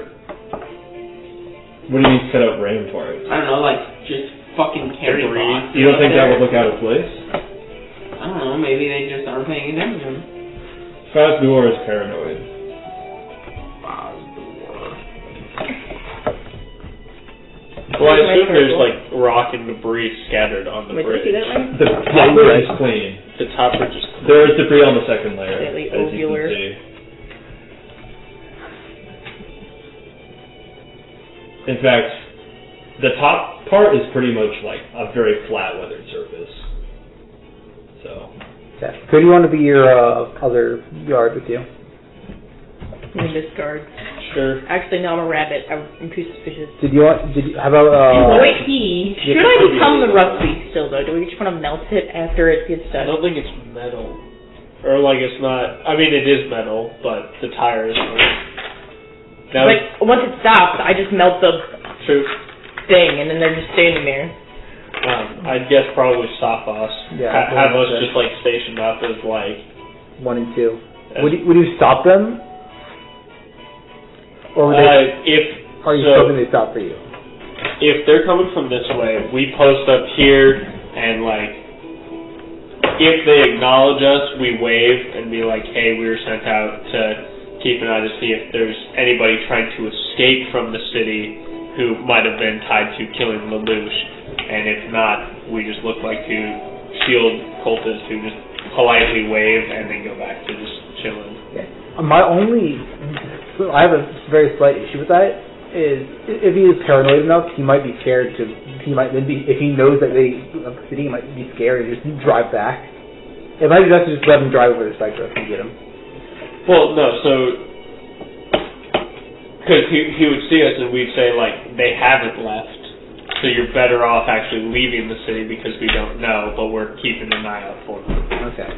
what do you mean set up ramparts? I don't know, like, just fucking carry Debris. boxes You don't up think that there? would look out of place? I don't know, maybe they just aren't paying attention. Fasdhur is paranoid. Well, I assume there's like rock and debris scattered on the wait, did I bridge. see that right? The top bridge is clean. The top bridge is clear. There is debris on the second layer, Slightly as you ovular. can see. In fact, the top part is pretty much like a very flat weathered surface. So, Okay. Who do you want to be your other guard with you? Nimbus guard. Sure. Actually, no, I'm a rabbit. I'm too suspicious. How about Oh, wait, he. Yeah, Should I maybe become the it's rusty still, though? Do we just want to melt it after it gets I done? don't think it's metal. Or like it's not, I mean it is metal, but the tires are. Now, Like, once it stops, I just melt the... true. thing, and then they're just standing there. I'd guess probably Sophos. Yeah, Have us that's just like stationed up as like. 1 and 2. Would you stop them? Or would are you hoping they stop for you? If they're coming from this way, we post up here and like. If they acknowledge us, we wave and be like, "Hey, we were sent out to keep an eye to see if there's anybody trying to escape from the city who might have been tied to killing Lelouch." And if not, we just look like two shield cultists who just politely wave and then go back to just chilling. Yeah. I have a very slight issue with that. Is if he is paranoid enough, he might be scared to. He might then be if he knows that the city, he might be scared and just drive back. It might be best to just let him drive over the cyclist and get him. Well, no, so because he would see us and we'd say like they haven't left, so you're better off actually leaving the city because we don't know, but we're keeping an eye out for them. Okay.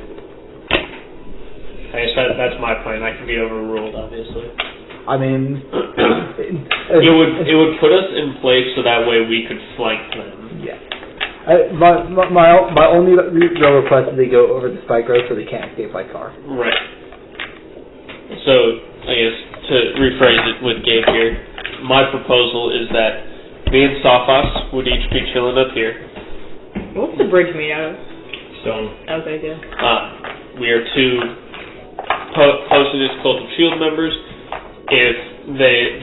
I guess that's my plan. I can be overruled, obviously. I mean, it would put us in place so that way we could flank them. Yeah. My only real request is they go over the spike road so they can't escape by car. Right. So I guess to rephrase it with Gabe here, my proposal is that me and Sophos would each be chilling up here. What's the bridge made out of? Stone. Okay, good. We are two posted as cult of shield members. If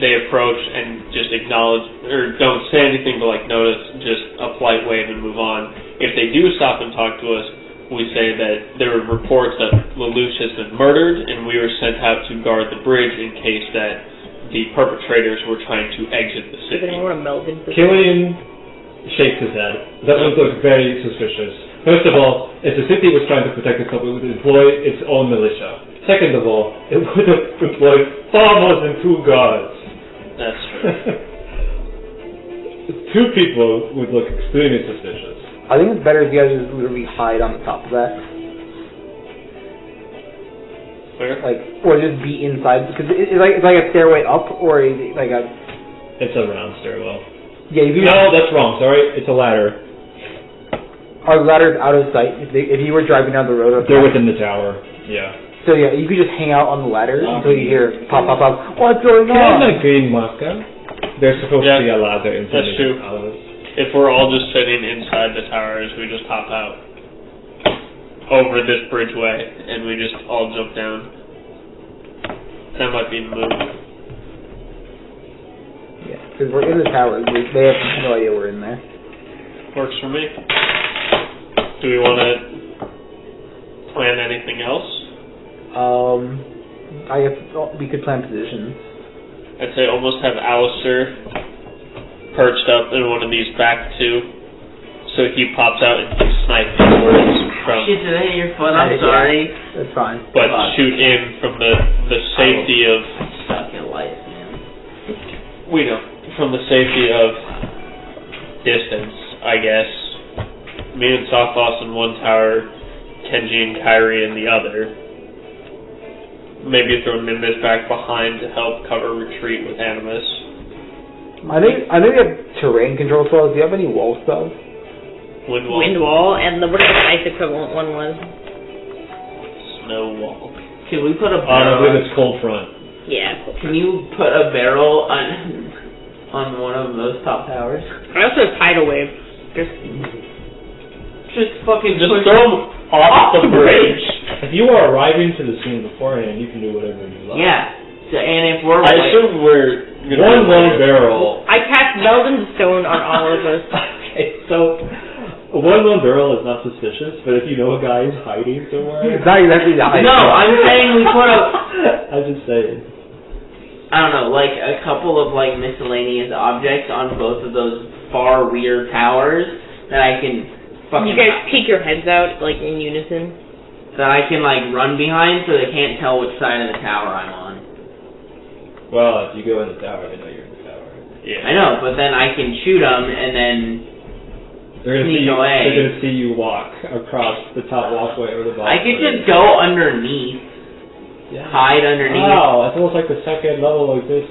they approach and just acknowledge or don't say anything but like notice, just a polite wave and move on. If they do stop and talk to us, we say that there are reports that Lelouch has been murdered and we were sent out to guard the bridge in case that the perpetrators were trying to exit the Does city. anyone want to meld into this? Killian shakes his head. That would look very suspicious. First of all, if the city was trying to protect itself, it would employ its own militia. Second of all, it would have employed far more than 2 guards. That's true. 2 people would look extremely suspicious. I think it's better if you guys just literally hide on the top of that. Where? Or just be inside, because it's like a stairway up, or like a... It's a round stairwell. Yeah, if you... No, that's wrong, sorry. It's a ladder. Our ladder's out of sight. If you were driving down the road... They're within the tower, yeah. So yeah, you could just hang out on the ladder until you hear pop, pop, pop. What's going Can on? I green marker? There's supposed to be a ladder in that's true. Alice. If we're all just sitting inside the towers, we just hop out over this bridgeway and we just all jump down. That might be the move. Yeah, because we're in the towers. They have no idea we're in there. Works for me. Do we want to plan anything else? I guess we could plan positions. I'd say almost have Alistair perched up in one of these back 2, so he pops out and can snipe inwards from. Shit, did I hit your foot? I'm sorry. That's fine. But shoot in from the safety of. Suck at life, man. We know from the safety of distance, I guess. Me and Sophos in one tower, Kenji and Kyrie in the other. Maybe throw Nimbus back behind to help cover retreat with Animus. I think we have terrain control spells. Do you have any wall spells? Wind wall. Wind wall, and whatever the ice equivalent one was. Snow wall. Can we put a I barrel? believe it's cold front. Yeah. Can you put a barrel on one of those top towers? I also have tidal wave. Just fucking Just push throw them off the bridge. If you are arriving to the scene beforehand, you can do whatever you like. Yeah. So, and if we're I assume we're gonna One be long later. barrel. I cast meld into stone on all of us. Okay, so one lone barrel is not suspicious, but if you know a guy is hiding somewhere, It's not exactly that. No, I'm saying we put a, I'm just saying. I don't know, like a couple of like miscellaneous objects on both of those far rear towers that I can fucking. You guys peek your heads out like in unison. That I can like run behind so they can't tell which side of the tower I'm on. Well, if you go in the tower, they know you're in the tower. Yeah. I know, but then I can shoot them and then They're gonna sneak see you, away. They're gonna see you walk across the top walkway or the bottom. I could just go underneath, hide underneath. Wow, it's almost like the second level of this.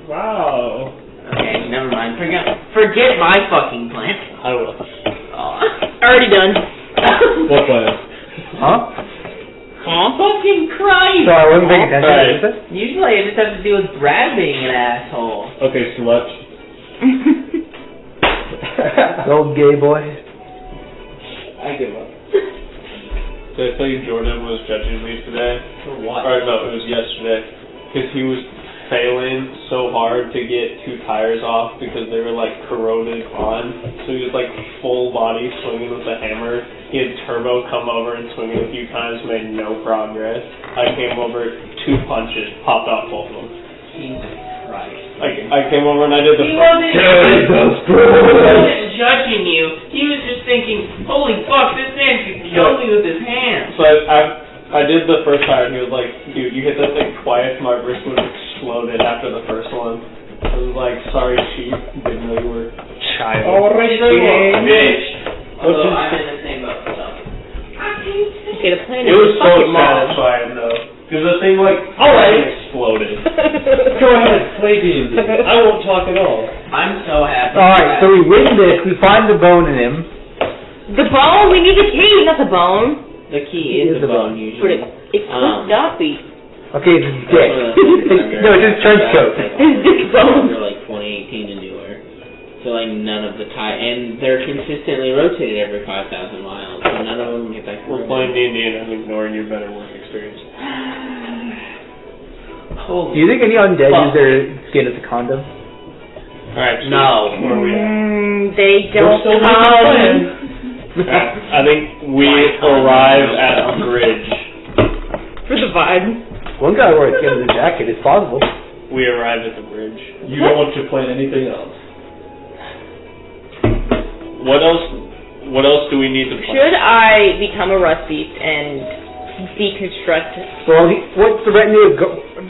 Wow. Okay, never mind. Forget my fucking plan. I will. Already done. What plan? Huh? Fucking Christ! So I wasn't paying attention. Right. Is it? Usually I just have to deal with Brad being an asshole. Okay, Slut. Old gay boy. I give up. Did I tell you Jordan was judging me today? For what? Or no, it was yesterday. Because he was failing so hard to get 2 tires off because they were like corroded on. So he was like full body swinging with the hammer. He had Turbo come over and swing it a few times, made no progress. I came over, 2 punches, popped off both of them. Jesus Christ. I came over and I did the He wasn't judging you. He was just thinking, holy fuck, this man could kill me with his hands. So I did the first tire and he was like, dude, you hit that thing twice, my wrist would have exploded after the first one. I was like, sorry chief, didn't know you were a child. Alright, Bitch. Although I'm in the same boat, so. Okay, the plan It is was so fucking mom. satisfying though. Because the thing like, exploded. Go ahead, play D&D. I won't talk at all. I'm so happy. Alright, so we win this, we find the bone in him. The bone? We need the key, not the bone. The key is the bone, But usually. it's Duffy. Okay, it's his dick. No, it's his trench coat. His dick bone. They're like 2018 to newer. So like none of the and they're consistently rotated every 5,000 miles. So none of them get back. We're playing D&D and I'm ignoring your better work experience. Do you think any undead use their skin as a condom? Alright, No. where are we at? They don't still making plans. Alright, I think we arrive at a bridge. For the vibe. One guy wore a skin as a jacket, it's possible. We arrive at the bridge. You don't want to plan anything else. What else do we need to plan? Should I become a rust beast and deconstruct? Well, what's the retinue?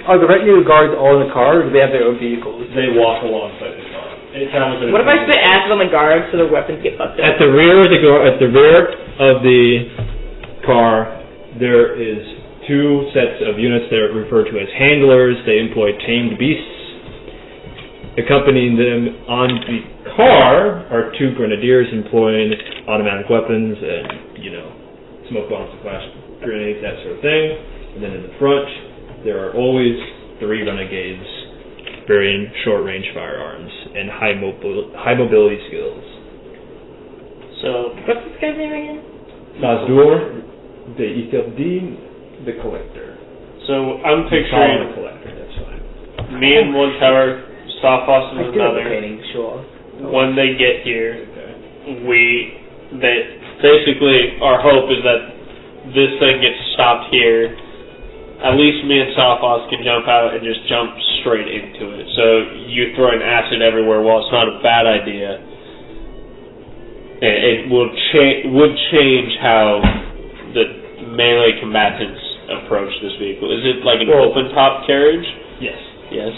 Are the retinue guards all in the car, or do they have their own vehicles? They walk alongside the car. What if I spit acid on the guards so their weapons get fucked up? At the rear of the car, there is 2 sets of units that are referred to as handlers. They employ tamed beasts. Accompanying them on the car are 2 grenadiers employing automatic weapons and, smoke bombs, flash grenades, that sort of thing. And then in the front, there are always 3 renegades carrying short-range firearms and high mobility skills. So, What's this guy's name again? Fasdhur, the Etheldi, the Collector. so I'm Solomon picturing the Collector, that's fine. me in one tower, Sophos in another. Sure. When they get here, basically our hope is that this thing gets stopped here. At least me and Sophos can jump out and just jump straight into it. So you throwing acid everywhere, while it's not a bad idea, it would change how the melee combatants approach this vehicle. Is it like an open top carriage? Yes. Yes.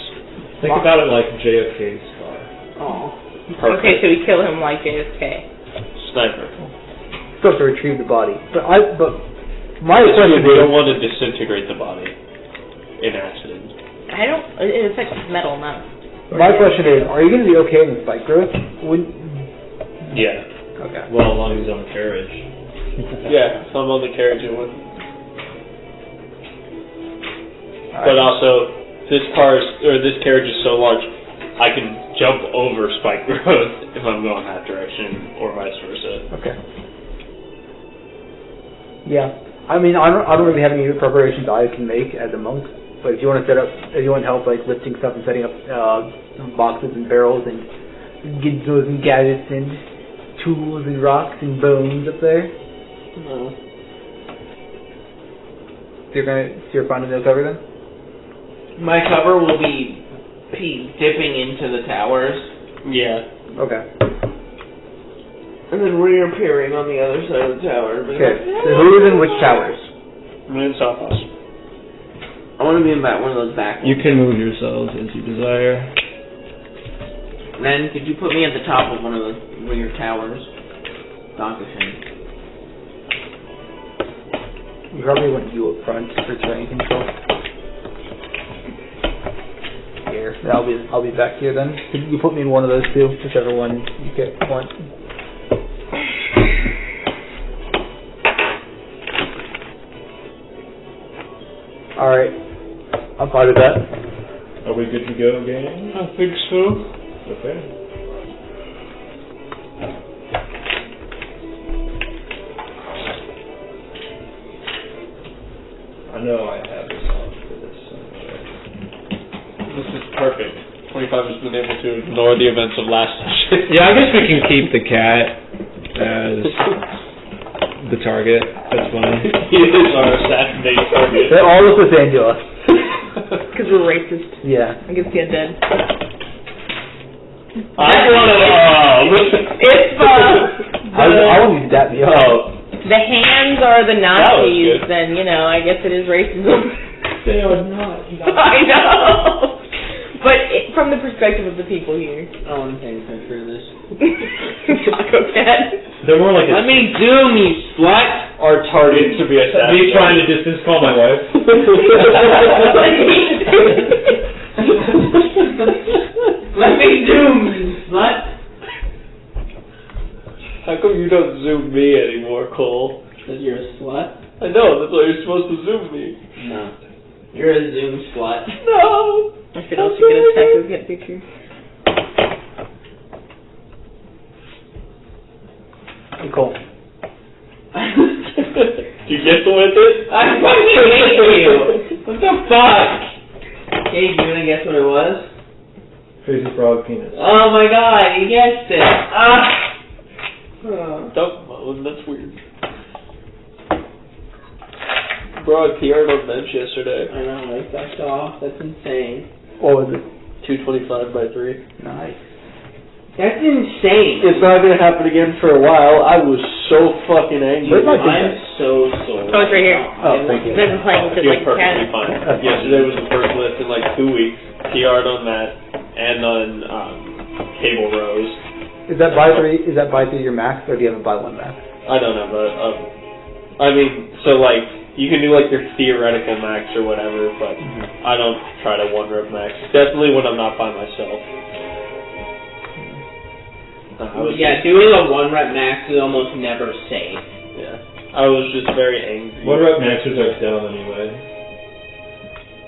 Think about it like JFK's car. Oh. Perfect. Okay, so we kill him like JFK. Sniper. Still have to retrieve the body. But my We question don't is, want to disintegrate the body in accident. I don't. It's like metal, not. my question is, are you going to be okay with spike growth? Yeah. Okay. Well, as long as he's on the carriage. Yeah, if I'm on the carriage, it would. But Alright. also, this carriage is so large, I can jump over spike growth if I'm going that direction, or vice versa. Okay. Yeah. I mean, I don't really have any preparations I can make as a monk. But if you want to help like lifting stuff and setting up boxes and barrels and gizmos and gadgets and tools and rocks and bones up there, No. so you're finding no cover then? My cover will be dipping into the towers Yeah. Okay. and then reappearing on the other side of the tower. Okay. So who is in which towers? Me and Sophos. I want to be in one of those back ones. You can move yourselves as you desire. Then could you put me at the top of one of those rear towers? Dr. Finn. We probably want you up front for terrain control. Here. here. Then I'll be back here then. You put me in one of those two, whichever one you want. All right, I'm fine with that. Are we good to go, gang? I think so. Okay. I know I have this on for this somewhere. This is perfect. 25 has been able to ignore the events of last session. Yeah, I guess we can keep the cat as the target. That's fine. He is our assassinate target. They're all Los Angeles. Because we're racist Yeah. against the undead. I want to. If I want you to dap me up. the hands are the That was Nazis, good. then, you know, I guess it is racism. They are not. I know! But from the perspective of the people here. I want to take a picture of this. Taco cat. They're more like Let me zoom, you slut! Our target to be assassinated. me trying to distance call my wife. Let me zoom, you slut! How come you don't zoom me anymore, Cole? Because you're a slut? I know, that's why you're supposed to zoom me. No. You're a zoom slut. No! I should also get a taco cat picture. Cool. You get with it? I fucking hate you! What the fuck? Hey, you wanna guess what it was? Crazy frog penis. Oh my god, you guessed it! Ah! Duck moan, that's weird. Bro, I PR'd on bench yesterday. I know, like, that's off. That's insane. What was it? 225 by 3. Nice. That's insane. It's not gonna happen again for a while. I was so fucking angry. Where's my I'm so sore. Oh, it's right here. Oh, thank you. They've been playing with it You're like a perfectly cat. fine. Yesterday was the first lift in like 2 weeks. PR'd on that and on cable rows. Is that by 3? Is that by 3 your max, or do you have a by 1 max? I don't know, but I mean, so like you can do like your theoretical max or whatever, but I don't try to 1-rep max. Definitely when I'm not by myself. Yeah, doing a 1-rep max is almost never safe. Yeah, I was just very angry. 1-rep maxers are dumb anyway.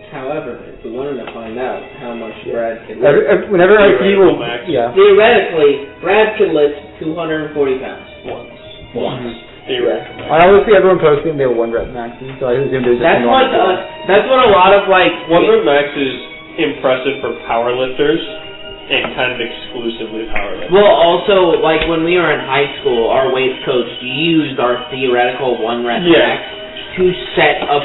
However, if we wanted to find out how much Brad can lift, Whenever I see you, Theoretical max. yeah. theoretically, Brad could lift 240 pounds. Once. Theoretical. I always see everyone posting their 1-rep maxes, so I assume there's That's what a lot of like. 1-rep max is impressive for powerlifters and kind of exclusively powerlifters. Well, also like when we were in high school, our weights coach used our theoretical 1-rep max to set a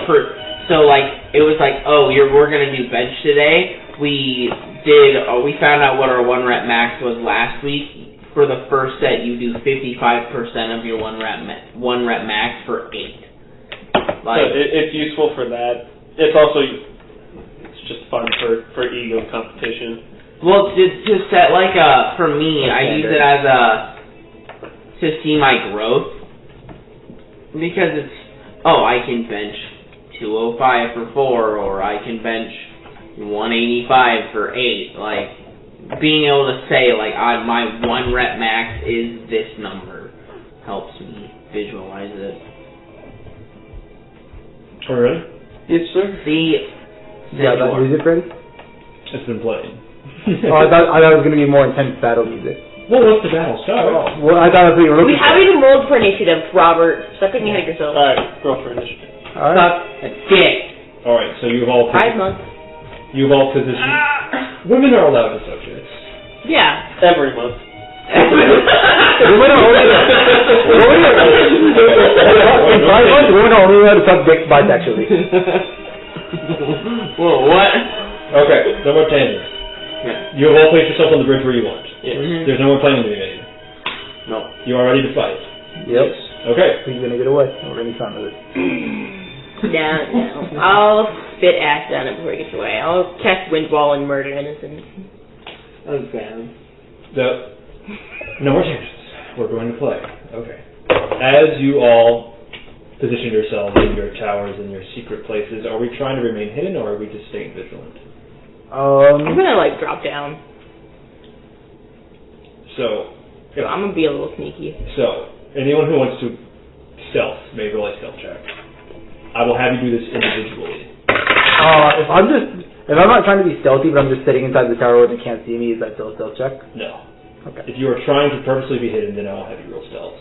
So like it was like, oh, we're gonna do bench today. We found out what our 1-rep max was last week. For the first set, you do 55% of your 1-rep max for 8. Like so it's useful for that. It's also just fun for ego competition. well, to set like for me, I use it as to see my growth because it's I can bench 205 for 4, or I can bench 185 for 8. Like, being able to say, like, my 1-rep max is this number helps me visualize it. Oh, really? Yes, sir. See, Yeah, that music ready? It's been playing. I thought it was going to be more intense battle music. Well, what's the battle start? Well, I thought that's what you were We looking have you to mold for initiative, Robert. Stop getting ahead of yourself. Alright, go for initiative. All right. suck a dick. Alright, so you've all 5 months. positioned. Women are allowed to subjects. Yeah. Every month. Women are only in 5 months, women are only allowed to suck dicks bisexually. Whoa, what? Okay, no more tangents. Yeah. You have all placed yourself on the bridge where you want. Yes. There's no more planning to be made. No. You are ready to fight. Yep. Okay. He's going to get away. We're going to be fine with it. No. I'll spit acid on it before he gets away. I'll cast Windwall and murder innocents. Okay. No more tangents. We're going to play. Okay. As you all position yourselves in your towers and your secret places, are we trying to remain hidden or are we just staying vigilant? I'm gonna like drop down. So, I'm gonna be a little sneaky. So, anyone who wants to stealth may roll a stealth check. I will have you do this individually. If I'm not trying to be stealthy, but I'm just sitting inside the tower where they can't see me, is that still a stealth check? No. Okay. If you are trying to purposely be hidden, then I will have you roll stealth.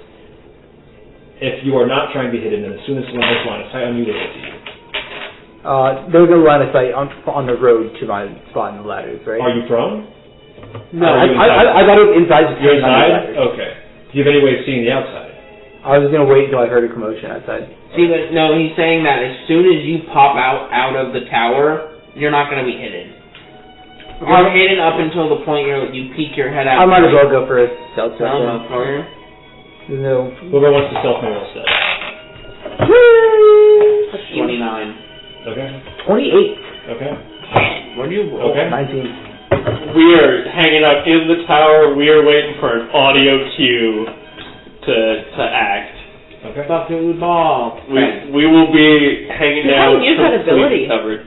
If you are not trying to be hidden, then as soon as someone has line of sight on you, they will see you. There's no line of sight on the road to my spot in the ladders, right? Are you prone? No, Are you I thought it was inside. You're inside? Okay. Do you have any way of seeing the outside? I was gonna wait until I heard a commotion outside. See, but no, he's saying that as soon as you pop out of the tower, you're not going to be hidden. You're hidden up until the point you peek your head out. I might as well go for a stealth check. No, for you. No. Whoever wants to stealth may roll stealth. 29. Okay. 28. Okay. What do you roll? Okay. 19. We are hanging out in the tower. We are waiting for an audio cue to act. Okay. Fucking ball. We will be hanging You out haven't used that ability. completely covered.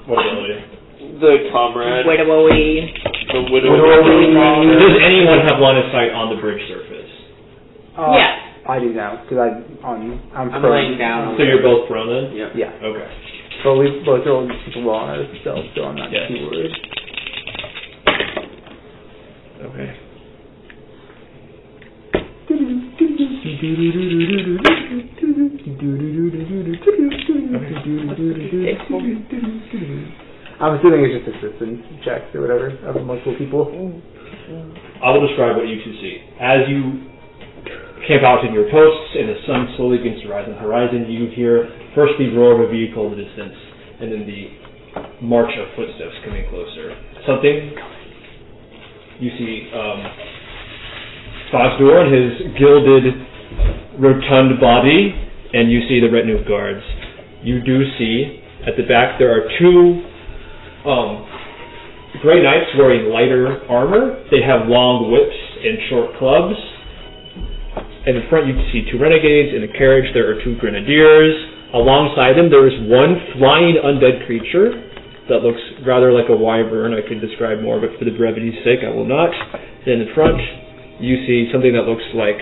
What ability? The comrade. Wait a wee. The widow. Does anyone have line of sight on the bridge surface? Yeah. I do now, because I'm I'm prone. laying down. So you're both prone then? Yep. Yeah. Okay. But we both are super well on ourselves, so I'm not Yes. too worried. Okay. I'm assuming it's just assistance checks or whatever of multiple people. I will describe what you two see. As you camp out in your posts and the sun slowly begins to rise on the horizon, you hear first the roar of a vehicle in the distance and then the march of footsteps coming closer. Something you see Fasdhur and his gilded, rotund body, and you see the retinue of guards. You do see at the back there are two Grey Knights wearing lighter armor. They have long whips and short clubs. And in front you can see two renegades. In the carriage there are two grenadiers. Alongside them there is one flying undead creature that looks rather like a wyvern. I could describe more, but for the brevity's sake I will not. Then in front you see something that looks like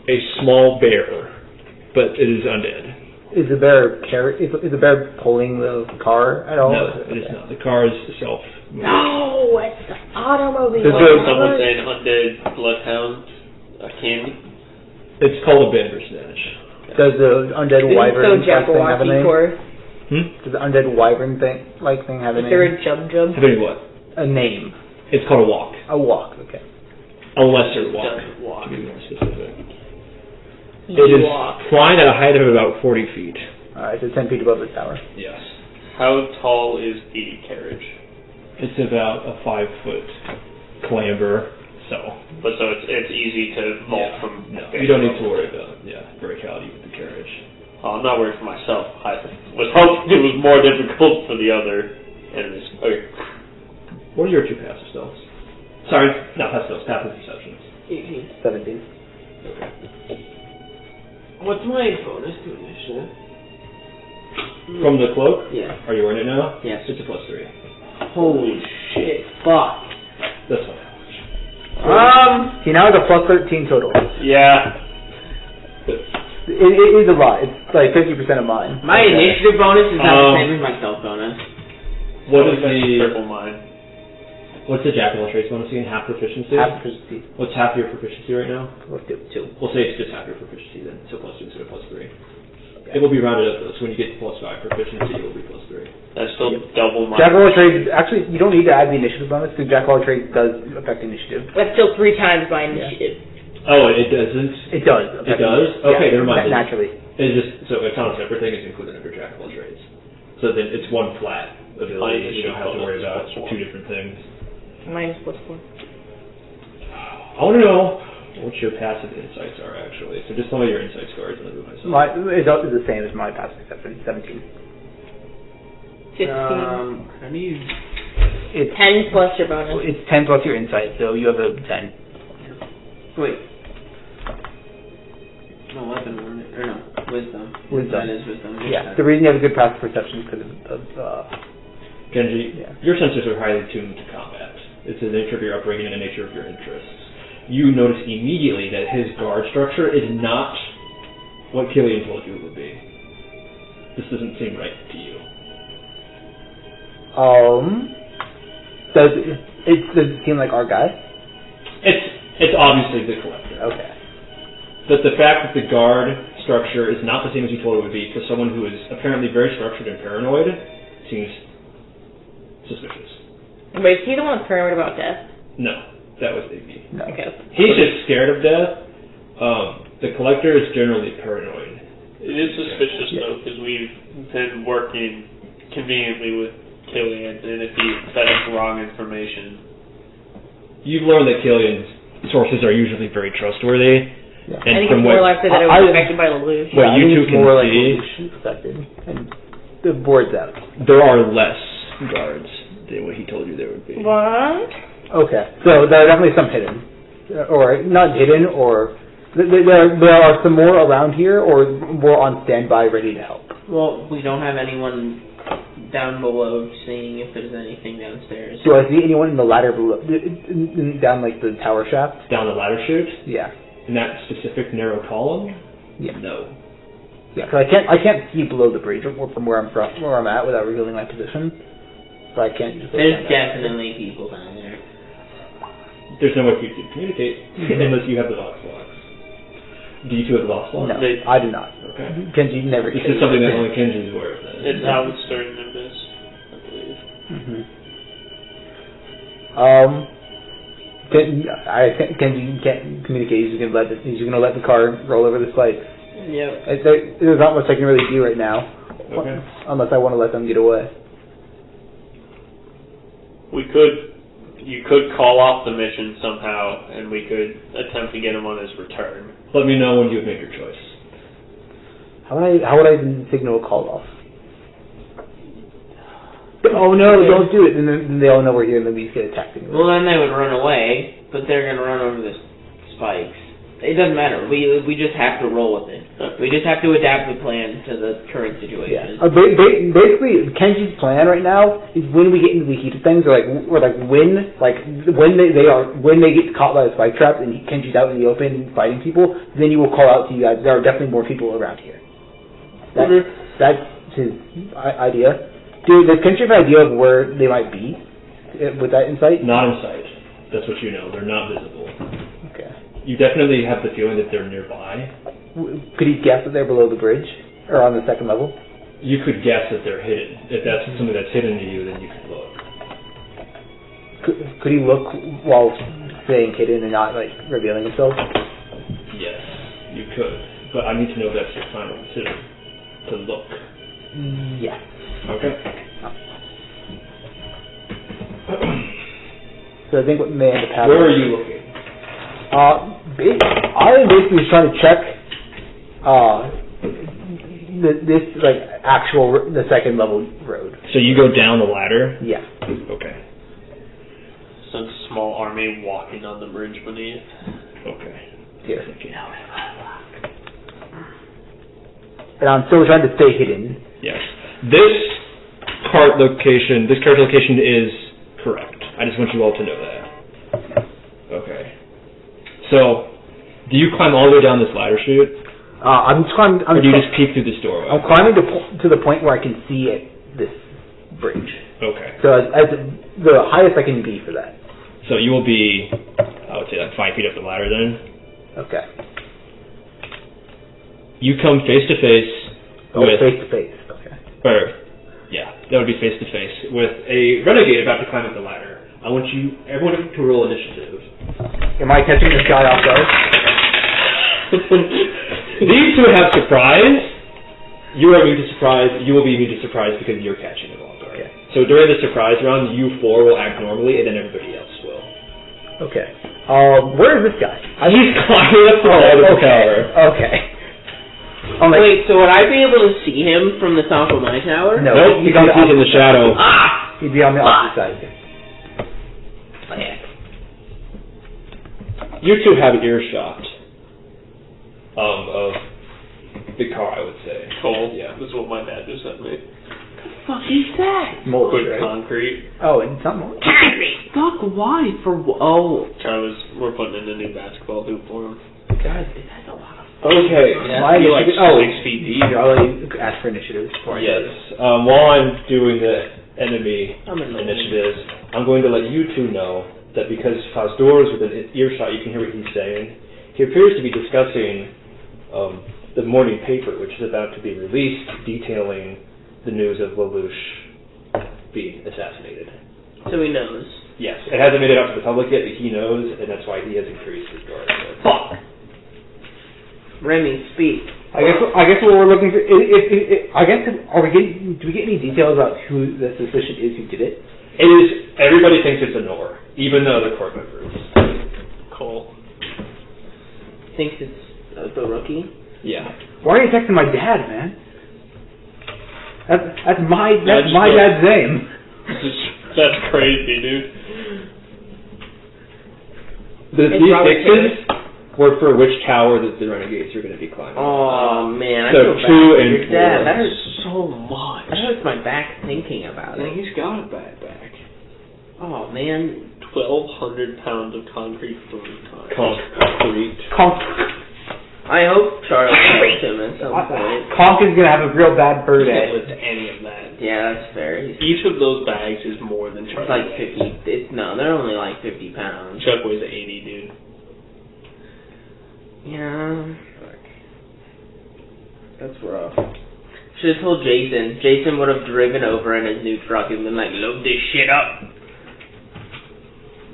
a small bear, but it is undead. Is the bear pulling the car at all? No, it is not. The car is self. No, it's the automobile. Someone saying undead bloodhound candy. It's called a Bandersnatch. Does the undead wyvern thing have a name? Does the undead wyvern thing have a name? Is there a jub? Have any what? A name. It's called a walk. A walk. Okay. A lesser walk. To be more specific. It is Walk. flying at a height of about 40 feet. Alright, so 10 feet above the tower. Yes. How tall is the carriage? It's about a 5-foot clamber, so. But so it's easy to vault from. No, you don't need to worry about verticality with the carriage. I'm not worried for myself. I was hoping it was more difficult for the other enemies. Okay. What are your two passive spells? Sorry, not passive spells, passive perceptions. 17. Okay. What's my bonus to initiative? From the cloak? Yeah. Are you wearing it now? Yes. It's a +3. Holy shit. Fuck. That's fine. He now has a plus 13 total. Yeah. It is a lot. It's like 50% of mine. My initiative bonus is not the same as my stealth bonus. What is the triple mine? What's the jack of all trades bonus again? Half proficiency? Half proficiency. What's half your proficiency right now? Plus 2. We'll say it's just half your proficiency then. So +2 instead of +3. Okay. It will be rounded up though, so when you get to +5 proficiency, it will be +3. That's still double mine. Jack of all trades, actually, you don't need to add the initiative bonus because Jack of all trades does affect initiative. That's still 3 times my initiative. Oh, it doesn't? It does. It does? Okay, never mind. Naturally. It's just, so it's not a separate thing, it's included under Jack of all trades. So then it's one flat ability, you don't have to worry about two different things. Mine's +4. I want to know what your passive insights are actually. So just tell me your insight scores and I'll do myself. It's the same as my passive perception, 17. 15. How do you... It's 10 plus your bonus. It's 10 plus your insight, so you have a 10. Wait. 11, or no, wisdom. Wisdom. That is wisdom. Yeah, the reason you have a good passive perception is because of Genji, Yeah. your sensors are highly tuned to combat. It's the nature of your upbringing and the nature of your interests. You notice immediately that his guard structure is not what Killian told you it would be. This doesn't seem right to you. Does it seem like our guy? It's obviously the Collector. Okay. But the fact that the guard structure is not the same as you told it would be for someone who is apparently very structured and paranoid seems suspicious. Wait, is he the one that's paranoid about death? No, that was Iggy. No. Okay. He's just scared of death. The Collector is generally paranoid. It is suspicious though, because we've been working conveniently with Killian, and if he fed us wrong information. You've learned that Killian's sources are usually very trustworthy. Yeah. And I think from it's more what, likely that it was affected by Lelouch. What I you think two it's can more like see, Lelouch affected, and the board's out. there are less guards than what he told you there would be. What? Okay, so there are definitely some hidden, or not hidden, or there are some more around here, or more on standby, ready to help. Well, we don't have anyone down below seeing if there's anything downstairs. Do I see anyone in the ladder below, down like the tower shaft? Down the ladder chute, Yeah. in that specific narrow column? Yeah. No. Yeah, because I can't see below the bridge from where I'm at without revealing my position. So I can't just. There's definitely people down there. There's no way for you to communicate unless you have the Vox blocks. Do you two have the Vox blocks? No, I do not. Okay. Kenji never. This is something that only Kenji's aware of. Then. It's Alistair and Nimbus, I believe. Kenji can't communicate. He's gonna let the car roll over the spikes. Yep. There's not much I can really do right now, Okay. unless I want to let them get away. You could call off the mission somehow, and we could attempt to get him on his return. Let me know when you've made your choice. How would I even signal a call off? Oh no! Don't do it. And then they all know we're here, and then we just get attacked anyway. Well, then they would run away, but they're gonna run over the spikes. It doesn't matter. We just have to roll with it. We just have to adapt the plan to the current situation. Yeah. Basically, Kenji's plan right now is when we get into the heat of things, when they get caught by the spike trap and Kenji's out in the open fighting people, then you will call out to you guys. There are definitely more people around here. That's his idea. Does Kenji have an idea of where they might be with that insight? Not in sight. That's what you know. They're not visible. Okay. You definitely have the feeling that they're nearby. Could he guess that they're below the bridge or on the second level? You could guess that they're hidden. If that's something that's hidden to you, then you could look. Could he look while staying hidden and not revealing himself? Yes, you could. But I need to know if that's your final decision. To look. Yes. Okay. So I think what may end up happening. Where are you looking? I am basically trying to check the second level road. So you go down the ladder? Yeah. Okay. Some small army walking on the bridge beneath. Okay. Here. And I'm still trying to stay hidden. Yes. This character location is correct. I just want you all to know that. Okay. So, do you climb all the way down this ladder chute? I'm climbing. Or do you just peek through this doorway? I'm climbing to the point where I can see this bridge. Okay. So as the highest I can be for that. So you will be, I would say, 5 feet up the ladder then. Okay. You come face to face with. Face to face. Okay. Or, yeah, that would be face to face with a renegade about to climb up the ladder. I want everyone to roll initiative. Am I catching this guy off guard? These two have surprise. You are immune to surprise. You will be immune to surprise because you're catching them off guard. Okay. So during the surprise round, you 4 will act normally, and then everybody else will. Okay. Where is this guy? He's climbing up the wall of the tower. Okay. Wait, so would I be able to see him from the top of my tower? No. Nope, you can't see in the shadow. He'd be on the opposite side. You two have earshot of the car, I would say. Cool. Yeah. That's what my dad just sent me. fuck is that? Mulch, Quick right? concrete. Oh, and some mulch. Fuck, why? We're putting in a new basketball hoop for him. God, that's a lot of Okay. My You're like initiative- 6 feet deep. Here, I'll let you ask for initiatives before I do Yes. this. While I'm doing the enemy I'm in the initiatives, I'm going to let you two know that because Fasdhur is within earshot, you can hear what he's saying. He appears to be discussing the morning paper, which is about to be released, detailing the news of Lelouch being assassinated. So he knows. Yes, it hasn't made it out to the public yet, but he knows, and that's why he has increased his guard. Fuck. Remy, speak. I guess what we're looking for. Do we get any details about who the suspicion is who did it? It is. Everybody thinks it's a Nor, even though the court members. Cole. Thinks it's the rookie? Yeah. Why are you texting my dad, man? That's my just dad's name. That's crazy, dude. These fixes were for which tower that the renegades are going to be climbing. Oh man, I So feel bad 2 for and your dad. 4. That hurts. So much. That hurts my back thinking about it. He's got a bad back. Oh man. 1,200 pounds of concrete throwing time. Concrete. I hope Charles helps him at some point. Conk is gonna have a real bad bird Can't day. lift any of that. Yeah, that's fair. Each of those bags is more than Chuck It's like weighs. 50. They're only like 50 pounds. Chuck weighs 80, dude. Yeah. That's rough. Should have told Jason. Jason would have driven over in his new truck and been like, load this shit up.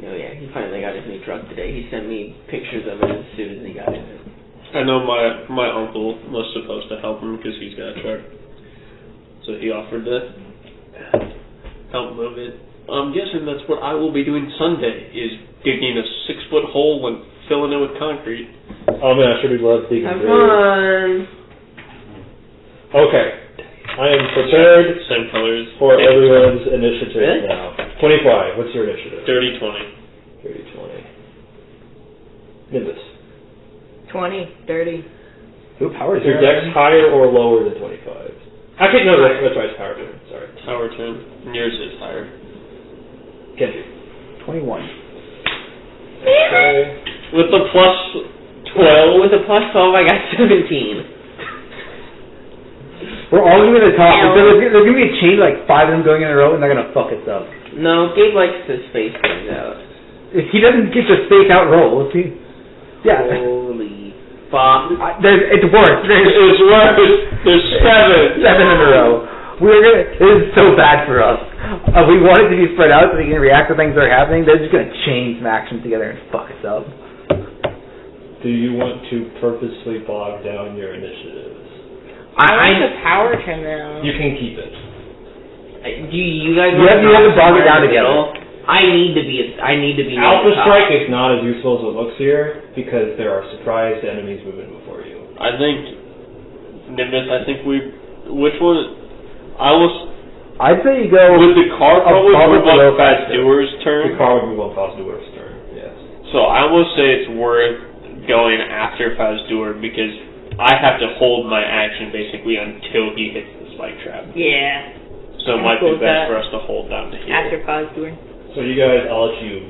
Oh yeah, he finally got his new truck today. He sent me pictures of it as soon as he got it. I know my uncle was supposed to help him because he's got a truck. So he offered to help move it. I'm guessing that's what I will be doing Sunday, is digging a 6-foot hole and filling it with concrete. Oh man, I sure do love digging Have graves. fun. Okay. I am prepared Same colors. for everyone's initiative Really? now. 25. What's your initiative? 30-20. 30-20. Nimbus. 20, 30. Who powers Is your dex higher or lower than 25? Actually, no, that's right, it's power turn. Sorry. Tower turn. And yours is higher. Kenji. 21. Okay. With the plus 12. With a plus 12, I got 17. We're all gonna be at the top. There's gonna be a chain like 5 of them going in a row, and they're gonna fuck us up. No, Gabe likes to space things out. If he doesn't get the space out roll, if he, yeah, Holy fuck. it's worse. It's worse. There's 7. 7 in a row. It is so bad for us. We want it to be spread out so they can react to things that are happening. They're just gonna chain some action together and fuck us up. Do you want to purposely bog down your initiatives? I like the power trim though. You can keep it. Do you guys You have to bog it down somewhere in the together. middle? I need to be near Alpha the top. Strike is not as useful as it looks here because there are surprised enemies moving before you. I think, Nimbus, which one? I'd say you go. Would the car probably above move or below up Fasdhur's turn? The car would move on Fasdhur's turn, yes. So I will say it's worth going after Fasdhur because I have to hold my action basically until he hits the spike trap. Yeah. So it might be best for us to hold down to here. After Fasdhur. So you guys, I'll let you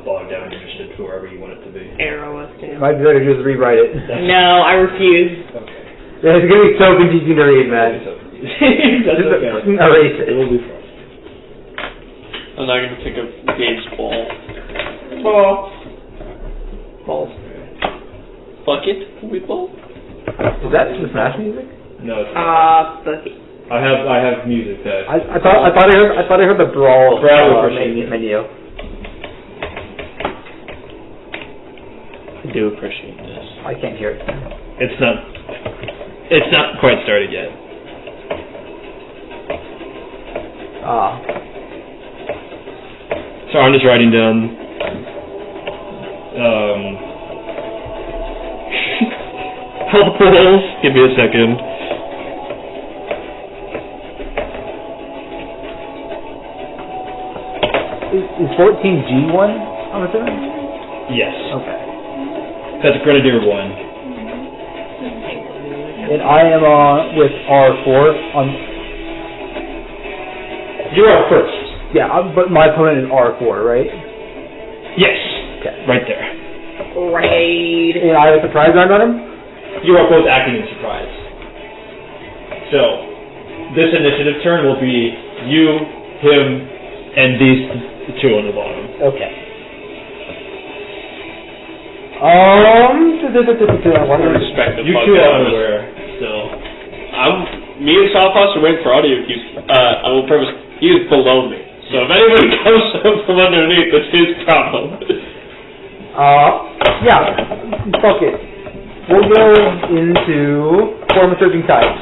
bog down your initiative to wherever you want it to be. Arrow us too. Might be better to just rewrite it. No, I refuse. Okay. It's gonna be so confusing to read, man. That's Just okay. erase It it. will be fun. I'm not going to pick up Gabe's ball. Balls. Bucket? We ball? Is that the Smash music? No, it's not. Fuck it. I have music that I thought I heard the brawl Brad would appreciate it. menu. I do appreciate this. I can't hear it. it's not quite started yet. So I'm just writing down help rolls. Give me a second. Is 14G one? I'm assuming. Yes. Okay. That's Grenadier 1. And I am with R4 on You are first. Yeah, but my opponent is R4, right? Yes. Okay. Right there. Raid. And I have a surprise round on him? You are both acting in surprise. So, this initiative turn will be you, him, and these two on the bottom. Okay. Respect the You fuck two out are of us. unaware still. Me and Softbox are waiting for audio cues. I will preface, he is below me. So if anybody comes up from underneath, that's his problem. Yeah. Fuck it. We'll go into Form of Surging Tide.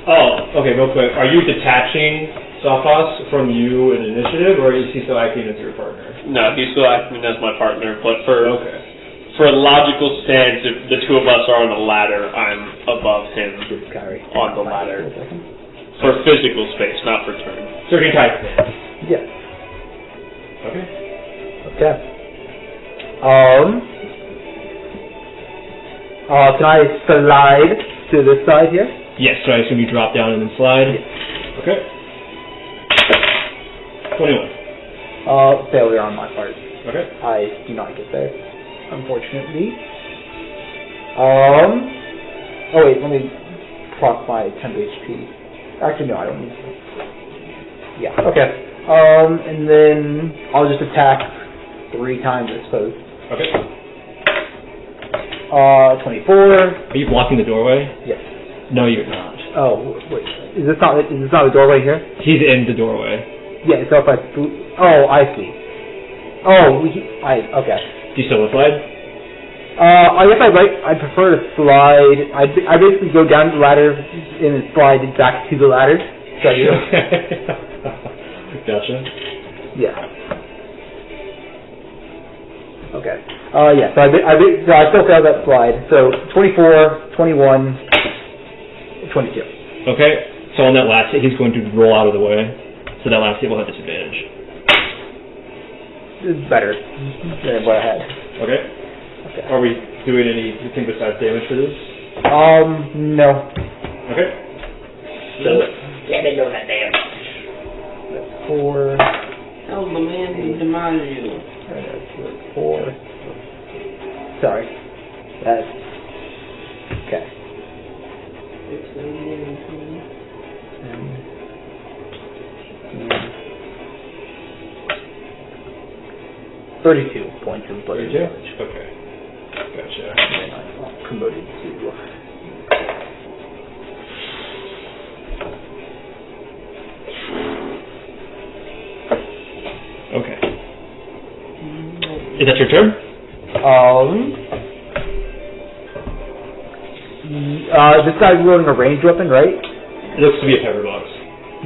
Oh, okay, real quick. Are you detaching Sophos from you in initiative, or is he still acting as your partner? No, he's still acting as my partner, but for Okay. a logical stance, if the two of us are on a ladder, I'm above him on the ladder. For physical space, not for turn. Surging Tide. Yes. Okay. Okay. Can I slide to this side here? Yes, so I assume you drop down and then slide? Yes. Okay. 21. Failure on my part. Okay. I do not get there, unfortunately. Oh wait, let me proc my 10 HP. Actually, no, I don't need to. Yeah, okay. And then I'll just attack 3 times, I suppose. Okay. 24. Are you blocking the doorway? Yes. No, you're not. Oh, wait. Is this not the doorway here? He's in the doorway. Yeah, so if I... Oh, I see. Oh, okay. Do you still want to slide? I guess I prefer to slide. I basically go down the ladder and then slide back to the ladder. So Gotcha. yeah. Okay. Yeah. So I still failed that slide. So 24, 21, 22. Okay. So on that last hit, he's going to roll out of the way. So that last hit will have disadvantage. This is better than what I had. Okay. Okay. Are we doing anything besides damage for this? No. Okay. So Yeah, they know that damn. that's 4. Tell the man who demised you. That's 4. Sorry. That's okay. 32 points of bludgeoning damage. Okay. Gotcha. And then I'm promoted to... Okay. Is that your turn? This guy's wielding a ranged weapon, right? It looks to be a pepper box.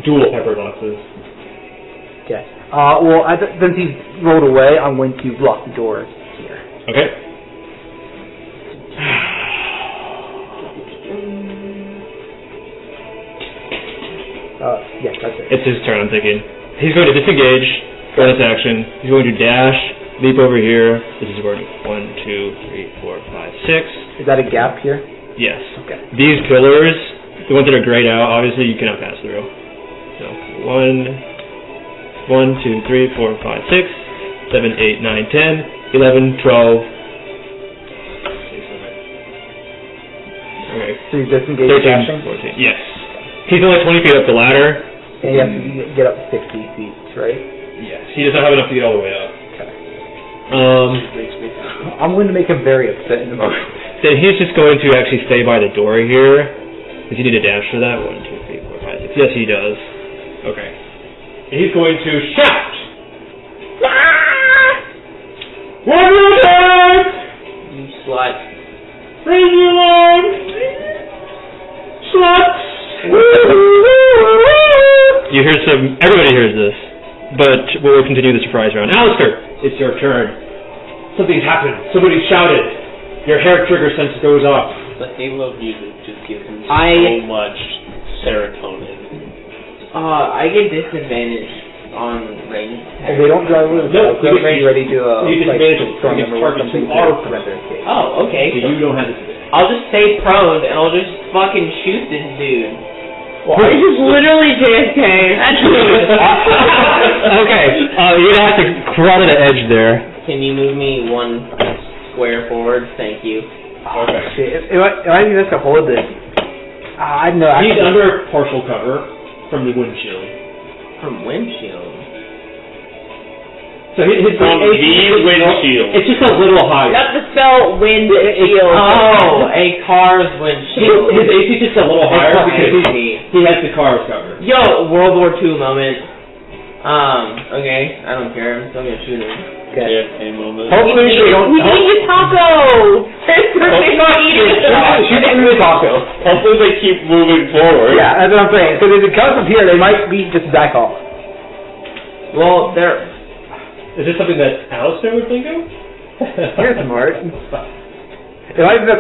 Dual pepper boxes. Okay. Well, since he's rolled away, I'm going to block the door here. Okay. Yeah, that's it. It's his turn, I'm thinking. He's going to disengage, bonus action. He's going to dash, leap over here. This is where 1, 2, 3, 4, 5, 6. Is that a gap here? Yes. Okay. These pillars, the ones that are grayed out, obviously you cannot pass through. So 1, 2, 3, 4, 5, 6, 7, 8, 9, 10, 11, 12. Okay. So you disengage 13, dashing? 14. Yes. He's only 20 feet up the ladder. And you have to get up 60 feet, right? Yes. He does not have enough to get all the way up. Okay. Um, I'm going to make him very upset in a moment. Then he's just going to actually stay by the door here. Does he need a dash for that? 1, 2, 3, 4, 5, 6. Yes, he does. Okay. And he's going to shout. Wonderland! You slut. Radioland! Sluts! You hear everybody hears this, but we'll continue the surprise round. Alistair, it's your turn. Something's happened. Somebody shouted. Your hair trigger sense goes off. The Halo music just gives him I- so much serotonin. I get disadvantage on range. If they don't drive with No, us, be ready to you like disadvantage storm against them or targets something who are to prevent their escape. Oh, okay. So you don't have disadvantage. I'll just stay prone and I'll just fucking shoot this dude. He's just literally JFK. Okay, you're gonna have to crawl to the edge there. Can you move me 1 square forward? Thank you. Okay. Shit, it might be best to hold this. I know. He's under partial cover from the windshield. From windshield. So his windshield. It's just a little higher. Not the spell windshield. Oh, a car's windshield. His AC is just a little higher I because see. he has the car's cover. Yo, World War II moment. Okay, I don't care. I'm still gonna shoot him. Okay. JFK moment. Hopefully they don't. We need your taco! Shoot into the taco. Hopefully they keep moving forward. Yeah, that's what I'm saying. Because if it comes from here, they might be just back off. Well, they're... Is this something that Alistair would think of? You're smart. It might be best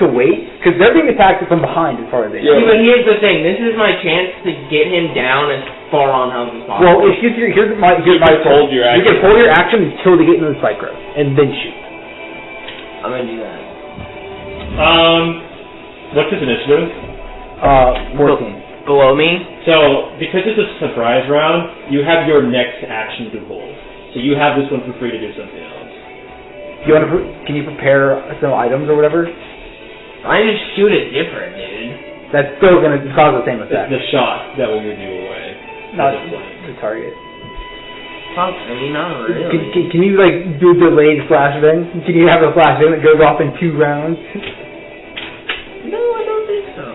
to wait, because they're being attacked from behind as far as they know. Yeah, but here's the thing. This is my chance to get him down as far on health as possible. Well, here's my hold your You can hold your action until they get into the spike growth, and then shoot. I'm gonna do that. What's his initiative? 14. Below me? So, because it's a surprise round, you have your next action to hold. So you have this one for free to do something else. Can you prepare some items or whatever? I just shoot it different, dude. That's still going to cause the same It's effect. the shot that will give you away. Not the target. Fuck, I mean, not really. Can you like do delayed flash thing? Can you have a flash thing that goes off in 2 rounds? No, I don't think so.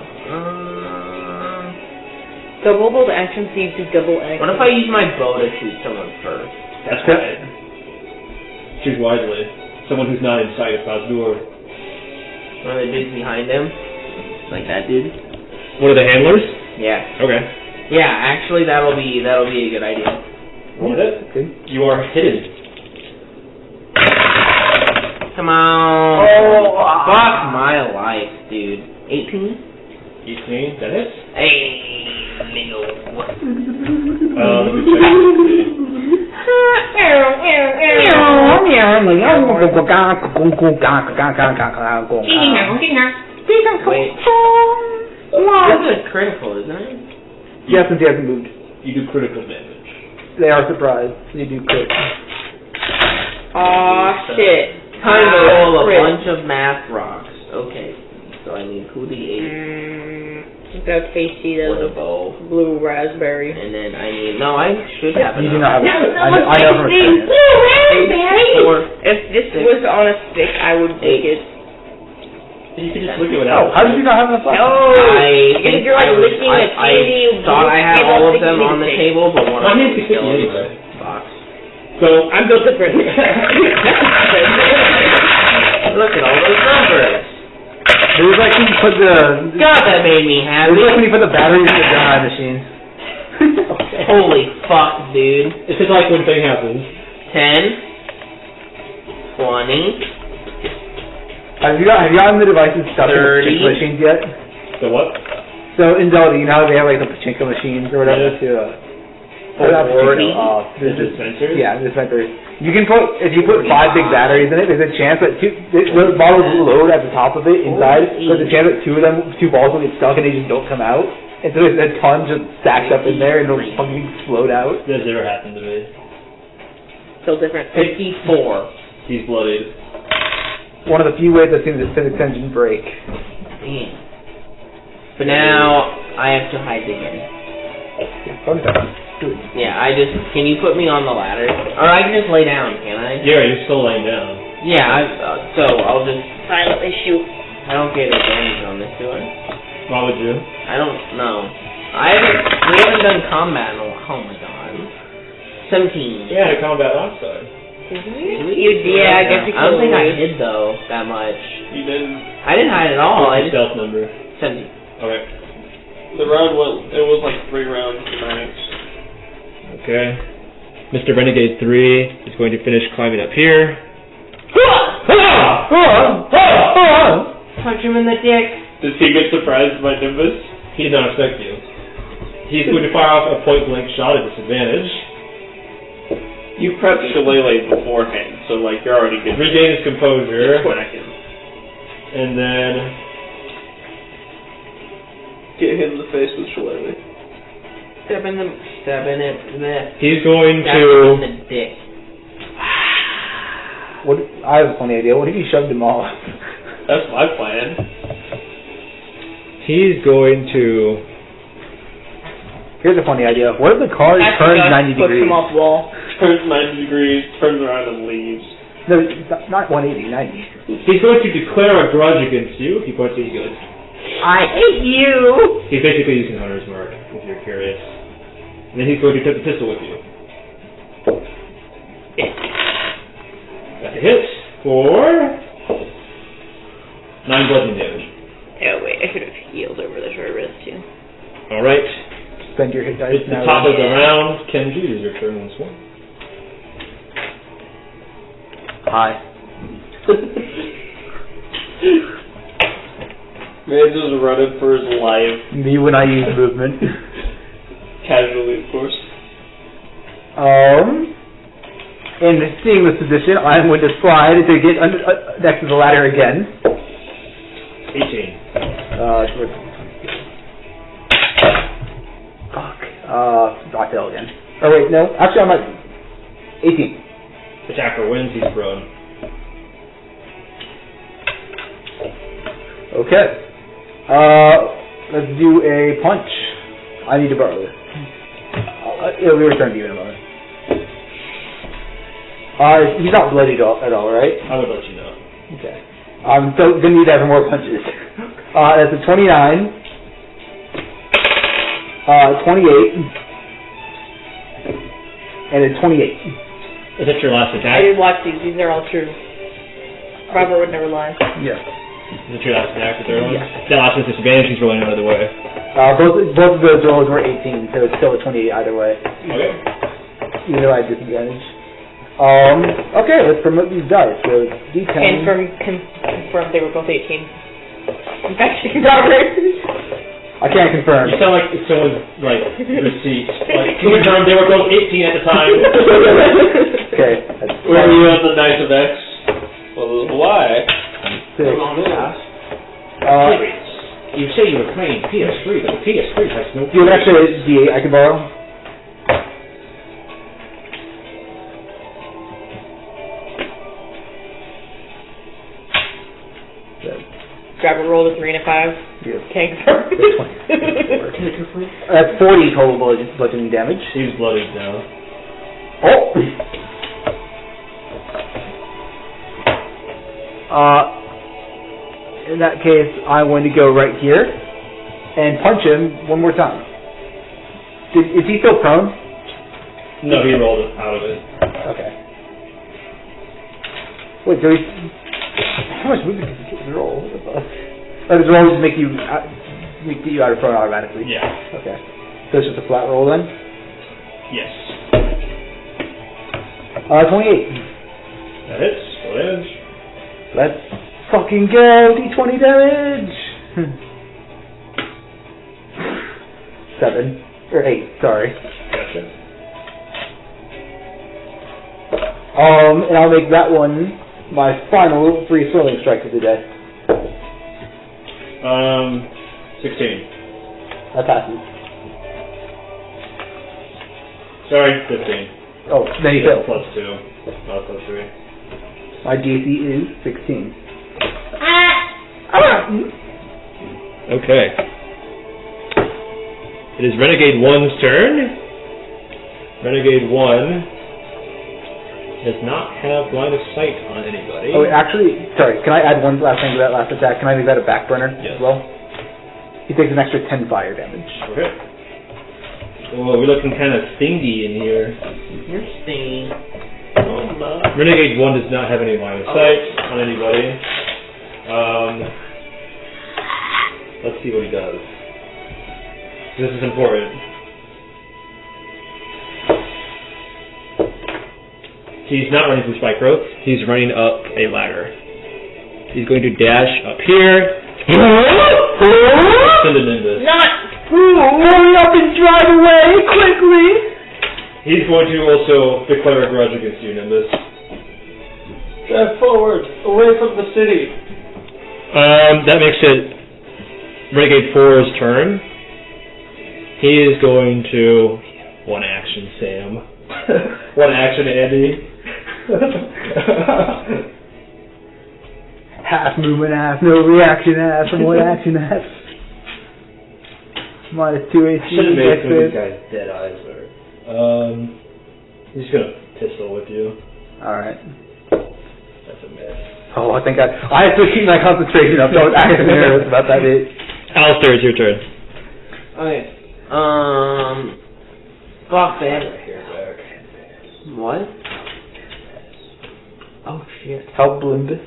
Double hold action so you do double action. What if I use my bow to shoot someone first? That's right. Choose wisely. Someone who's not in sight of Fasdhur. One of the dudes behind him? Like that dude? One of the handlers? Yeah. Okay. Yeah, actually that'll be a good idea. What is it? Good. You are hidden. Come on. Oh, Fuck my life, dude. 18? 18, that hits? Hey, little. Let me check. Wait. That's a critical, isn't it? Yes, since he hasn't moved. You do critical damage. They are surprised. You do crit. Aw, shit. Time to roll a Crit. bunch of math rocks. Okay. So I need 2d8 Look how tasty with a those bow. blue raspberry. And then I need... No, I should have You do enough. not have it. I know from experience. Four. If this was on a stick, I would take it. You can just look at it without. Oh, how did you not have enough flash? Oh, I because think you're like licking a I candy. thought I had all of them on the table, but one of My them hands was can still fit in you the anyway. box. So I'm built different. Look at all those numbers. It was like when you put the... God, that made me It happy. was like when you put the batteries in the drive machine. Holy fuck, dude. This is like when thing happens. 10, 20, Have you gotten the devices stuck in the 30. pachinko machines yet? So what? So in Zelda, you know how they have like the pachinko machines or whatever to... not 40. pachinko, The dispensers? Yeah, dispensers. You can put, if you put 5 big batteries in it, there's a chance that the bottles will load at the top of it inside, but there's a chance that 2 balls will get stuck and they just don't come out. And so there's a ton just stacked up in there and it'll fucking explode out. That's never happened to me. Still different. 54. He's bloodied. One of the few ways I've seen this physics engine break. Man. But now, I have to hide again. Fun fact. Do it. Yeah, can you put me on the ladder? Or I can just lay down, can I? Yeah, you're still laying down. Yeah, so I'll just... Silently shoot. I don't get advantage on this, do I? Why would you? I don't know. We haven't done combat in a while. Oh my god. 17. Yeah, to combat last time. Yeah, I guess you I don't think I could. hid though, that much. You didn't. I didn't hide at all. I What's just... your stealth number? 17. Okay. The round went. It was like 3 rounds max. Okay. Mr. Renegade 3 is going to finish climbing up here. Punch him in the dick. Does he get surprised by Nimbus? He did not expect you. He's going to fire off a point-blank shot at disadvantage. You prepped Shillelagh beforehand, so like you're already good. Regain his composure. Whack him. And then get hit in the face with shillelagh. Step in it. He's going Stab to. him in the dick. What? I have a funny idea. What if you shoved him off? That's my plan. He's going to. Here's a funny idea. What if the car turns 90 push degrees? him off the wall. Turns 90 degrees, turns around and leaves. No, not 180, 90. He's going to declare a grudge against you. He points at you. He goes. I hate you! He's basically using Hunter's Mark, if you're curious. And then he's going to take the pistol with you. That's a hit for 9 bludgeoning damage. Oh wait, I should have healed over the short rest too. All right. Spend your hit dice It's the now. top of the round. Kenji, it is your turn once more. Hi. Man's just running for his life. Me when I use movement. Casually, of course. In seeing this position, I'm going to slide to get next to the ladder again. 18. Fuck. I fail again. Oh wait, no. Actually, I'm at 18. Attacker wins. He's prone. Okay. Let's do a punch. I need to borrow this. It'll be returned to you in a moment. He's not bloodied at all, right? I would let you know. Okay. I'm so gonna need that for more punches. That's a 29. 28. And a 28. Is that your last I attack? did watch these. These are all true. Robert would never lie. Yeah. Is that your last attack, the third one? Yeah. That last one's disadvantage. He's rolling out of the way. Both of those rolls were 18, so it's still a 28 either way. Okay. Either way, I had disadvantage. Okay, let's promote these dice. So D10. Confirm they were both 18. Infection, Robert. I can't confirm. You sound like someone's receipt. Confirmed they were both 18 at the time. Okay. That's Where are you on the Knights of X? Well, why? 6. You say you were playing PS3, but the PS3 has no. Do you have an extra D8 I can borrow? Robert rolled a 3 and a 5. Yes. Can't confirm. That's 40 total bludgeoning damage. He's bloodied now. Oh! In that case, I'm going to go right here and punch him one more time. Is he still prone? No, he rolled it out of it. Okay. Wait, so he's... How much movement does he get to roll? What the fuck? Oh, does roll just make you out of prone automatically? Yeah. Okay. So it's just a flat roll then? Yes. 28. That hits. Full damage. Let's fucking go! D20 damage! 7. Or 8, sorry. Gotcha. And I'll make that one my final free swirling strike of the day. 16. That passes. Sorry, 15. Oh, then you fail. Plus 2. Not plus 3. My DC is 16. Okay. It is Renegade 1's turn. Renegade 1 does not have line of sight on anybody. Oh, wait, actually, sorry, can I add one last thing to that last attack? Can I make that a back burner Yes. as well? He takes an extra 10 fire damage. Okay. Oh, we're looking kind of stingy in here. You're stinging. Renegade 1 does not have any line of sight on anybody. Let's see what he does. This is important. He's not running through spike growth. He's running up a ladder. He's going to dash up here. Send a Nimbus. Hurry up and drive away quickly! He's going to also declare a grudge against you, Nimbus. Drive forward, away from the city. That makes it Renegade 4's turn. He is going to one action Sam. One action Andy. Half movement, half no reaction, half and one action, half. Minus 2 AC. Should have made some of these guys dead eyes there. He's just gonna pistol with you. Alright. That's a miss. Oh, I think I have to keep my concentration up. Don't act nervous about that hit. Alistair, it's your turn. Okay. Fuck that. Back. What? Oh shit. Help Nimbus.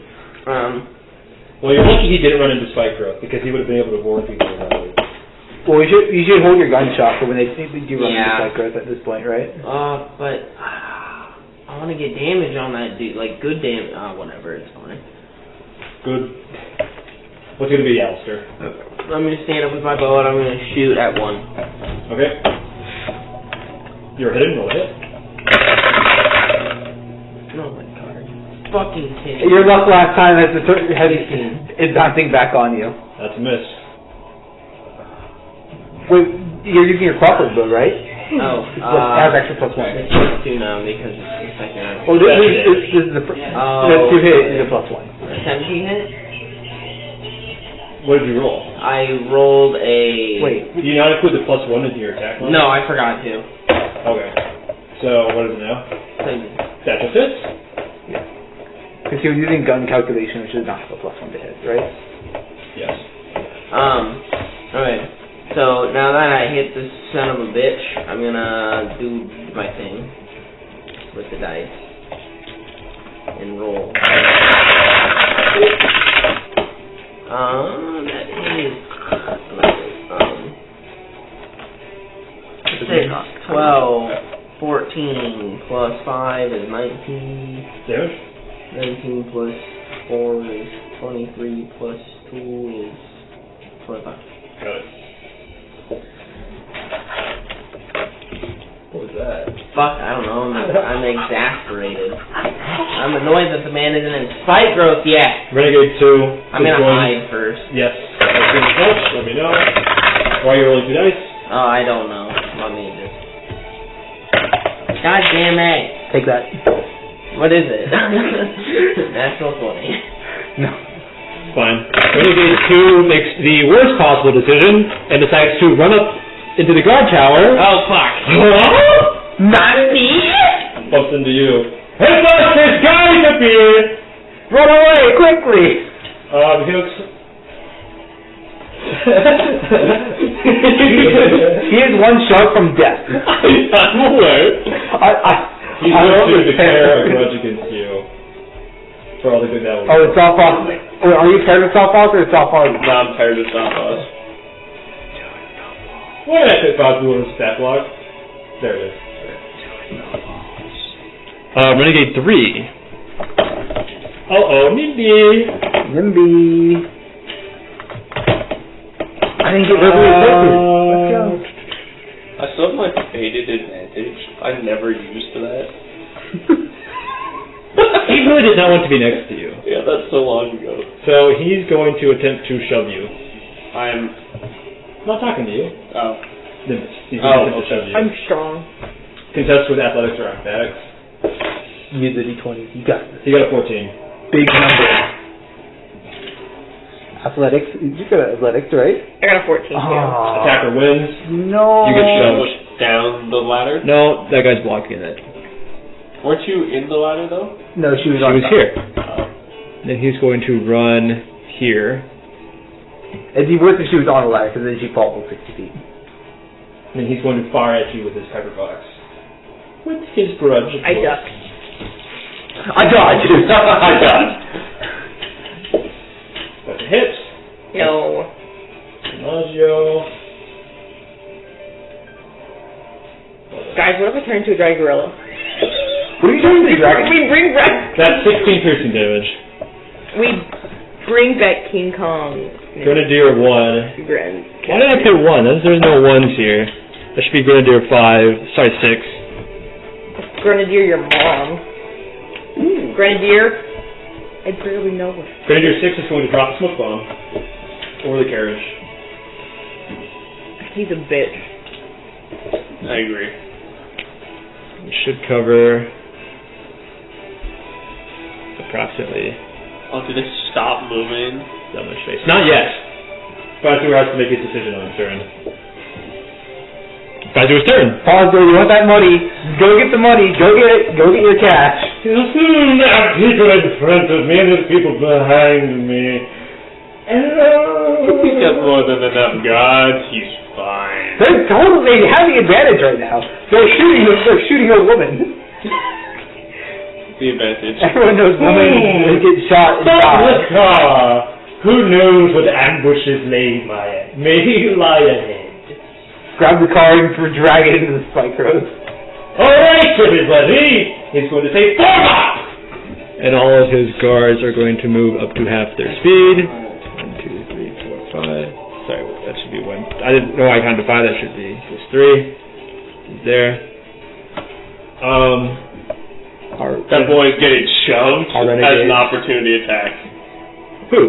Well, you're lucky he didn't run into spike growth because he would have been able to warn people about it. Well, you should hold your gunshot for when they do run into Yeah. spike growth at this point, right? But I want to get damage on that dude, like good damage. Whatever, it's fine. Good. What's gonna be, Alistair? I'm gonna stand up with my bow and I'm gonna shoot at one. Okay. You're hitting, roll a hit. Oh my god. Fucking kidding. Your luck last time is bouncing back on you. That's a miss. Wait, you're using your crawford bow, right? Oh, It has extra +1. it's +2 now because it's the second round. Oh, this is the Oh, two hit is a +1. 17 hit? What did you roll? I rolled a... Wait, Do you not include the +1 into your attack line? No, I forgot to. Okay. So, what is it now? That just hits? because he was using gun calculation, which is not a +1 to hit, right? Yes. Okay. So, now that I hit this son of a bitch, I'm gonna do my thing with the dice and roll. That is 12, 14 plus 5 is 19. Damage? 19 plus 4 is 23 plus 2 is 25. Got it. What was that? Fuck, I don't know. I'm exasperated. I'm annoyed that the man isn't in spike growth yet. Renegade 2. I'm gonna hide first. Yes. As soon as much, let me know. Why are you rolling 2 dice? Oh, I don't know. Let me just... God damn it. Take that. What is it? Natural 20. No. Fine. Renegade 2 makes the worst possible decision and decides to run up into the guard tower. Oh, fuck. Not me! Bumps into you. Hey, boss, there's guys up here! Run away, quickly! He looks... He is one shot from death. I'm aware. He's going to declare a grudge against you. For all the good that will Oh, it's softball. Are you tired of softballs or is softball? No, I'm tired of softballs. Why did I say Fasdhur was stat block? There it is. Renegade 3. Uh-oh, Nimby. Nimby. I didn't get verbally affected. Let's go. I still have my faded advantage. I never used that. He really did not want to be next to you. Yeah, that's so long ago. So he's going to attempt to shove you. I'm Not talking to you. oh. Nimbus. He's Oh, going to attempt to shove you. I'm strong. Contest with athletics or acrobatics. Use the d20. You got this. You got a 14. Big number. Athletics. You got athletics, right? I got a 14 too. Attacker wins. No. You get shoved. Push down the ladder? No, that guy's blocking it. Weren't you in the ladder though? No, she was She on was top. here. Oh. Then he's going to run here. It'd be worse if she was on the ladder, because then she'd fall 60 feet. Then he's going to fire at you with his pepperbox. With his grudge. of I course. ducked. I dodged. I dodged. That's a hit. No. Maggio. Guys, what if I turn into a dry gorilla? What are you doing to the dragon? We bring back... That's 16 piercing damage. We bring back King Kong. Grenadier 1. Gren. Why did I put 1? There's no 1s here. That should be Grenadier 5. Sorry, 6. Grenadier, your mom. Grenadier, I barely know her. Grenadier 6 is going to drop a smoke bomb over the carriage. He's a bitch. I agree. It should cover approximately Oh, did it stop moving? that much space. Not yet. Fasdhur has to make his decision on his turn. Fasdhur's turn. Fasdhur, you want that money? Go get the money. Go get it. Go get your cash. There are people in front of me and there's people behind me. He's got more than enough guards. He's fine. They're totally having the advantage right now. They're shooting a woman. The advantage. Everyone knows women get shot and Stop the die. car! Who knows what ambushes may lie ahead? Grab the car and drag it into the spike road. Alright, everybody! He's going to say, form up! And all of his guards are going to move up to half their speed. 1, 2, 3, 4, 5. Sorry, that should be 1. I didn't know I counted 5. That should be just 3. He's there. That boy is getting shoved Our as renegades. an opportunity attack. Who?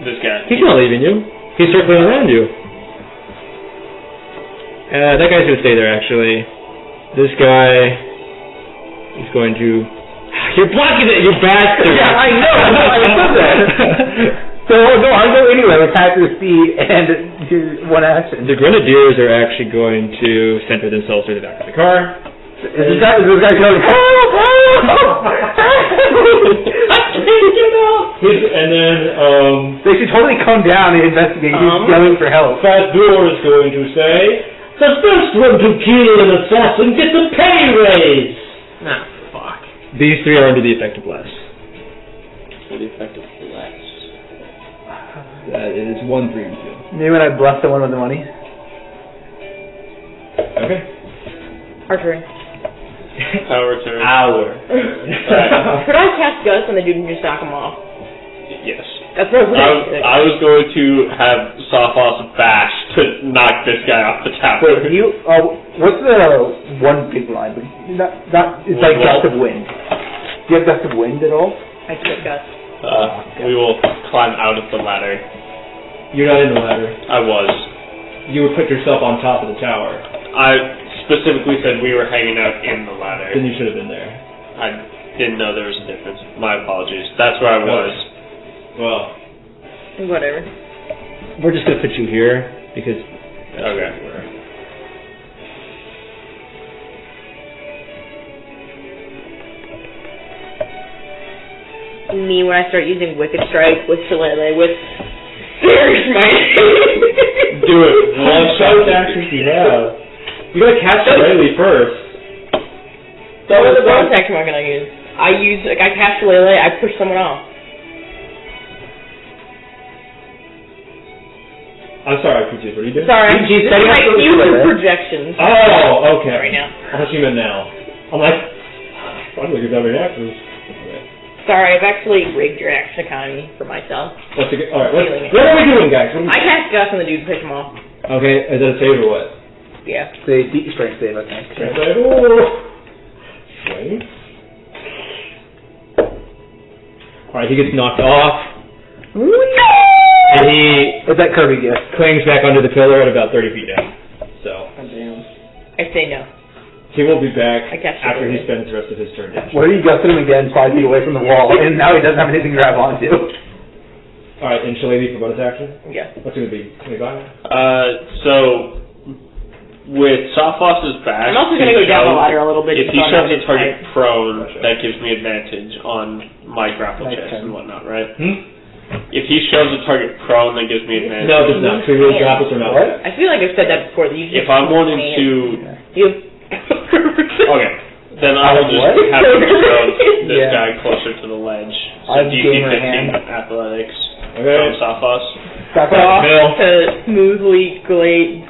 This guy. He's not leaving you. He's circling around you. That guy's gonna stay there, actually. This guy is going to... You're blocking it, you bastard! Yeah, I know. I said that. So no, I'll go anywhere with half your speed and do one action. The Grenadiers are actually going to center themselves through the back of the car. Is this guy going? Help! I can't get out. And then, They should totally come down and investigate. He's yelling for help. Fasdhur is going to say, the first one to kill an assassin gets a pay raise! Nah, fuck. these 3 are under the effect of bless. For the effect of bless. That is 1, 3, and 2. Maybe when I bless the one with the money. Okay. Our turn. Power turn. Could I cast Gust on the dude and just knock him off? Yes. That's what I was going to have Sophos bash to knock this guy off the tower. Wait, what's the one big line? It's like Wind gust wall? of wind. Do you have gust of wind at all? I took Gust. We will climb out of the ladder. You're not in the ladder. I was. You would put yourself on top of the tower. I specifically said we were hanging out in the ladder. Then you should have been there. I didn't know there was a difference. My apologies. That's where I was. Well, Whatever. we're just gonna put you here because. Okay. Me when I start using Wicked Strike with Shillelagh with Fierce Might. Do it. One shot actions you have. You gotta cast Shillelagh first. So what bonus action am I gonna use? I cast Shillelagh, I push someone off. I'm sorry, Kutis, what are you doing? Sorry, She's this is setting my up the future Shillelagh. projections. Oh, okay. Right now. I thought you meant now. I'm like, I'm looking at every actions. Sorry, I've actually rigged your action economy for myself. Alright, what Feeling it. are we doing, guys? What are we I cast Gust on the dude to push him off. Okay, is that a save or what? Yeah. The deep strength save, I think. Alright, he gets knocked off, No! and he It's that Kirby gift. clings back under the pillar at about 30 feet down. So, I say no. he will be back I guess after so. he spends the rest of his turn down. What if you gusted him again 5 feet away from the wall, and now he doesn't have anything to grab onto? Alright, and Shillelagh for bonus action? Yeah. What's it gonna be? 25? So with Sophos's back, I'm also gonna go down the ladder a little bit. if just he so I'm shoves not a target tight. prone, Gotcha. that gives me advantage on my grapple Nice checks turn. and whatnot, right? Hmm? If he shoves a target prone, that gives me advantage. No, it does not. So he really grapples or not. What? I feel like I've said that before. That you just If I'm wanting to, You. okay, then I will just What? have him throw this Yeah. guy closer to the ledge. So I have DC gamer 15 hand. athletics Okay. from Sophos. Back Bill. to smoothly graze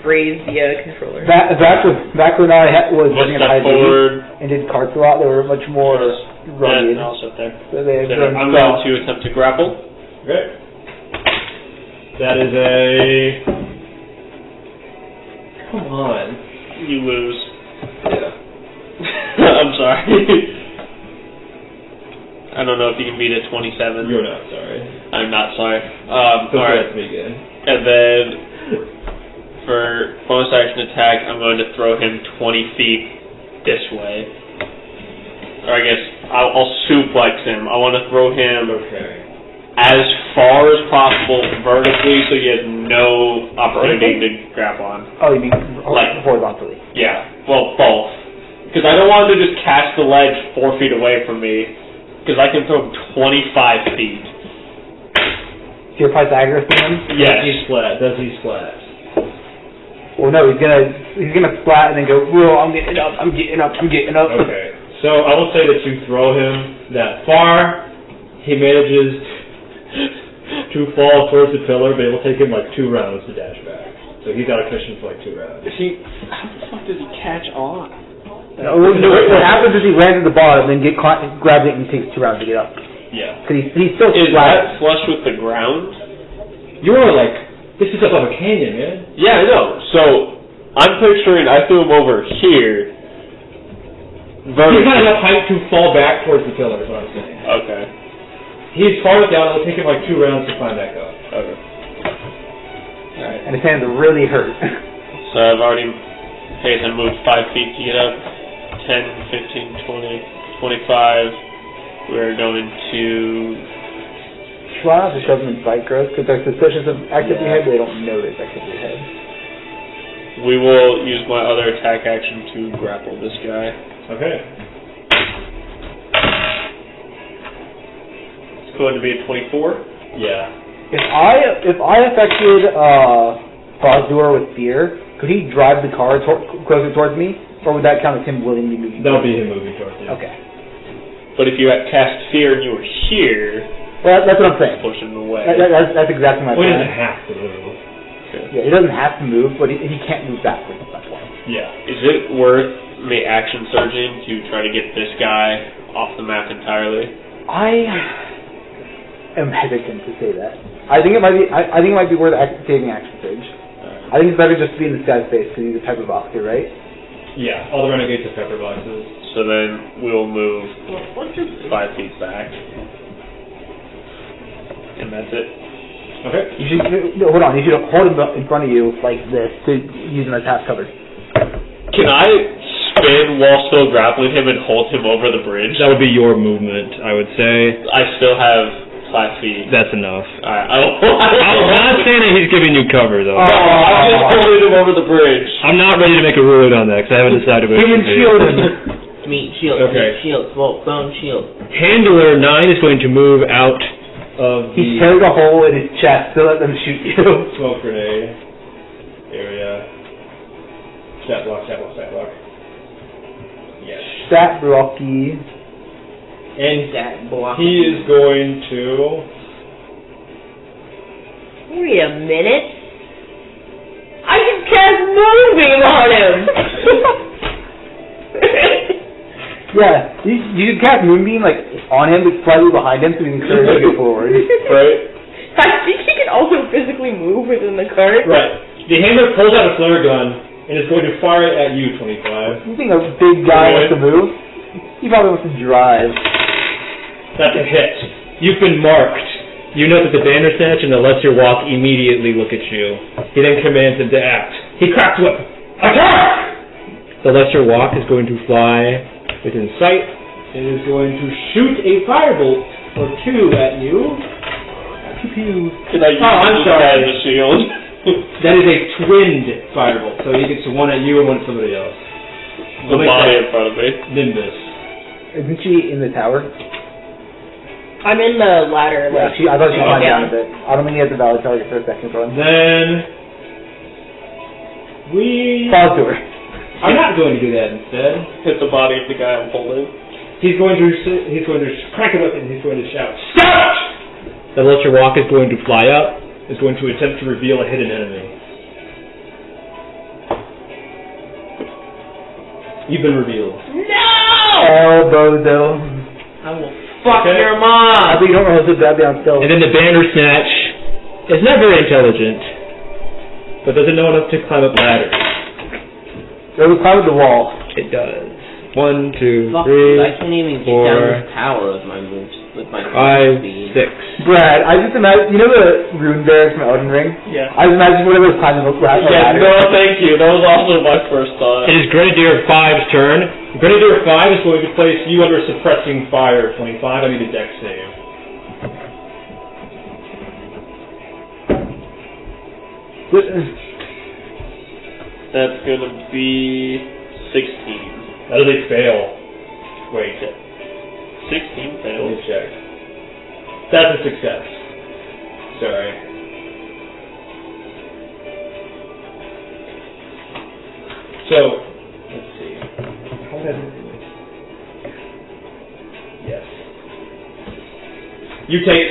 the controller. back when I was One working at step IB forward. and did carts a lot, they were much more rugged. And I'll sit there. So they So run I'm soft. going to attempt to grapple. Okay. That is a... Come on. You lose. Yeah. I'm sorry. I don't know if you can beat a 27. You're not sorry. I'm not sorry. So Alright. that's me again. And then for bonus action attack, I'm going to throw him 20 feet this way. Or I guess I'll suplex him. I want to throw him as far as possible vertically so he has no opportunity to grab on. Oh, you mean Like- horizontally? Yeah, well, both. Because I don't want him to just catch the ledge 4 feet away from me, because I can throw him 25 feet. So you're Pythagoras to him? Yes. Does he splat? Well, no, he's gonna splat and then go, whoa, I'm getting up. Okay. So I will say that you throw him that far. He manages to fall towards the pillar, but it will take him like 2 rounds to dash back. So he's out of commission for like 2 rounds. How the fuck does he catch on? No, what happens is he lands at the bottom, then grabs it and takes 2 rounds to get up. Yeah. Because he's still Is flat. that flush with the ground? You're like, this is up on a canyon, man. Yeah, I know. So, I'm picturing I threw him over here. He's not enough height to fall back towards the pillar, is what I'm saying. Okay. He's far enough down, it'll take him like 2 rounds to climb back up. Okay. Alright. And his hands are really hurt. So I've already moved 5 feet to get up. 10, 15, 20, 25. We're going to... Try not to shove them in fight growth, because they're suspicious of activity ahead, but they don't know there's activity ahead. We will use my other attack action to grapple this guy. Okay. It's going to be a 24. Yeah. If I affected Fasdhur with fear, could he drive the car closer towards me, or would that count as him willingly moving? That'll be him moving towards you. Okay. But if you had cast fear and you were here, Well, that's what I'm saying. push him away. That's exactly my Well, he plan. doesn't have to move. Yeah, he doesn't have to move, but he can't move backwards at that point. Yeah. Is it worth me action surging to try to get this guy off the map entirely? I am hesitant to say that. I think it might be. I think it might be worth saving action surge. I think it's better just to be in this guy's face because he's a pepper boxer, right? Yeah. All the renegades are pepper boxes. So then we'll move 5 feet back. And that's it. Okay. You should hold on. You should hold him in front of you like this to use him as half cover. Can I spin while still grappling him and hold him over the bridge? That would be your movement, I would say. I still have 5 feet. That's enough. Alright, I'm not saying that he's giving you cover, though. I'm just holding him over the bridge. I'm not ready to make a ruling on that, because I haven't decided what Human shield him. Meat shield, Okay. meat shield, smoke, bone shield. Handler 9 is going to move out of He the tears a hole in his chest to let them shoot you. smoke grenade area. Stat block. Yes. Stat blocky. And That block. he is going to... Wait a minute. I can cast Moonbeam on him! Yeah, you can cast Moonbeam like on him, but slightly behind him, so he can curve to go forward. Right? I think he can also physically move within the cart. Right. The handler pulls out a flare gun and is going to fire it at you, 25. You think a big guy wants to move? He probably wants to drive. That's a hit. You've been marked. You know that the Bandersnatch and the Lesser Walk immediately look at you. He then commands him to act. He cracks whip. Attack! The Lesser Walk is going to fly within sight. It is going to shoot a firebolt or 2 at you. Pew-pew. Can I use I'm this sorry. guy as a shield? That is a twinned firebolt, so he gets 1 at you and 1 at somebody else. The body in front of me. Nimbus. Isn't she in the tower? I'm in the ladder. Yeah, Like, I thought she climbed down. down a bit. I don't think he has a valid target for a second for him. Then we Fasdhur. are not going to do that instead. Hit the body of the guy I'm holding. He's going to crank it up and he's going to shout, "Stop!" The Lesser Walk is going to fly up, is going to attempt to reveal a hidden enemy. You've been revealed. Oh, bozo. I will fuck Okay. your I mom! think you don't know how to grab down still. And then the Bandersnatch is not very intelligent, but doesn't know enough to climb up ladders. It was climb the wall. It does. 1, 2, Fuck 3. you, I can't even get four. down this tower with my moves. with my 5, speed. 6. Brad, I just imagine, you know the rune bears from Elden Ring? Yeah. I just imagine one of those climbing up ladder. No, thank you. That was also my first thought. It is Grenadier 5's turn. Grenadier 5 is going to place you under suppressing fire 25. I need a dex save. That's gonna be 16. That is a fail. Wait. 16 Let fails. me check. That's a success. Sorry. So, let's see. How did I do this? Yes. You take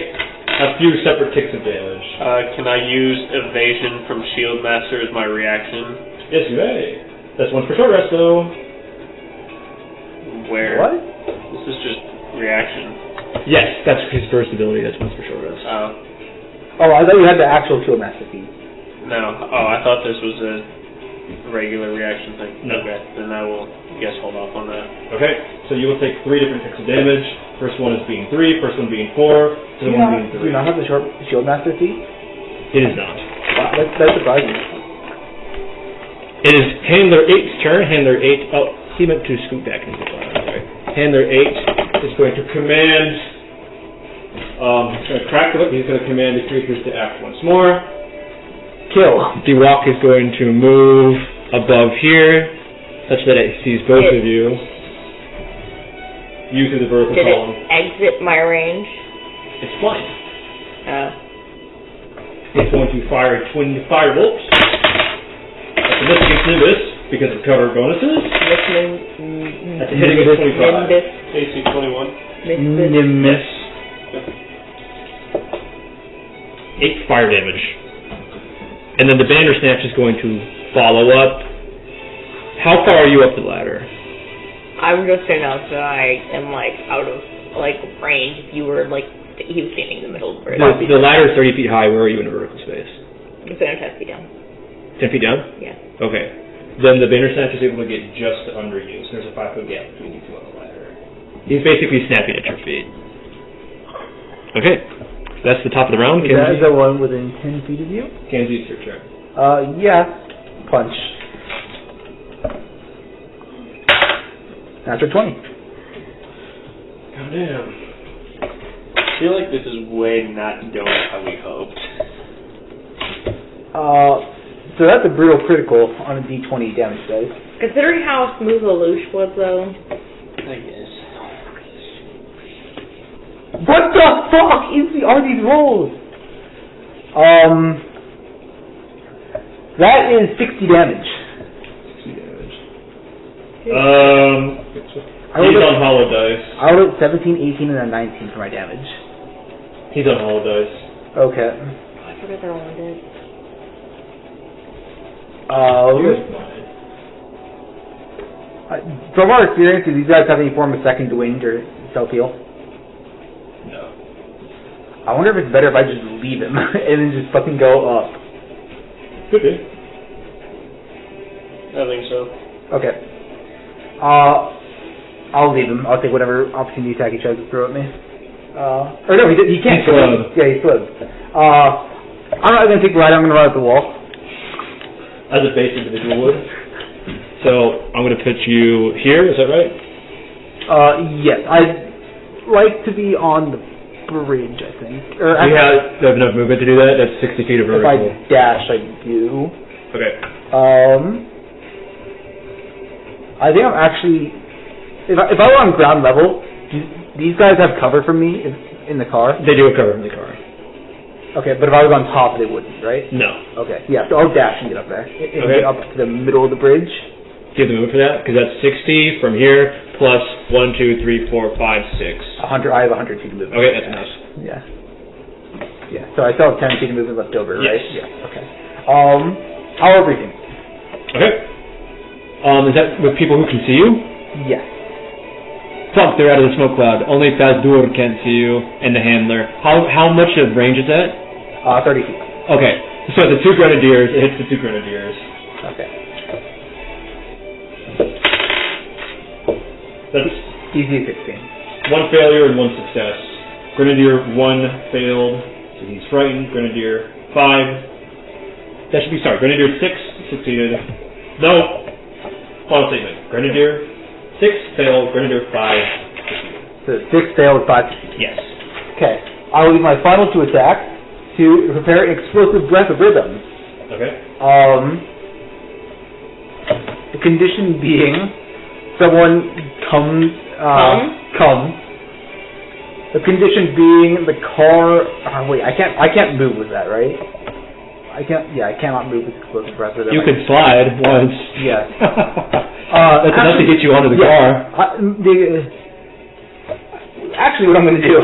a few separate ticks of damage. Can I use evasion from Shield Master as my reaction? Yes, you may. That's one for short rest, though. Where? What? This is just reaction. Yes, that's his first ability. That's one for short rest. Oh, I thought you had the actual Shield Master feat. No. Oh, I thought this was a regular reaction thing. No. Okay, then I will hold off on that. Okay, so you will take 3 different ticks of damage. First one is being 3, first one being 4, second one being 3. Do you not have the Shield Master feat? It is not. Wow, that's surprising. It is Handler 8's turn. Handler 8, oh, he meant to scoot back into the fire, I'm sorry. Handler 8 is going to command, he's going to crack the whip, he's going to command the creatures to act once more. Kill. The walk is going to move above here, such that it sees both of you. You through the vertical Did column. it exit my range? It's flying. Oh. It's going to fire twin firebolts. That's a miss against Nimbus, because of cover bonuses. That's a hit against 25. Nimbus. AC 21. Nimbus. 8 fire damage. And then the banner snatch is going to follow up. How far are you up the ladder? I'm just enough that I am out of range. If you were he was standing in the middle of the bridge. The ladder is 30 feet high. Where are you in a vertical space? I'm going to 10 feet down. 10 feet down? Yeah. Okay. Then the banner snatch is able to get just under you, so there's a 5-foot gap between you two on the ladder. He's basically snapping at your feet. Okay. That's the top of the round. Is that the one within 10 feet of you? Kenzie, it's your turn. Yeah. Punch. Natural 20. Goddamn. I feel like this is way not going how we hoped. So that's a brutal critical on a d20 damage dice. Considering how smooth Lelouch was, though. I guess. What the fuck are these rolls? That is 60 damage. 60 damage. He's on hollow dice. I rolled 17, 18, and a 19 for my damage. He's on hollow dice. Okay. I forgot they're all undead. From our experience, do these guys have any form of second wind or self-heal? No. I wonder if it's better if I just leave him and then just fucking go up. Could be. I think so. Okay. I'll leave him. I'll take whatever opportunity attack he tries to throw at me. Or no, he can't. He's slowed. Yeah, he's slowed. I'm not going to take the ride. I'm going to run up the wall. As a base individual would. So, I'm going to put you here, is that right? Yes. I'd like to be on the bridge, I think. Or Do you have enough movement to do that? That's 60 feet of if vertical. I dash, I do. Okay. I think I'm actually... If I were on ground level, these guys have cover from me in the car? They do have cover in the car. Okay, but if I was on top, they wouldn't, right? No. Okay, yeah, so I'll dash and get up there. And Okay. get up to the middle of the bridge. Do you have the move for that? Because that's 60 from here, plus 1, 2, 3, 4, 5, 6. 100. I have 100 feet of movement. Okay, that's enough. Yeah. Yeah, so I still have 10 feet of movement left over, Yes. right? Yeah, okay. How are everything? Okay. Is that with people who can see you? Yes. Fuck, they're out of the smoke cloud. Only Fasdhur can't see you, and the handler. How much of range is that? 30 feet. Okay, so the 2 grenadiers, it hits the 2 grenadiers. Okay. That's DC 16. 1 failure and 1 success. Grenadier 1 failed, so he's frightened. Grenadier 5. That should be, sorry, Grenadier 6 succeeded. No! Final statement. Grenadier 6 failed, Grenadier 5 succeeded. So 6 failed, 5 succeeded. Yes. Okay. I will use my final 2 attacks to prepare an explosive breath of rhythm. Okay. The condition being someone comes. The condition being the car. Wait, I can't move with that, right? I cannot move with explosive breath of rhythm. You can slide once. Yes. That's enough to get you onto the car. Actually, what I'm going to do,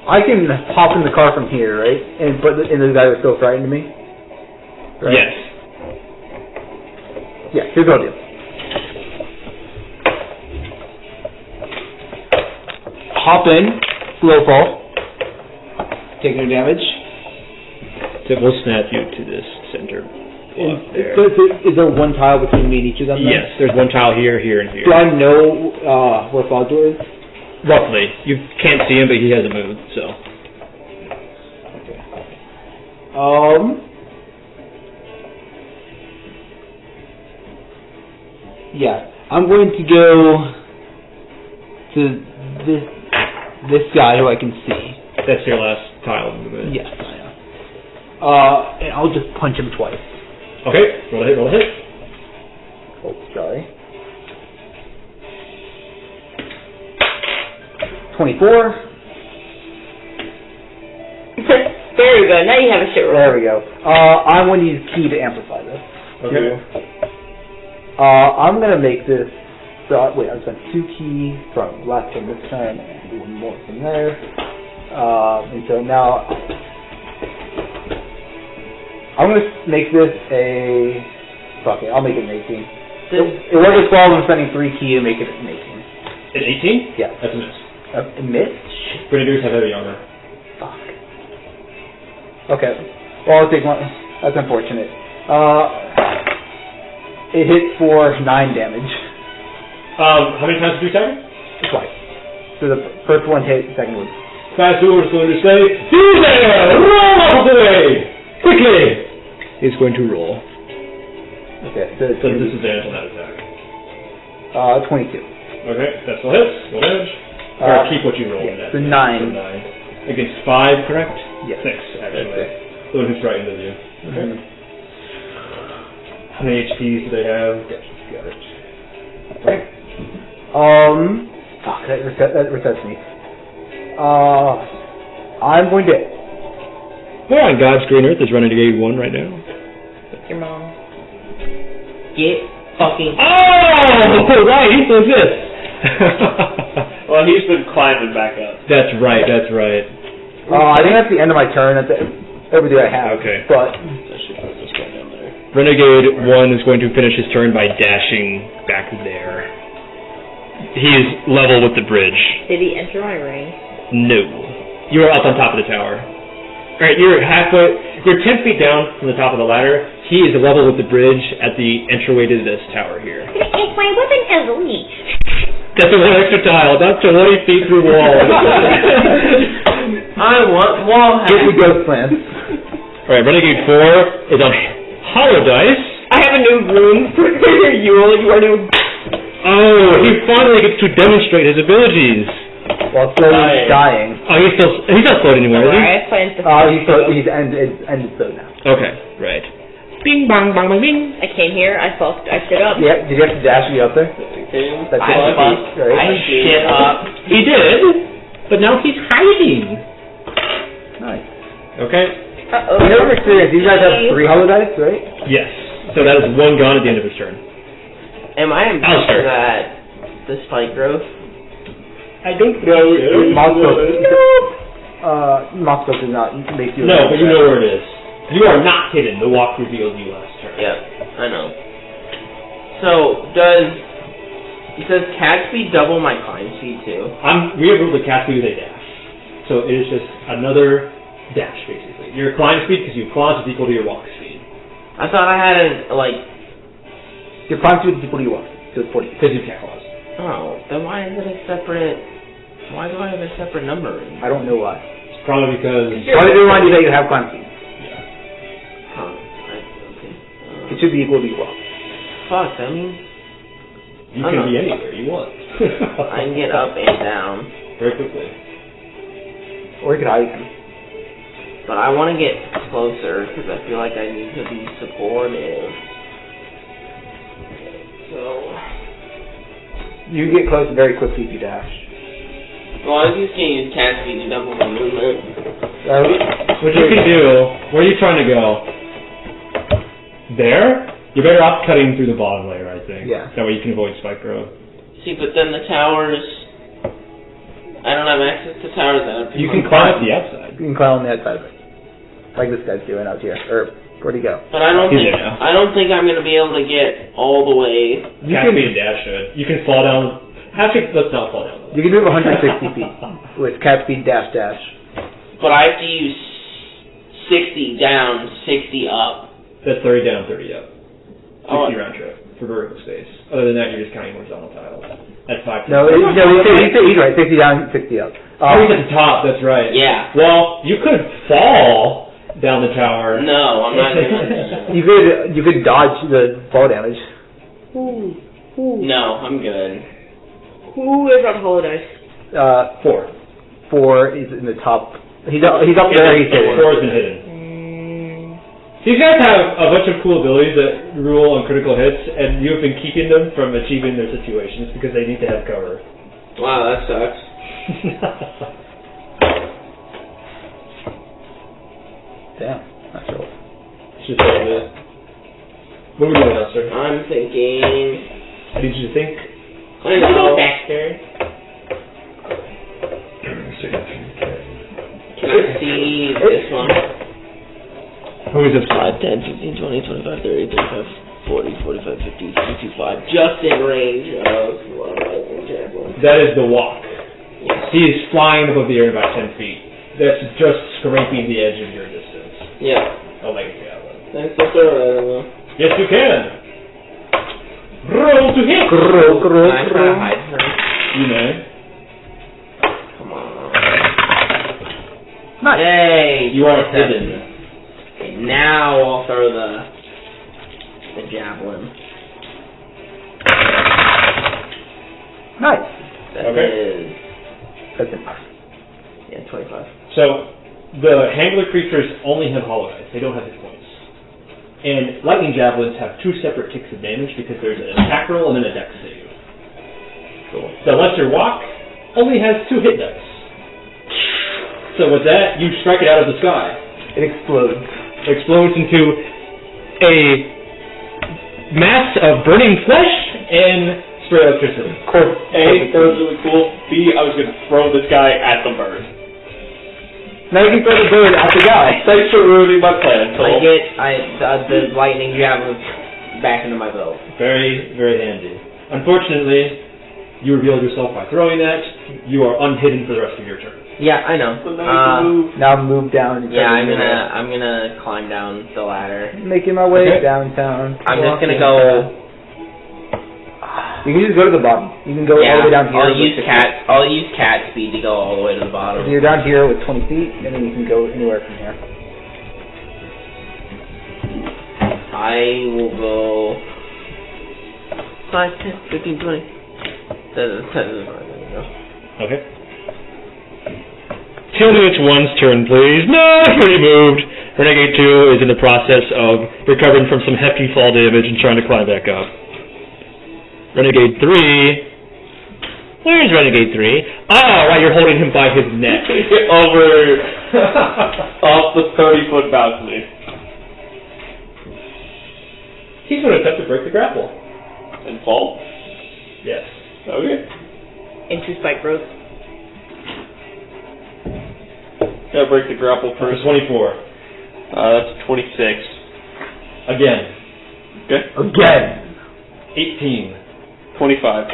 I can hop in the car from here, right? And the guy was still frightened of me. Right? Yes. Yeah. Here's what I'll do. Hop in, slow fall, take no damage. So we'll snap you to this center. There. So is there one tile between me and each of them? Then? Yes, there's one tile here, here, and here. Do I know where Fasdhur is? Roughly. You can't see him, but he hasn't moved, so. Okay. Yeah, I'm going to go to this guy who I can see. That's your last tile movement. Yes, I am. And I'll just punch him twice. Okay, roll a hit, roll a hit. Oh, sorry. 24. Very good. Now you have a shit roll. There we go. I'm going to use key to amplify this. Okay. I'm going to make this. Wait, I spent 2 key from last turn this turn, and 1 more from there. And so now I'm going to make this a. Fuck it, I'll make it an 18. It was a 12, I'm spending 3 key to make it an 18. An 18? Yeah. That's a miss. A miss? Grenadiers have heavy armor. Fuck. Okay. Well, I'll take one. That's unfortunate. It hit for 9 damage. How many times did you attack? Twice. So the first one hit, the second one. Fasdhur is going to say, "You there! Roll out of the way! Quickly!" He's going to roll. Okay, so it's So disadvantage on that attack. 22. Okay, that still hits. Roll damage. Or keep what you rolled in that. So 9. So 9. Against 5, correct? Yes. 6, actually. Okay. The one who's frightened of you. Okay. How many HPs do they have? Got it. Okay. Fuck, that resets me. I'm going to. Where on God's green earth is Renegade 1 right now? Your mom. Get fucking. Oh, right, he still exists. Well, he's been climbing back up. That's right, that's right. I think that's the end of my turn. That's everything I have. Okay. But I should put this guy down there. Renegade 1 is going to finish his turn by dashing back there. He is level with the bridge. Did he enter my ring? No. You are up on top of the tower. Alright, you're halfway, you're 10 feet down from the top of the ladder. He is level with the bridge at the entryway to this tower here. It's my weapon as leech. That's a 1 extra tile. That's 20 feet through wall. I want wall get the hack. ghost plans. Alright, Renegade 4 is on hollow dice. I have a new rune for you. You are new. Oh, he finally gets to demonstrate his abilities. While slowly dying. Oh, he's not floating anymore, is he? I have plans to He's ended so now. Okay, right. Bing, bang, bang, bang, bing. I came here, I stood up. Yeah, did you have to dash me up there? That's I it. fucked. Right? I shit up. He did, but now he's hiding. Nice. Okay. Uh-oh. You never experienced. These guys have 3 hollow dice, right? Yes. So that is 1 gone at the end of his turn. Am I impressed Alistair. that the spike growth? I don't know. Moxbook does not make you. No, but you know where it is. You are not hidden. The walk revealed you last turn. Yep, I know. So does cat speed double my climb speed too? We have ruled the cat speed with a dash. So it is just another dash, basically. Your climb speed, because you claws, is equal to your walk speed. I thought I had Your climb speed is equal to your walk. So it's 40. Because you can't claws. Oh, then why is it a separate? Why do I have a separate number? I don't know why. It's probably because... Why does it remind you that you have climb speed? Huh. Okay. It should be equal to equal. Fuck, I mean... You can be anywhere you want. I can get up and down. Very quickly. Or you could hide. But I want to get closer, because I feel like I need to be supportive. So... You can get close very quickly if you dash. Well, I was just going to use cat speed to double my movement. What you can do, where are you trying to go? There? You're better off cutting through the bottom layer, I think. Yeah. That way you can avoid spike growth. See, but then the towers... I don't have access to towers. You can climb up the outside. You can climb on the outside of it. Like this guy's doing out here. Or, where'd he go? But I don't He's think there now. I don't think I'm going to be able to get all the way. You Cat can, speed and dash should. You can fall down... Actually, let's not fall down. you can move 160 feet with cat speed dash dash. But I have to use 60 down, 60 up. That's 30 down, 30 up. 60 Oh, round trip for vertical space. Other than that, you're just counting horizontal tiles. That's 5. He's right. 60 down, 60 up. Oh, he's at the top, that's right. Yeah. Well, you could fall down the tower. No, I'm not going to. You could dodge the fall damage. No, I'm good. Who is on Hollow Dice? 4. 4 is in the top. He's up there. He's hidden. 4 has been hidden. These guys have a bunch of cool abilities that rule on critical hits, and you have been keeping them from achieving their situations because they need to have cover. Wow, that sucks. Damn, that's cool. It's just like this. What are we doing now, sir? I'm thinking. I need you to think. I know. Baxter. Can I see this one? Who is this? 5, 10, 15, 20, 25, 30, 35, 40, 45, 50, 55. Just in range of one of my examples. That is the walk. Yes. He is flying above the air about 10 feet. That's just scraping the edge of your distance. Yeah. I'll make it happen. Thanks for throwing. Yes, you can. Roll to hit. Can I try to hide her? You may. Come on. Nice. Yay! You are hidden. Okay, now I'll throw the javelin. Nice. That Okay. is That's enough. 25. So, the handler creatures only have hollow dice. They don't have hit points. And lightning javelins have 2 separate ticks of damage because there's an attack roll and then a dex save. Cool. The lesser walk only has 2 hit dice. So with that, you strike it out of the sky. It explodes. It explodes into a mass of burning flesh and spray electricity. Of course. A, that was really cool. B, I was going to throw this guy at the bird. Now you can throw the bird at the guy. Thanks for ruining my plan, I Cole. get the lightning javelin back into my belt. Very, very handy. Unfortunately, you revealed yourself by throwing that. You are unhidden for the rest of your turn. Yeah, I know. So now you can move. Now move down. And Yeah, try to I'm gonna climb down the ladder. making my way Okay. downtown. I'm just gonna walking. go. You can just go to the bottom. You can go all the way down here. I'll with use 60. I'll use cat speed to go all the way to the So bottom. you're down here with 20 feet, and then you can go anywhere from here. I will go 5, 10, 15, 20. Okay. Tell me it's one's turn, please. No, he already moved. Renegade 2 is in the process of recovering from some hefty fall damage and trying to climb back up. Renegade 3... Where's Renegade 3? Oh, right, you're holding him by his neck. Over off the 30-foot balcony. He's going to attempt to break the grapple. And fall? Yes. Okay. Into spike growth. Gotta break the grapple First first. 24. That's 26. Again. Okay. Again. 18. 25.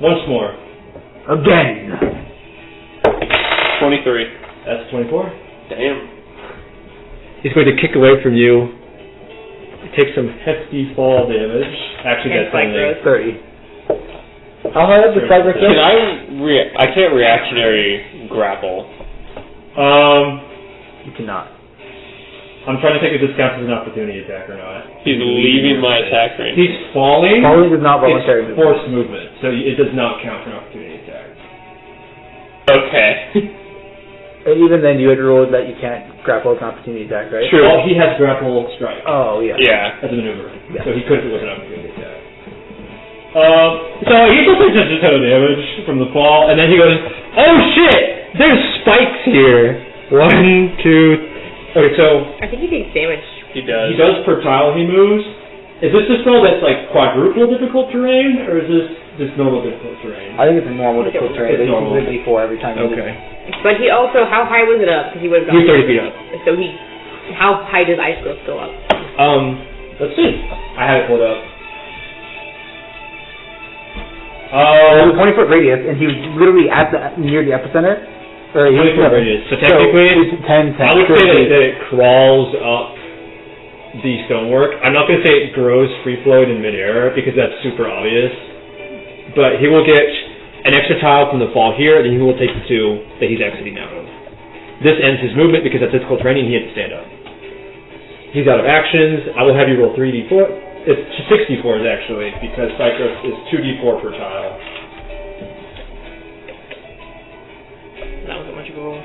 Once more. Again. 23. That's 24. Damn. He's going to kick away from you. Take some hefty fall damage. Actually, And that's spike only growth. 30. How high up the Cyber Can I can't reactionary grapple. You cannot. I'm trying to think if this counts as an opportunity attack or not. He's leaving my attack range. He's falling. Falling is not voluntary It's movement. forced movement, so it does not count for an opportunity attack. Okay. And even then, you had ruled that you can't grapple as an opportunity attack, right? True. Well, he has grapple strike Oh, yeah. Yeah. as a maneuver, Yeah. so he could if it was an opportunity attack. So he still takes just a ton of damage from the fall, and then he goes, "Oh shit! There's spikes here. 1, 2. Okay, so I think he takes damage. He does. he does per tile he moves. Is this a spell that's like quadruple difficult terrain, or is this just normal difficult terrain? I think it's a normal difficult terrain. It's It's normal. usually 4 every time. you Okay. But he also, how high was it up? Because he would have He's gone. 30 feet up. So how high does ice growth go up? Let's see. I have it pulled up. It was a 20-foot radius, and he was literally near the epicenter. Or he was 20-foot radius. So technically, it's 10, 10. I would say that it crawls up the stonework. I'm not going to say it grows free-flowing in midair, because that's super obvious. But he will get an extra tile from the fall here, and then he will take the 2 that he's exiting out of. This ends his movement, because that's physical training, he had to stand up. He's out of actions. I will have you roll 3d4. It's 6d4s, actually, because Cyclops is 2d4 per tile. That wasn't much of a roll.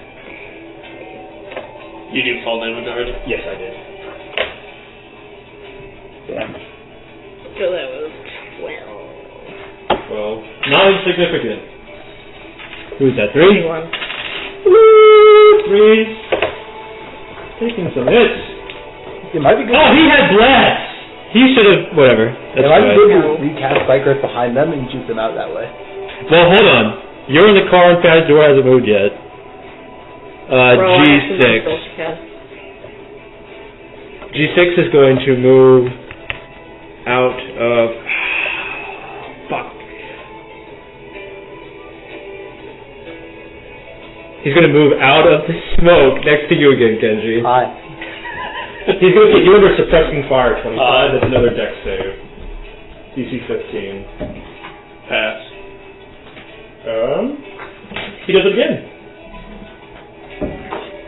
You do fall damage already? Yes, I did. Yeah. So that was 12. Well, not insignificant. Who's that? 3? 21. Woo! 3. Taking some hits. It might be good. Oh, he had blast! He should have, whatever. That's It might be fine. good to recast Cyclops behind them and shoot them out that way. Well, hold on. You're in the car and Fasdhur hasn't moved yet. G6. G6 is going to move out of... Fuck. He's going to move out of the smoke next to you again, Kenji. Hi. He's going to get you under suppressing fire 25. That's another dex save. DC 15. Pass. He does it again.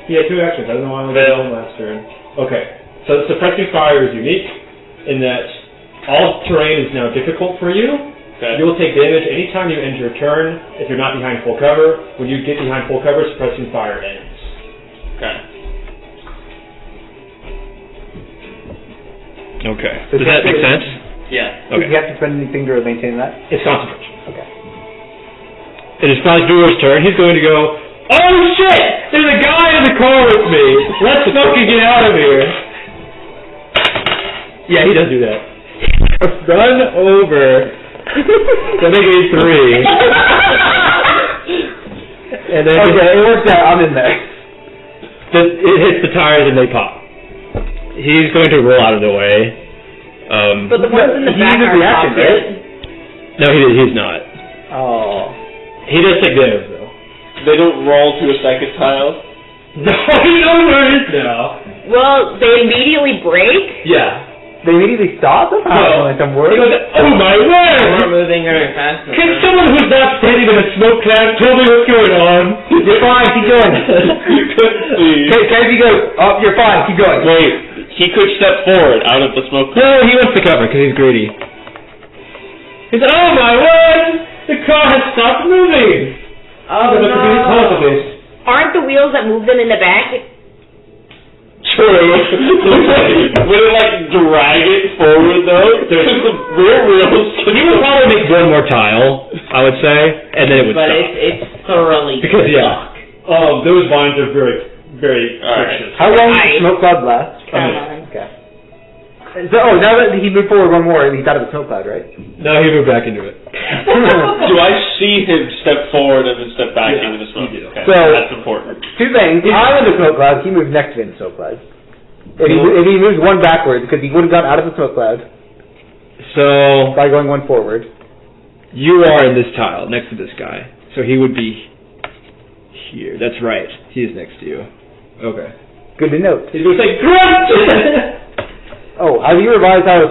He had 2 actions. I don't know why I only did one last turn. Okay. So suppressing fire is unique in that all terrain is now difficult for you. Okay. You will take damage anytime you end your turn if you're not behind full cover. When you get behind full cover, suppressing fire ends. Okay. Okay. Does that make sense? Yeah. Do you have to spend anything to maintain that? It's concentration. Okay. It is Fasdhur's turn. He's going to go, "Oh shit! There's a guy in the car with me! Let's fucking get out of here!" Yeah, he does do that. Run over. That make it 3. And then Okay, it works out. I'm in there. it hits the tires and they pop. He's going to roll out of the way. But the ones in the He back uses are the action, popped. right? No, he's not. Oh. He does take damage though. They don't roll to a second tile? No, he knows where it is now. Well, they immediately break. Yeah. They immediately stop? That's No. like some He word. goes, "Oh my We're word! moving very fast. Can someone who's not standing in a smoke cloud tell me what's going on?" You're fine, keep going. You couldn't see. Okay, Kenzie goes, oh, you're fine, keep going. Wait, he could step forward out of the smoke. No, he wants to cover because he's greedy. He said, "Oh my word! The car has stopped moving." Oh Look at these parts of no! this. Aren't the wheels that move them in the back? True. Would it like drag it forward though? Because the rear wheels. He would probably make one more tile, I would say, and then it would But stop. it's thoroughly Because those vines are very, very Alright. precious. How long does Nice. the smoke cloud last? Come Okay. on. Okay. So, now that he moved forward one more, he's out of the smoke cloud, right? No, he moved back into it. Do I see him step forward and then step back Yeah, into the smoke? you do. Okay, So- that's important. 2 things. I'm in the smoke cloud, he moves next to me in the smoke cloud. If he moves one backwards, because he would have gone out of the smoke cloud So by going one forward. you are in this tile next to this guy, so he would be here. That's right. He is next to you. Okay. Good to note. He's going to say grunt. Oh, have you revised how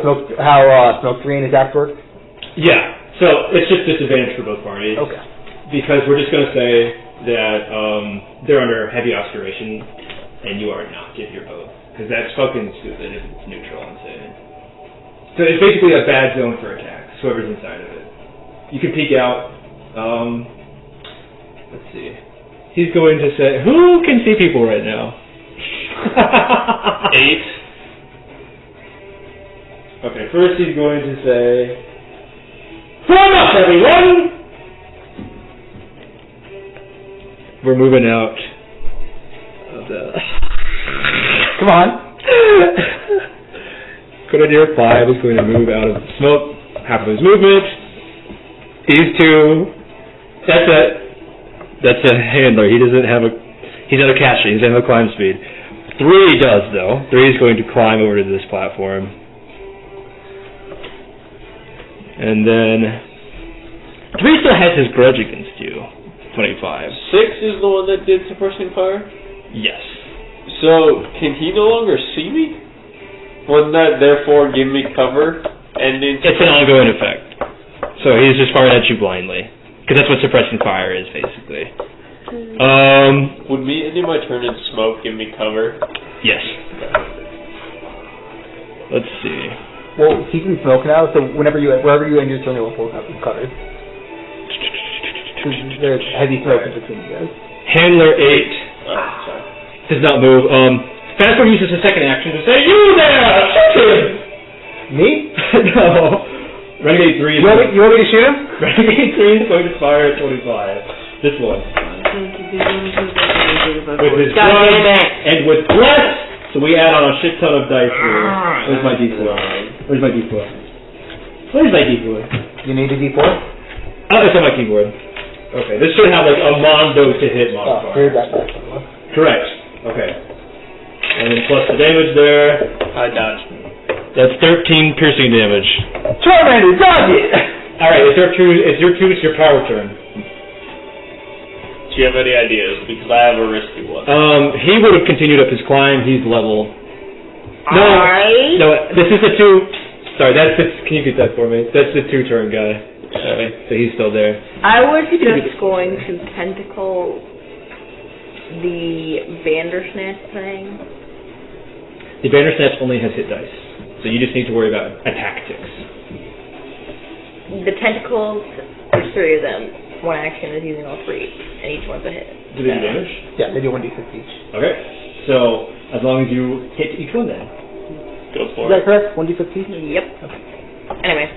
smoke screen attack works? Yeah. So it's just disadvantage for both parties. Okay. Because we're just going to say that they're under heavy obscuration, and you are not if you're both. Because that's fucking stupid if it's neutral, I'm saying. So it's basically a bad zone for attacks, whoever's inside of it. You can peek out. Let's see. He's going to say, who can see people right now? 8. Okay, first he's going to say, form up, everyone! We're moving out of the... Come on. Grenadier 5 is going to move out of the smoke, half of his movement. These two, that's a handler. He doesn't have he's not a caster, he doesn't have a climb speed. 3 does though. 3 is going to climb over to this platform. And then, 3 still has his grudge against you. 25. 6 is the one that did suppressing fire? Yes. So, can he no longer see me? Wouldn't that therefore give me cover? It's an ongoing effect. So he's just firing at you blindly. Because that's what suppressing fire is, basically. Would me ending my turn in smoke give me cover? Yes. Let's see. Well, he's in smoke now, so wherever you end your turn, it will pull up covered. There's heavy smoke in between you guys. Handler 8 Sorry. does not move. Fasdhur uses a second action to say, you there! Shoot him! Me? No. Renegade 3 is... You want me to shoot him? Renegade 3 is going to fire at 25. This one. With his God gun damn it. and with bless, so we add on a shit ton of dice here. Where's my D4? Where's my D4? Where's my D4? You need a D4? Oh, it's on my keyboard. Okay, this should have like a mondo to hit Oh, modifier. here's that. Correct. Okay. And then plus the damage there. I dodged. That's 13 piercing damage. Charmander, dodge it! Alright, it's your power turn. Do you have any ideas? Because I have a risky one. He would have continued up his climb. He's level. Alright. No, this is the 2. Sorry, can you get that for me? That's the 2-turn guy. So he's still there. I was just going to tentacle the Bandersnatch thing. The Bandersnatch only has hit dice, so you just need to worry about attack ticks. The tentacles, there's 3 of them. One action is using all 3, and each one's a hit. Do they do damage? Yeah, they do 1d6 each. Okay. So, as long as you hit each one then. Go for Is that it. correct? 1d6 each? Yep. Okay. Anyway.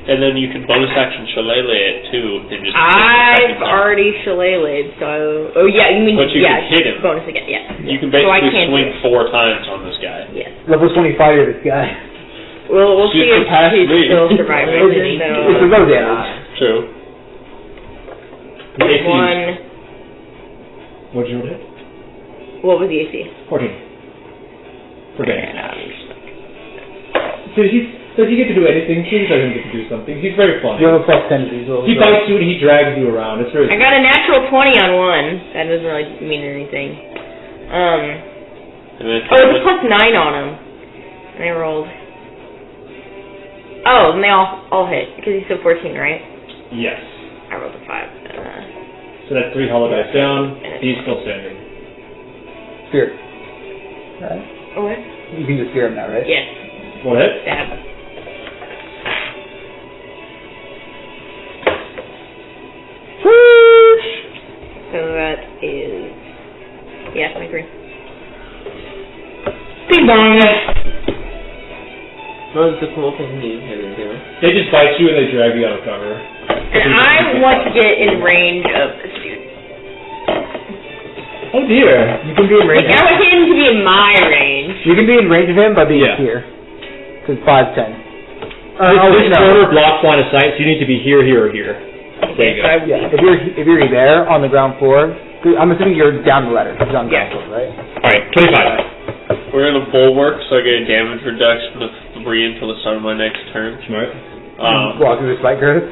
And then you can bonus action shillelagh it too. And just I've already shillelagh'd, so... Oh, yeah, you mean... But you yeah, can hit him. Bonus again, yeah. You can So I basically can't swing do 4 times on this guy. Yes. Level 25 of this guy. We'll see if surpassed he's me. still surviving. It's a low damage. True. This one... What did you hit? What was the AC? 14. For damage. Does he get to do anything? He doesn't get to do something. He's very funny. You have a plus 10 to these rolls. He bites you and he drags you around. It's very... I got a natural 20 on one. That doesn't really mean anything. Oh, it's a plus 9 on him. And I rolled. Oh, and they all hit, because he's still 14, right? Yes. I rolled a 5. So that's 3 hollow dice down. He's still standing. Spear. Right? Oh, what? You can just spear him now, right? Yes. What hit? Stab. So that is... Yeah, 23. Ding dong! What was the cool thing you had to do? They just bite you and they drag you out of cover. And I want to get in range of this dude. Oh dear. You can be in range. Like, I want him to be in my range. You can be in range of him by being here. So it's 5'10". This corner blocks line of sight, so you need to be here, here, or here. There you go. Yeah, if you're there on the ground floor, I'm assuming you're down the ladder. He's on the ground floor, right? Alright, 25. We're gonna bulwark, so I get a damage reduction of 3 until the start of my next turn. Smart. Walk through the spike growth.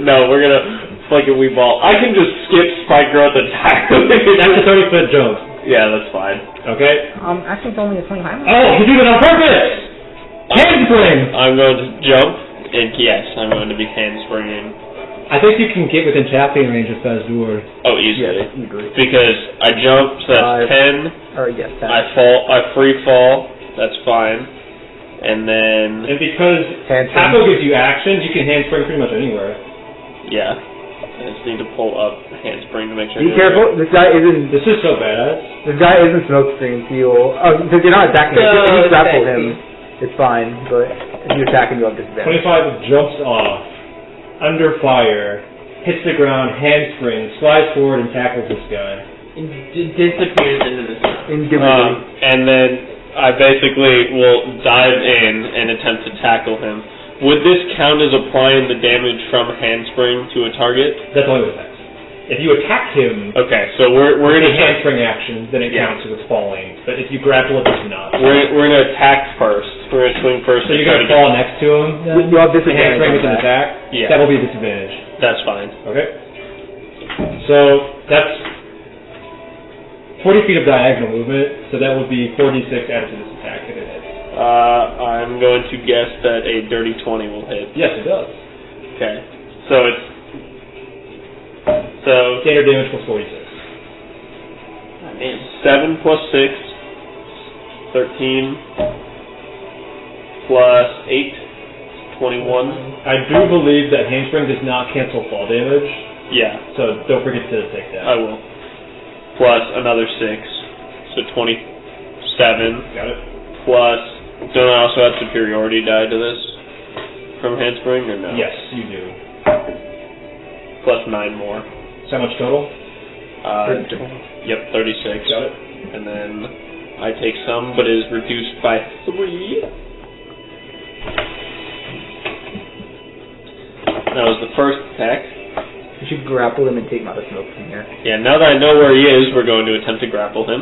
No, we're gonna like a wee ball. I can just skip spike growth entirely. That's a 30-foot jump. Yeah, that's fine. Okay. Actually, it's only a 25. Oh, you did it on purpose! Hand fling! I'm going to jump And yes, I'm going to be handspringing. I think you can get within tapping range of Fasdhur. Oh, easily. Yes, easily. Because I jump, so that's 10. Or yes, 10. I free fall, that's fine. And then, And because tackle gives you actions, you can handspring pretty much anywhere. yeah. I just need to pull up handspring to make sure. Be careful. This guy isn't. This is so badass. This guy isn't smokescreen. Because you're not attacking him. If you grapple him, it's fine. But if you attack him, you have disadvantage. 25 jumps off, under fire, hits the ground, handspring, slides forward, and tackles this guy. And disappears into the sun. Indubitably. And then I basically will dive in and attempt to tackle him. Would this count as applying the damage from handspring to a target? That's only with attacks. If you attack him, Okay, so we're in gonna a handspring action, then it counts as it's falling. But if you grapple, it does not. we're gonna attack first. We're gonna swing first. So and you're try going to to fall next to him? Then? You have The disadvantage. handspring on with an that. attack? Yeah. That will be a disadvantage. That's fine. Okay. So that's 40 feet of diagonal movement, so that would be 46 added to this attack if it hits. I'm going to guess that a dirty 20 will hit. Yes, it does. Okay. So it's Standard damage plus 46. Oh, man. 7 plus 6, 13 plus 8, 21. I do believe that handspring does not cancel fall damage, Yeah, so don't forget to take that. I will. Plus another 6, so 27. Got it? Plus, don't I also add superiority die to this from handspring or no? Yes, you do. Plus 9 more. So how much total? Yep, 36. Got it? And then I take some, but it is reduced by 3. That was the first attack. You should grapple him and take him out of smoke from here. Yeah, now that I know where he is, we're going to attempt to grapple him.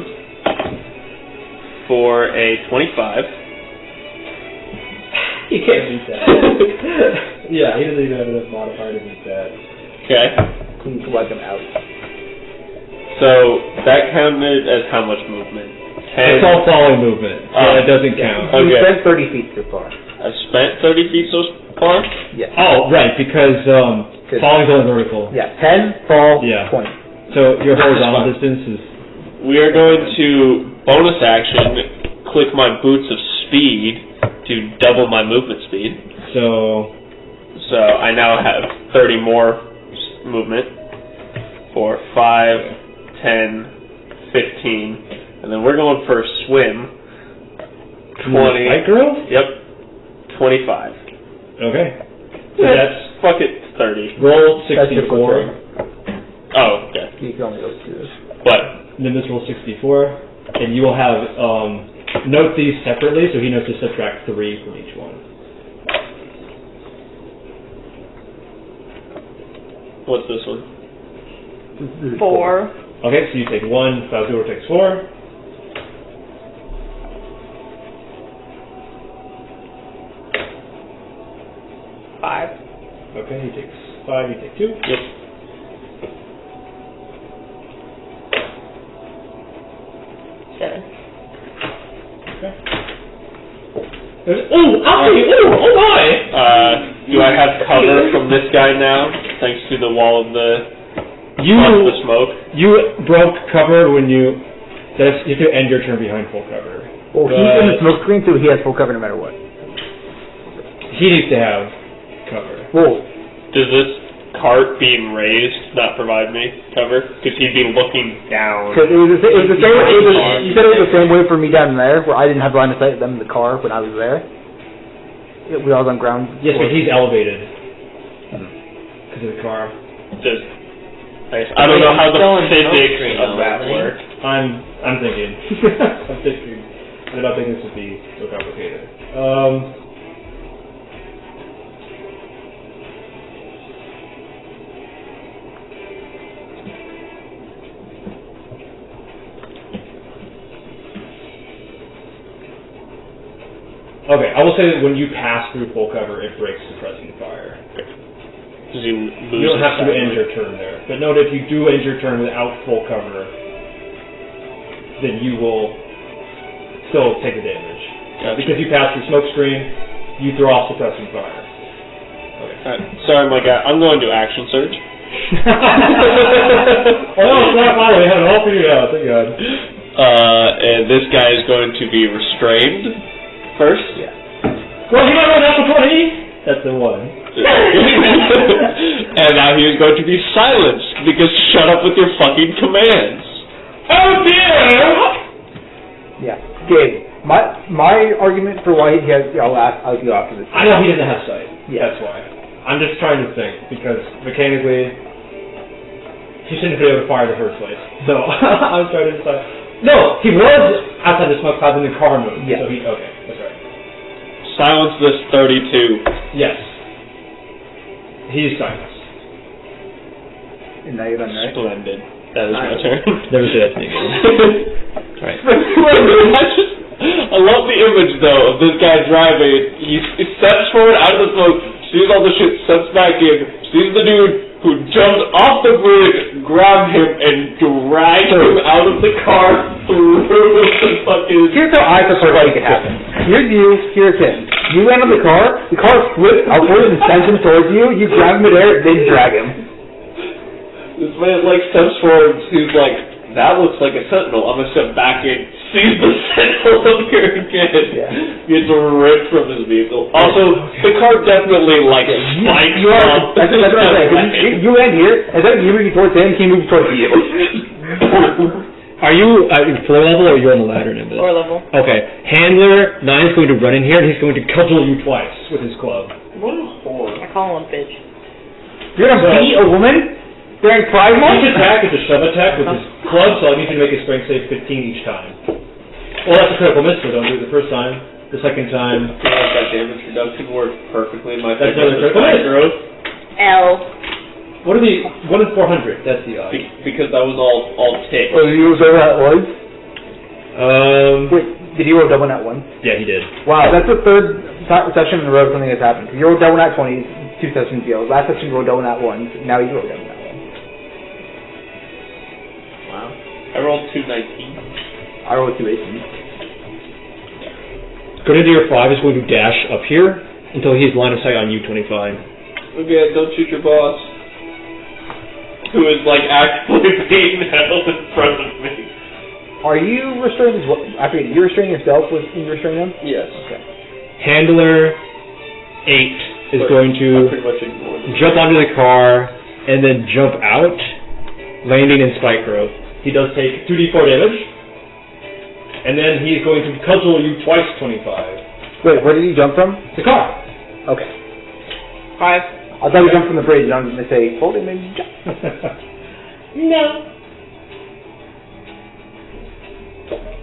For a 25. You can't beat that. Yeah, he doesn't even have enough modifier to beat that. Okay. You can wipe him out. So, that counted as how much movement? 10. It's all falling movement, so it doesn't count. You Okay. spent 30 feet so far. I've spent 30 feet so far? Yes. Oh, right, because falling's only vertical. Yeah, 10, fall, Yeah. 20. So your horizontal distance is... We are going to bonus action click my boots of speed to double my movement speed. So I now have 30 more movement for 5, 10, 15, and then we're going for a swim. 20. Light girl? Yep. 25. Okay. So that's... Fuck it, 30. Roll That's your 64. Oh, okay. You can only go through this. But Nimbus roll 64, and you will have... note these separately, so he knows to subtract 3 from each one. what's this one? This is 4. Okay, so you take 1, Fasdhur takes 4. Okay, he takes 5, you take 2. Yep. Oh my! Do I have cover from this guy now, thanks to the wall of the smoke? You broke cover when you have to end your turn behind full cover. Well, he's in the smoke screen, so he has full cover no matter what. He needs to have cover. Whoa. Does this cart being raised not provide me cover? Because he'd be looking down. Because it was the same way. You said it was the same way for me down there, where I didn't have line of sight of them in the car when I was there. We all was on ground. Yes, but he's elevated because of the car. I don't know how the physics of that work. I'm thinking. I don't think this would be so complicated. Okay, I will say that when you pass through full cover, it breaks suppressing fire. Does he lose You don't have to his end your turn there. But note, if you do end your turn without full cover, then you will still take the damage. Gotcha. Because you pass through smoke screen, you throw off suppressing fire. Sorry, my guy. I'm going to action search. Oh, no, it's not mine. We have it all figured out. Thank God. And this guy is going to be restrained first. Yeah. Well, you might want natural 20. That's the one. And now he is going to be silenced because shut up with your fucking commands. Oh dear! Yeah. Gabe, my argument for why he has, I'll go after this. I know he doesn't have sight. Yeah. That's why. I'm just trying to think, because mechanically, he shouldn't be able to fire in the first place. So, I'm trying to decide. No, he was outside the smoke cloud when the car moved. Yeah. So okay, that's right. Silence this 32. Yes. He's silenced. And now you're done, right? Splendid. That is my turn. Never say that to me again. Right. I love the image though of this guy driving. He steps forward out of the smoke, sees all the shit, steps back in, sees the dude who jumped off the bridge, grabbed him, and dragged him out of the car through the fucking... Here's how I prefer it could happen. Here's you, here's him. You land on the car flips upwards and sends him towards you, you grab him midair, then drag him. This man steps forward, he's like, that looks like a sentinel. I'm gonna step back in, sees the sentinel appear again. Yeah. Gets ripped from his vehicle. Also, the car definitely spikes up. That's what I'm saying. You land here, and then you move towards him, he moves towards you. Are you floor level or are you on the ladder, Nimbus? Floor level. Okay. Handler 9 is going to run in here and he's going to cudgel you twice with his club. What a whore. I call him a bitch. You're gonna beat a woman? During Pride Month? Each attack is a shove attack with his club, so I need you to make a strength save 15 each time. Well, that's a critical miss, so don't do it the first time. The second time... That damage reduction worked perfectly in my That's another critical miss. L. What are the... 1 in 400, that's the odds. Because that was all tick. Oh, you know what that was? Wait, did you roll double nat 1? Yeah, he did. Wow, that's the third session in a row something has happened. You rolled double nat 20s, 2 sessions ago. Last session you rolled double nat 1s, now you rolled double nat 1. Wow. I rolled 2 19. I rolled 2 18s. Grenadier 5 is going to dash up here until he's line of sight on U-25. Okay, don't shoot your boss. Who is actively being held in front of me. Are you restraining as well? After you restrain yourself when you restrain them? Yes. Okay. Handler 8 is going to jump onto the car and then jump out, landing in spike growth. He does take 2d4 damage, and then he's going to cudgel you twice 25. Wait, where did he jump from? The car. Okay. 5. I thought he jumped from the bridge, and I'm going to say, hold him and jump. No.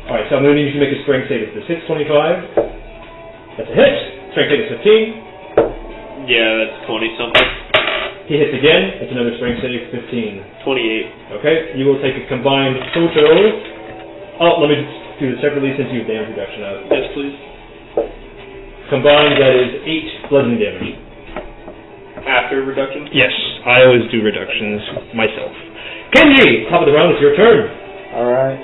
Alright, so I'm going to need you to make a strength save. It's the 625. That's a hit. Strength save is 15. Yeah, that's 20-something. He hits again. That's another strength save, 15. 28. Okay, you will take a combined total. Oh, let me just do this separately since you have damage reduction out. Yes, please. Combined, that is 8 bludgeoning damage. After reduction? Yes, I always do reductions myself. Kenji, top of the round, it's your turn. Alright.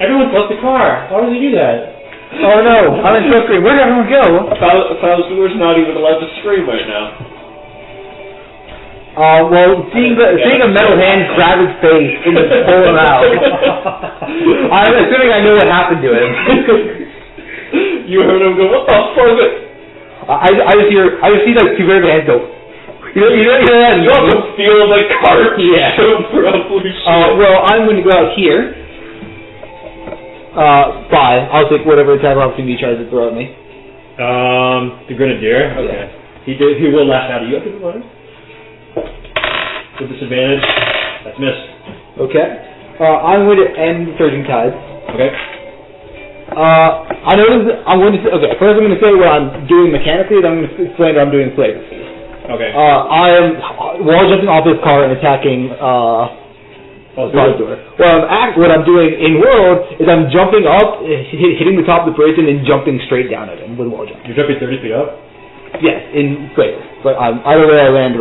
Everyone left the car. Why would you do that? Oh no, I'm in so screen. Where did everyone go? Fasdhur's not even allowed to scream right now. Well, seeing a metal hand grab his face and pull him out. I'm assuming I know what happened to him. You heard him go, what the fuck is it? I just see two very hands go. You know that? You also feel the cart probably well, I'm going to go out here. 5. I'll take whatever attack opportunity he tries to throw at me. The Grenadier? Okay. Yeah. He will lash out at you. With disadvantage, that's missed. Okay. I'm going to end Surging Tide. Okay. I noticed. Okay. First, I'm going to say what I'm doing mechanically. Then I'm going to explain what I'm doing flavorfully. Okay. I am wall jumping off this car and attacking Fasdhur. What I'm doing in world is I'm jumping up, hitting the top of the bridge, and then jumping straight down at him with wall jump. You're jumping 30 feet up? Yes, in flavor. But either way, I land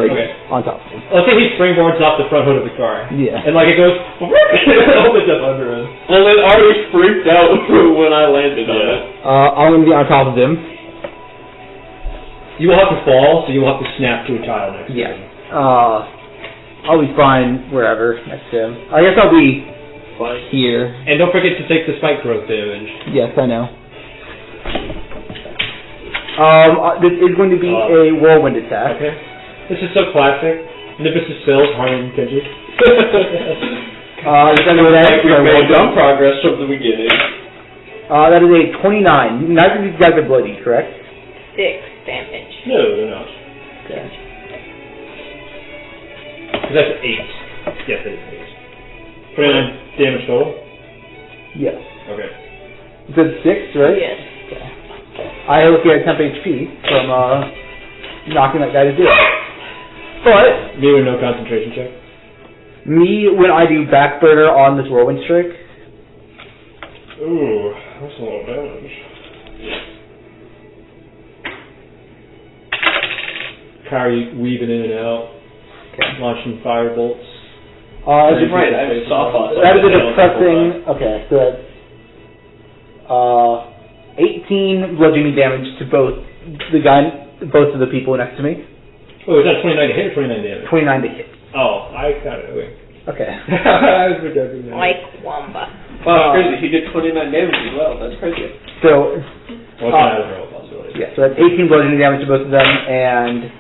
on top of him. Let's say he springboards off the front hood of the car. Yeah. And it goes, and it opens up under him. Well, it already freaked out when I landed on it. I'm going to be on top of him. You will have to fall, so you will have to snap to a tile next to Yeah. him. I'll be fine wherever next to him. I guess I'll be here. And don't forget to take the spike growth damage. Yes, I know. This is going to be a whirlwind attack. Okay. This is so classic. Nimbus is spells, harm and Kenji. We've made some progress from the beginning. That is a 29. Neither of these guys are bloody, correct? 6 damage. No, they're not. Okay. That's 8. Yes, it is 8. 29 damage total? Yes. Okay. You said 6, right? Yes. Okay. I only get 10 HP from knocking that guy to zero. But Me with no concentration check? me, when I do backburner on this whirlwind strike, Ooh, that's a lot of damage. Carry weaving in and out, launching fire bolts. that's Right, I saw that is a depressing. Okay, so that's 18 bludgeoning damage to both of the people next to me. Oh, is that 29 to hit or 29 damage? 29 to hit. Oh, I got it. Wait. Okay. I was projecting that. Like Wamba. Wow, that's crazy. He did 29 damage as well. That's crazy. So What kind of roll possibility? yeah, so that's 18 bludgeoning damage to both of them and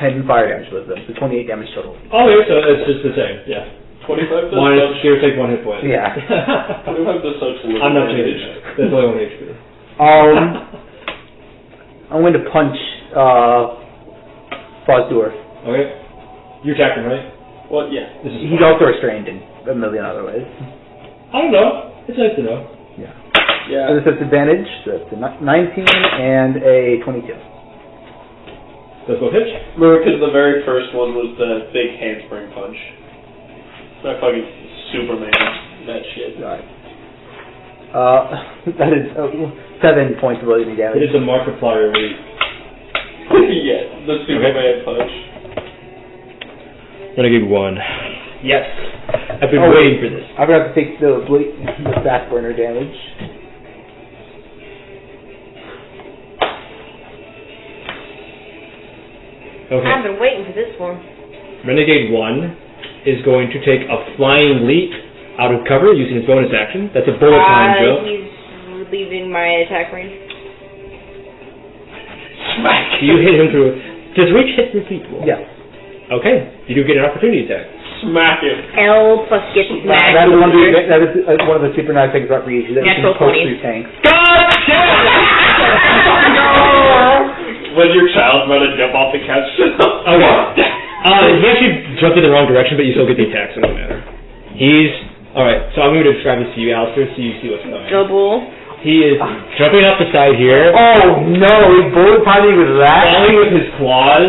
10 fire damage to both of them. So 28 damage total. Oh, yeah, so it's just the same. Yeah. 25 does Minus, give or take 1 hit point. Yeah. 25 does such a little I'm not damage. changing that. That's only 1 HP. I'm going to punch Fasdhur. Okay. You attacked him, right? Well, yeah. This is He's fine. also restrained in a million other ways. I don't know. It's nice to know. Yeah. Yeah. So this is advantage. So it's a 19 and a 22. Let's go pitch. Because the very first one was the big handspring punch. That fucking Superman, that shit. Alright. That is 7 points of bludgeoning It damage. is the Markiplier elite. Yeah, the Superman punch. Renegade 1. Yes. I've been Oh, waiting for this. I'm gonna have to take the back burner damage. Okay. I've been waiting for this one. Renegade 1 is going to take a flying leap out of cover using his bonus action. That's a bullet time jump. He's leaving my attack range. Smack! You hit him through. Does reach hit repeatable? Yeah. Okay. You do get an opportunity attack. Smack him. L plus get smacked. That is one of the super nice things about Ryuji that you can Natural poke 20. through tanks. God When your child's about to jump off the couch. Okay. He actually jumped in the wrong direction, but you still get the attack, so it doesn't matter. He's... Alright, so I'm going to describe this to you, Alistair, so you see what's coming. Double. He is jumping off the side here, Oh no, he's bullet timing with that? falling with his claws,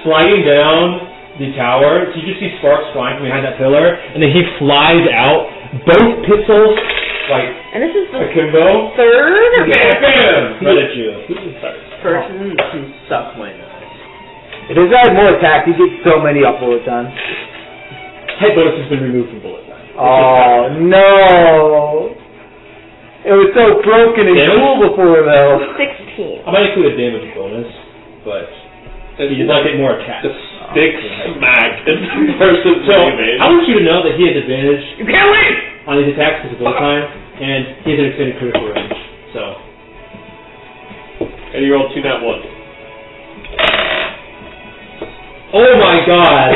sliding down the tower. So you just see sparks flying from behind that pillar, and then he flies out, both pistols, like, And this is the akimbo. third or Yeah, fourth? bam! Right at you. Person can suck my nuts. If this guy had more attack, he'd get so many up bullet time. Head bonus has been removed from bullet time. Oh no! It was so broken and Damage? cool before though. 16. I might include a damage bonus, but he did not get more attack. The big smack in person's So, damage. I want you to know that he has advantage You can't leave! on his attacks because of bullet time, and he has an extended critical range. So, And you rolled 2 nat 1. oh my god!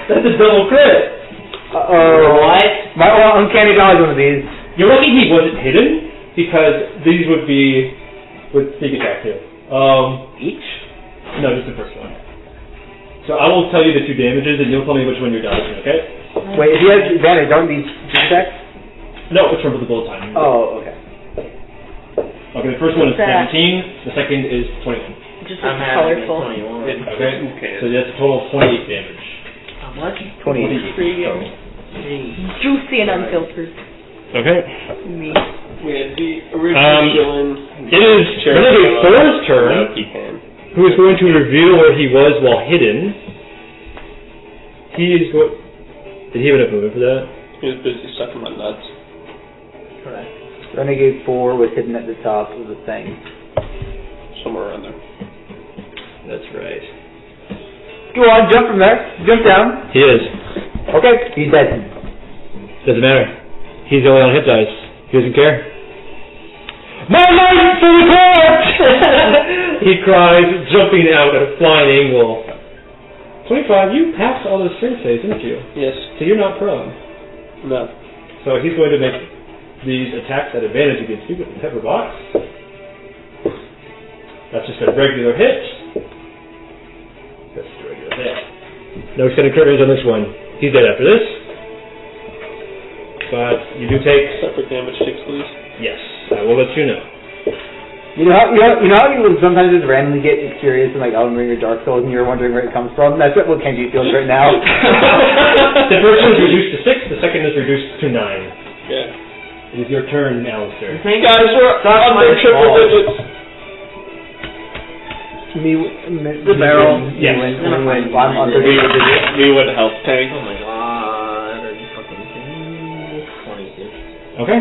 That's a double crit! Uh-oh. What? Might want uncanny dodge one of these. You're lucky he wasn't hidden, because these would be with sneak attack too. Each? No, just the first one. So I will tell you the 2 damages, and you'll tell me which one you're dodging, okay? Wait, if he has advantage, aren't these attacks? No, it's from the bullet time. Oh, okay. Okay, the first one is What's that? 17, the second is 21. Just I'm looks having colorful. 21. Okay? So that's a total of 28 damage. How much? 28. Juicy and unfiltered. Okay. Me. We had the original villain. It is Renegade 4's turn, He can. who is going to reveal where he was while hidden. He is going... Did he have enough movement for that? He was busy sucking my nuts. Correct. Renegade 4 was hidden at the top of the thing. somewhere around there. That's right. Go on, jump from there. Jump down. He is. Okay. He's dead. Doesn't matter. He's only on hit dice. He doesn't care. My life for the corpse! He cries, jumping out at a flying angle. 25, you passed all those strength saves, didn't you? Yes. So you're not prone. No. So he's going to make these attacks at advantage against you with the pepper box. That's just a regular hit. That's just a regular hit. No extended crit range on this one. He's dead after this. But you do take... Separate damage takes, please. Yes, I will let you know. You know how you would sometimes just randomly get curious in like Elden Ring or Dark Souls and you're wondering where it comes from? That's what Kenji feels right now. The first one is reduced to 6, the second is reduced to 9. Yeah. It is your turn, Alistair. Guys, we're under triple digits. The barrel. Yes. I'm under triple digits. Me would help tank. Oh my god, are you fucking kidding me? 22. Okay.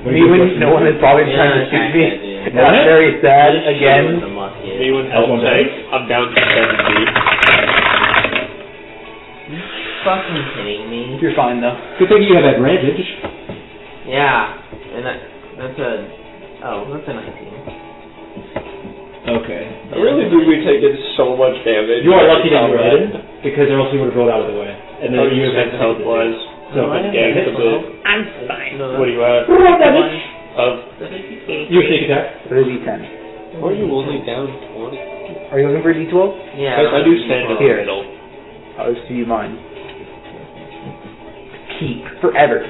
Me when no one is probably trying to shoot me. That's very sad again. Me would help tank. I'm down to 70. You fucking kidding me? You're fine though. Good thing you have advantage. Yeah, and that's a 19. Okay. Really did we take so much damage? You are lucky that you were hidden, because or else you would have rolled out of the way. And then you would have had health wise. So, Yeah, it's a bit. I'm fine. What are you at? You sneak attack. What is D10? Why are you only down 20? Are you looking for a D12? Yeah. I do stand in the Here. middle. I'll just give you mine. Keep forever.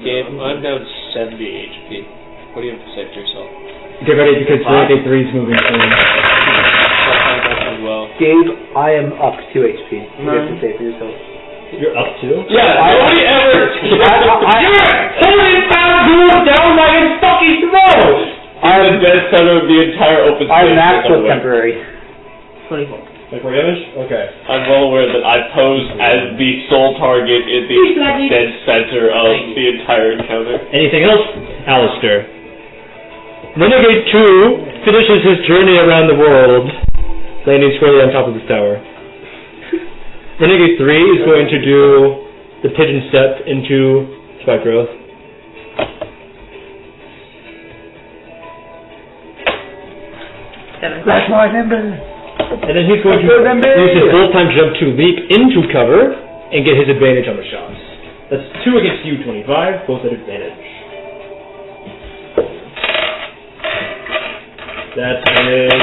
Gabe, I'm down 70 HP. What do you have to say to yourself? Get ready because Friday 3 is moving soon. As well. Gabe, I am up 2 HP. You have to say for yourself. You're up to? Yeah, nobody ever. Holy Fasdhur down by his fucking throat! I'm the dead center of the entire open space. I'm max plus temporary. 24. 24 damage? Okay. I'm well aware that I posed as the sole target in the dead center of the entire encounter. Anything else? Alistair. Renegade 2 finishes his journey around the world, landing squarely on top of this tower. Renegade 3 is going to do the pigeon step into spike growth. That's my number. And then he's going to use his full-time jump to leap into cover and get his advantage on the shots. That's 2 against you, 25, both at advantage. That is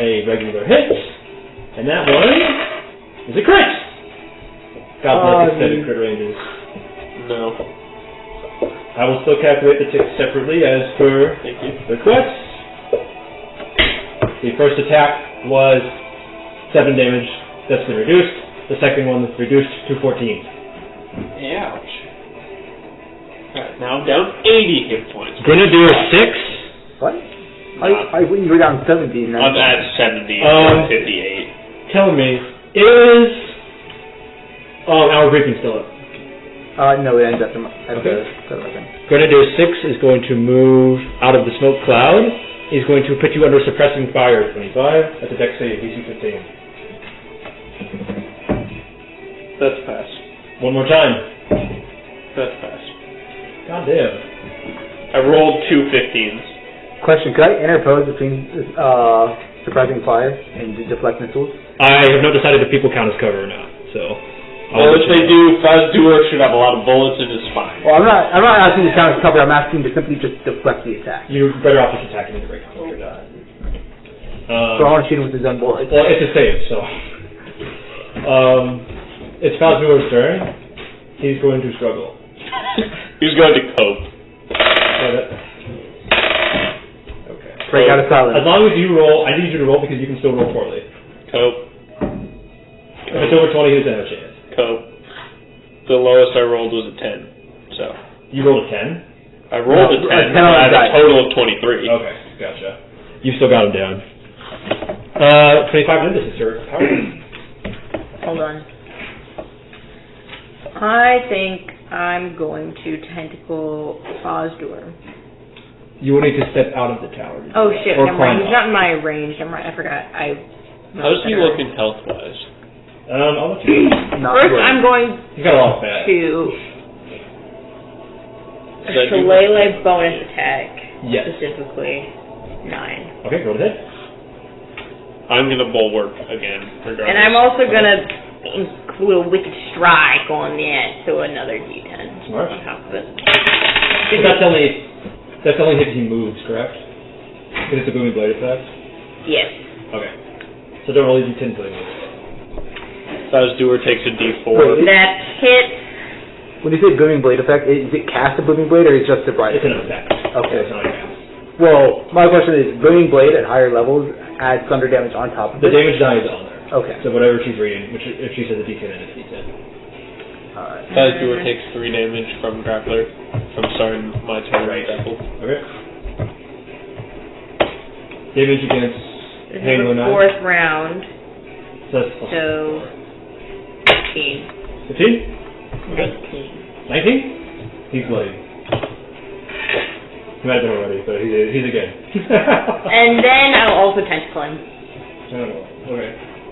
a regular hit, and that one is a crit! God bless extended crit ranges. No. I will still calculate the ticks separately as per request. The first attack was 7 damage. That's been reduced. The second one was reduced to 14. Ouch. Alright, now I'm down 80 hit points. Grenadier 6. What? I when you were down 17. I'm at 70, 58. Tell me, is our briefing still up? No, it ends after my Okay. thing. Grenadier 6 is going to move out of the smoke cloud. He's going to put you under suppressing fire, 25. That's a dex save, DC 15. That's pass. One more time. That's pass. God damn. I rolled 2 15s. Question: could I interpose between suppressing fire and deflect missiles? I have not decided if people count as cover or not, so... Well, if they do, Fasdhur should have a lot of bullets in his spine. Well, I'm not asking to count as cover. I'm asking to simply just deflect the attack. You're better off just attacking the break if you're not. So I want to shoot him with his own bullets. Well, it's a save, so... it's Fasdhur's turn. He's going to struggle. He's going to cope. Okay. Break out of silence. As long as you roll, I need you to roll because you can still roll poorly. Cope. If it's over 20, he doesn't have a chance. Cope. The lowest I rolled was a 10. So. You rolled a 10? I rolled a 10, a 10 but I had on a total of 23. Okay, gotcha. You still got him down. 25 Nimbus is your power. Hold on. I think I'm going to tentacle Fasdhur. You will need to step out of the tower. Oh shit, Or never mind. climb He's up. not in my range. I forgot. How does he look in health-wise? I'll let you. Not First, good. I'm going He's got a lot of fat. to Is that you? Shillelagh bonus attack. Yes. Specifically, 9. Okay, go ahead. I'm gonna bulwark again, regardless. And I'm also gonna include a wicked strike on that, so another D10 Smart. on top of it. That's only hit he moves, correct? Because it's a booming blade effect? Yes. Okay. So don't roll D10 until he moves. Fasdhur takes a D4. Wait. That hits. When you say booming blade effect, is it cast a booming blade or is it just a bright It's an effect? effect. Okay. It's not a cast. Well, my question is, booming blade at higher levels adds thunder damage on top of The it? damage die is on there. Okay. So whatever she's reading, which if she says a D10, then it's D10. Alright. Fasdhur takes 3 damage from grappler. From starting my turn Right. grapple. Okay. Damage against This is Halo the 9. 4th round, So that's plus so 15. 15? 19. 19? He's bloody. He might have been already, but he's again. And then I'll also tentacle him. Oh, okay.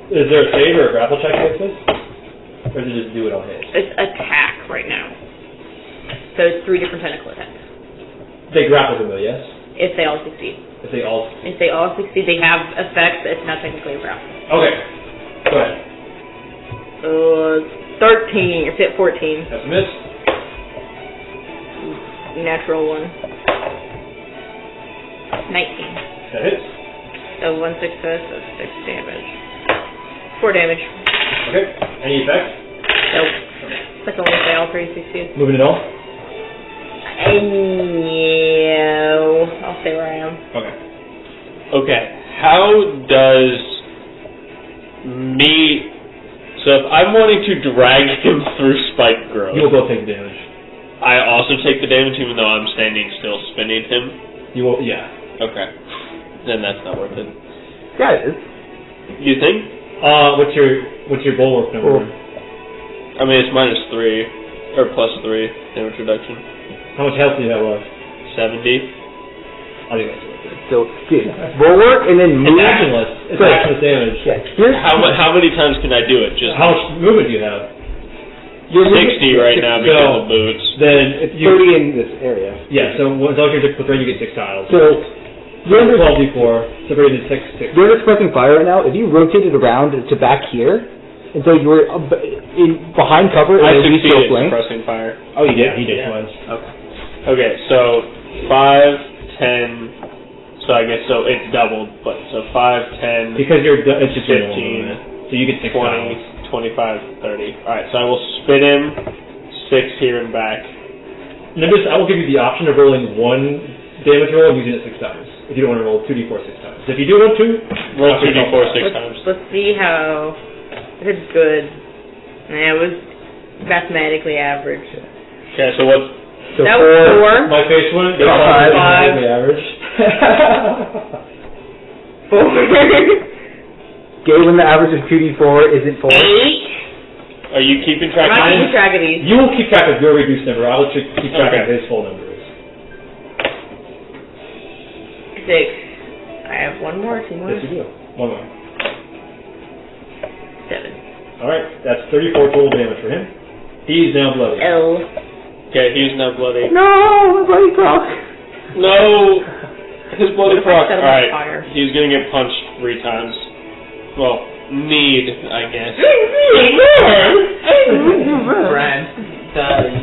Is there a save or a grapple check against this? Or does it just do it on hit? It's attack right now. So it's 3 different tentacle attacks. They grapple him though, yes? If they all succeed. If they all... If they all succeed, they have effects. It's not technically a grapple. Okay. Go ahead. 13. It's at 14. That's a miss. Natural 1. 19. That hits. So 1 success, so 6 damage. 4 damage. Okay. Any effect? Nope. That's only if they all 3 succeed. Moving it all? No. I'll stay where I am. Okay. Okay, how does me... So if I'm wanting to drag him through spike growth, You will both take damage. I also take the damage even though I'm standing still spinning him? You will, yeah. Okay. Then that's not worth it. Yeah, it is. You think? What's your bulwark number? I mean, it's -3, or +3 damage reduction. How much health do you have left? 70. I think that's worth it. So, dude, bulwark and then move. It's actionless. It's So- actionless damage. Yeah, here's How many times can I do it? Just How much movement do you have? you're 60 right now because So- of boots. Then if It's you 30 in this area. yeah. So as long as you're difficult threat, you get 6 tiles. So, you're under, 12d4 separated 6. you're under suppressing fire right now. If you rotated around to back here, and so you were behind cover, I and then you still succeeded flank. suppressing fire. Oh, you did. He did once. Okay, so 5, 10. So I guess it's doubled, but so 5, 10, Because it's just 15, normal movement. So you get 6 tiles. 20, 25, 30. Alright, so I will spin him 6 here and back. Nimbus, I will give you the option of rolling 1 damage roll and using it 6 times. If you don't want to roll 2d4 6 times. If you do want to, Roll 2d4 6 times. Let's see how. If it's good. Yeah, it was mathematically average. Okay, so what's... So That was 4. my face one, they're Five. all the average. 4. Gay when the average of 2d4 isn't 4. 8. Are you keeping track I'm not of keeping this? track of these. You will keep track of your reduced number. I'll let you keep track of Okay. his full numbers. 6. I have 1 more, 2 more. Yes, you do. 1 more. 7. Alright, that's 34 total damage for him. He's now bloody. L. Okay, he's now bloody. No, my bloody cock. No! His bloody What if I proc. set him on Alright, fire? he's gonna get punched 3 times. Well, I guess. Brent,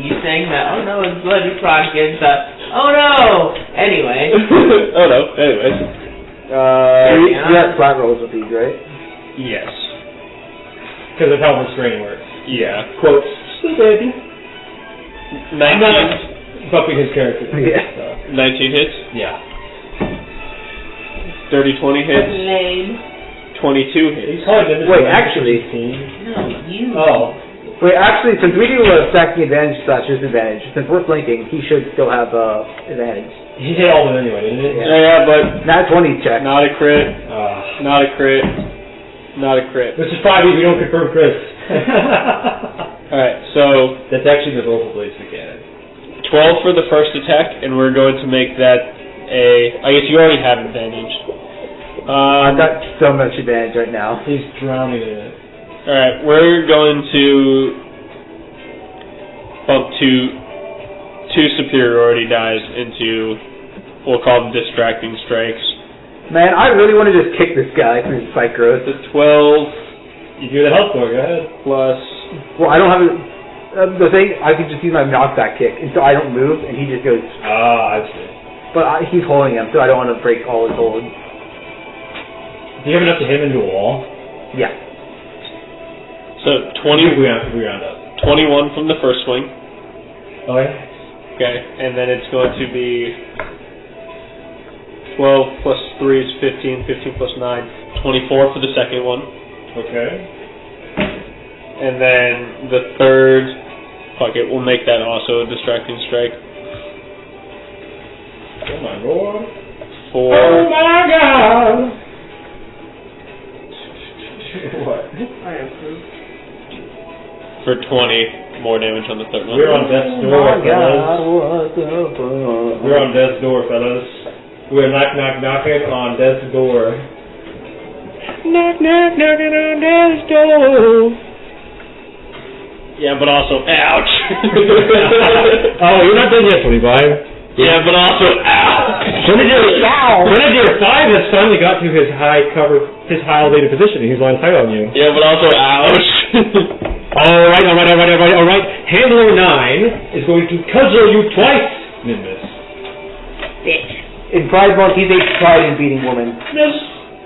you saying that, oh no, it's bloody proc is, oh no! Anyway. Oh no, anyways. You got flat rolls with these, right? Yes. Because of how restraint works. Yeah. Quote, stupid. 19, I'm not bumping his character. Yeah. So, 19 hits, yeah. 30, 20 hits, Lame. 22 hits. He's probably been Wait, actually- No, you. Oh. Wait, actually, since we do a stacking advantage / disadvantage, since we're flanking, he should still have advantage. He hit all of them anyway, didn't he? Yeah, but Not 20 check. not a crit, Uh, not a crit, not a crit. this is 5e, we don't confirm Chris. Alright, so That's actually the vocal blades mechanic. 12 for the first attack, and we're going to make that I guess you already have advantage. I've got so much advantage right now. He's drowning in it. Alright, we're going to bump two superiority dies into, we'll call them distracting strikes. Man, I really want to just kick this guy for his spike growth. The 12 You do the health score, go ahead. plus, Well, I don't have the thing. I could just use my knockback kick, and so I don't move, and he just goes. Ah, I see. But he's holding him, so I don't want to break all his hold. Do you have enough to hit him into a wall? Yeah. so If 20, we round up. 21 from the first swing. Okay. Okay, and then it's going to be 12 plus 3 is 15, 15 plus 9, 24 for the second one. Okay. And then the third, fuck it, we'll make that also a distracting strike. Oh my lord. For, my god! What? I approve. for 20 more damage on the third one. We're on death's door, fellas. We're on death's door, fellas. We're knocking on death's door. Knocking on death's door. Yeah, but also, ouch! Oh, you're not done yet, 25. Yeah, but also, ouch! Grenadier 5 has finally got to his high elevated position. He's lying tight on you. Yeah, but also, ouch! Alright. Handler 9 is going to cudgel you twice, Nimbus. Bitch. In Pride Month, he takes pride in beating women. Yes.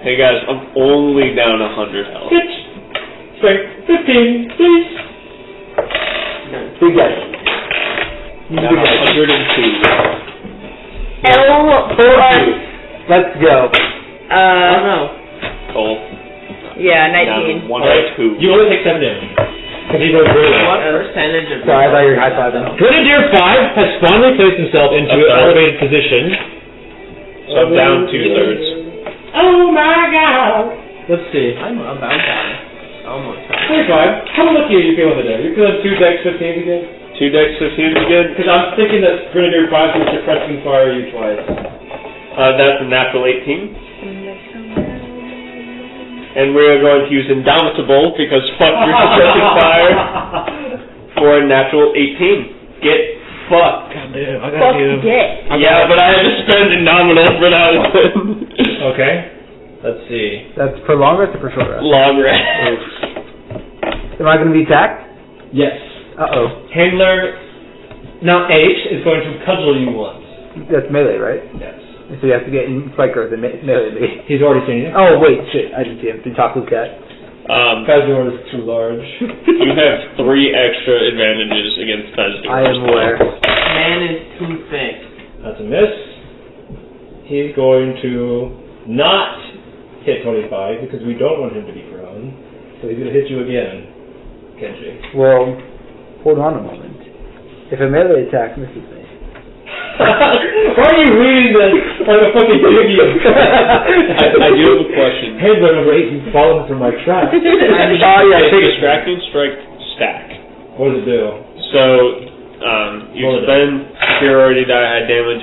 Hey guys, I'm only down 100 health. Bitch. Strength 15, please. Big guy. Down 102. Let's go. Oh no. Cole. Yeah, Down 19. 102. You only take 7 damage. Because he goes really What low. percentage of Sorry, I thought you were high-fiving. Grenadier 5 has finally placed himself into an elevated position. So I'm down 2/3. Oh my god! Let's see. I'm about down. Almost. 25. How lucky are you feeling today? You're feeling 2 dex 15s again? 2 dex 15 again? Because I'm thinking that Grenadier 5 will suppressing fire you twice. That's a natural 18. And we're going to use Indomitable because fuck your suppressing fire for a natural 18. Get fucked. Goddamn, I Fuck get. Yeah, but I had to spend Indomitable for that one. Okay. Let's see. That's for long rest or for short rest? Long rest. Am I going to be attacked? Yes. Uh-oh. Handler, now H, is going to cudgel you once. That's melee, right? Yes. So you have to get in spike growth and melee me. He's already seen you. Oh, wait, shit. I didn't see him. The chocolate cat. Fasdhur is too large. You have 3 extra advantages against Fasdhur. I am aware. Man is too thick. That's a miss. He's going to not hit 25 because we don't want him to be prone. So he's going to hit you again, Kenji. Well, hold on a moment. If a melee attack misses me. Why are you reading this like a fucking idiot? I do have a question. Handler number 8, you've fallen for my trap. Oh, yeah. It's a distracting strike stack. What does it do? So, you spend superiority die high damage.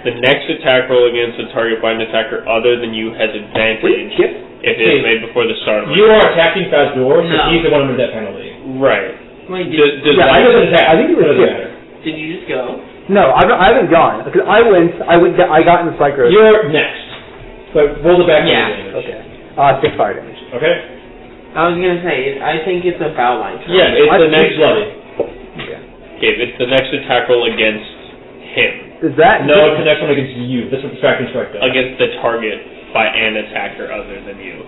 The next attack roll against a target by an attacker other than you has advantage if it is made before the start of You are attacking Fasdhur, so No. he's the one under that penalty. Right. Wait, Does Yeah, that, I doesn't attack. I think it was doesn't skip. matter. did you just go? No, I haven't gone. Because I got in the spike growth. You're next. But roll the back Yeah. damage. Okay. 6 fire damage. Okay? I was gonna say, I think it's about my turn. yeah, it's I the think next Bloody. Okay, it's the next attack roll against him. Is that... No, it's the next one against you. That's what Distracting Strike does. Against the target by an attacker other than you.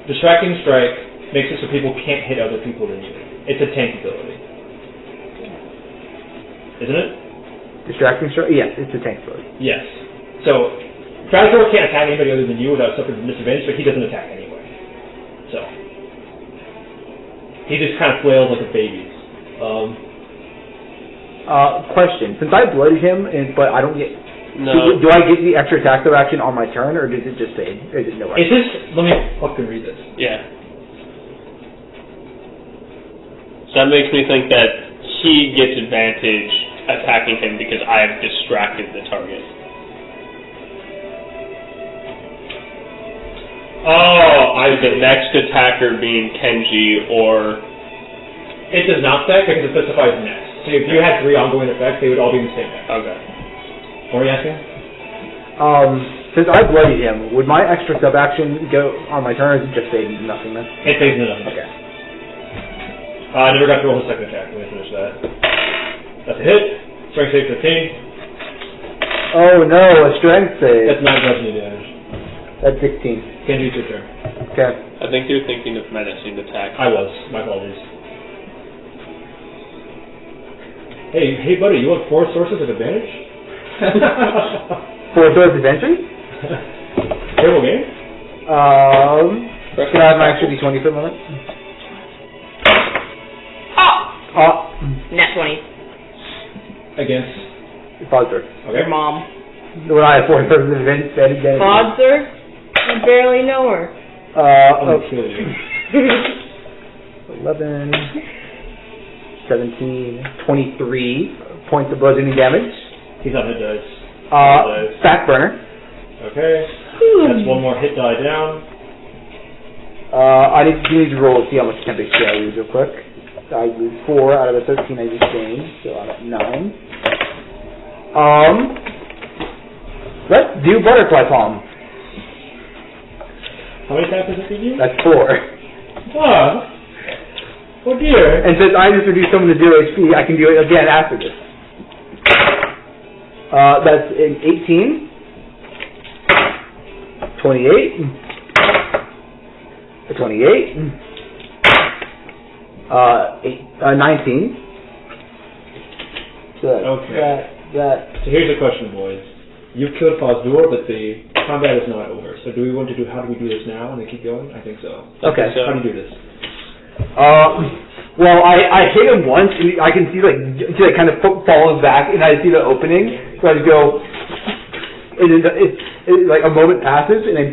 Distracting Strike makes it so people can't hit other people than you. It's a tank ability. Isn't it? Distracting strike? Yes, it's a tank ability. Yes. So, Fasdhur can't attack anybody other than you without suffering disadvantage, but he doesn't attack anyway. So, he just kind of flails like a baby. Question. Since I blooded him, but I don't get... No. Do I get the extra attack of action on my turn, or does it just say... Is it nowhere? Is this... Let me fucking read this. Yeah. So that makes me think that he gets advantage attacking him because I have distracted the target. The next attacker being Kenji or... It does not stack because it specifies next. So if you had 3 ongoing effects, they would all be in the same deck. Okay. What were you asking? Since I bloodied him, would my extra sub action go on my turn, or does it just say nothing then? It saves nothing. Okay. I never got to roll his second attack. Let me finish that. That's a hit. Strength save 15. Oh no, a strength save. That's 9 bludgeoning damage. That's 16. Can't do your turn. Okay. I think you're thinking of menacing attack. I was. My apologies. Hey, buddy, you want 4 sources of advantage? 4 sources of entry? Terrible game. Can I have my extra d20 for a moment? Nat 20. Against Fasdhur. Okay. Your mom. When I have 4 sources of advantage. Fasdhur? I barely know her. I'm gonna kill you. 11, 17, 23 points of bludgeoning damage. He's on hit dice. Sack burner. Okay. That's 1 more hit die down. I need to roll to see how much temp HP I lose real quick. I lose 4 out of the 13 I just gained, so I'm at 9. Let's do butterfly palm. How many times does it give you? That's 4. Oh dear. And since I just reduced someone to 0 HP, I can do it again after this. That's an 18, 28, 28, 19. So Okay. that. So here's the question, boys. You've killed Fasdhur, but the combat is not over. So do we want to do? How do we do this now and then keep going? I think so. Okay. How do you do this? Well, I hit him once, and I can see he kind of falls back, and I see the opening, so I just go, and then it like a moment passes, and then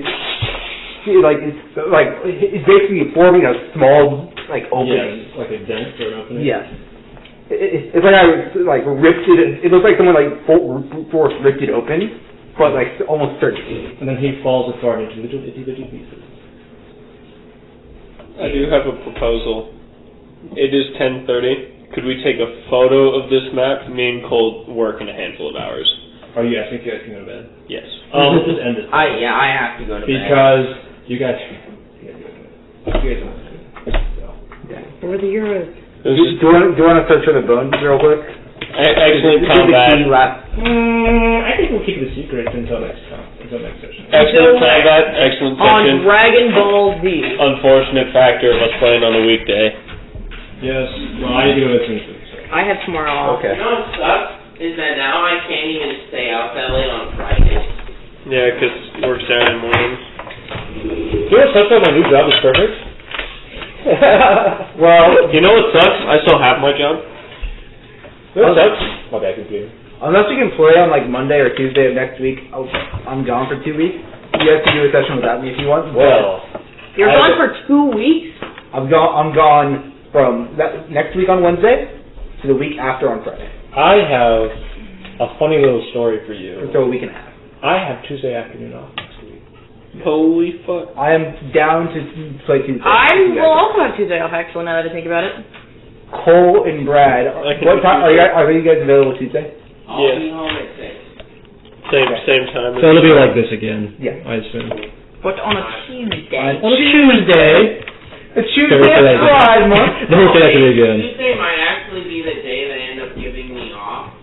it's basically forming a small opening. Yes, like a dent or an opening. Yes. It's like I ripped it. It looks like someone force ripped it open, but almost surgically. And then he falls apart into little itty bitty pieces. I do have a proposal. It is 10:30. Could we take a photo of this map? Me and Cole work in a handful of hours. Are you asking if you guys can go to bed? Yes. Let's just end this. I have to go to bed. Because you guys don't want to. Where are the euros? Do you want to search for the bones real quick? Excellent combat. I think we'll keep it a secret until next session. Excellent combat. Excellent On tension. Dragon Ball Z. Unfortunate factor of us playing on a weekday. Yes. Well, I need to go to sleep. I have tomorrow off. Okay. You know what sucks? Is that now I can't even stay out that late on Friday. Yeah, because work Saturday mornings. You know what sucks about my new job is perfect? Well, You know what sucks? I still have my job. What sucks? My bad computer. unless you can play on Monday or Tuesday of next week, I'm gone for 2 weeks. You guys can do a session without me if you want. Well, You're gone for 2 weeks? I'm gone from next week on Wednesday to the week after on Friday. I have a funny little story for you. So a week and a half. I have Tuesday afternoon off next week. Holy fuck. I am down to play Tuesday. I will also have Tuesday off, actually, now that I think about it. Cole and Brad, what time are you guys available Tuesday? I'll be home at 6. Same time. So it'll be like this again. Yeah. I assume. But on a Tuesday. On a Tuesday. It's Tuesday at Pride Month. Don't say that to me again. Tuesday might actually be the day they end up giving me off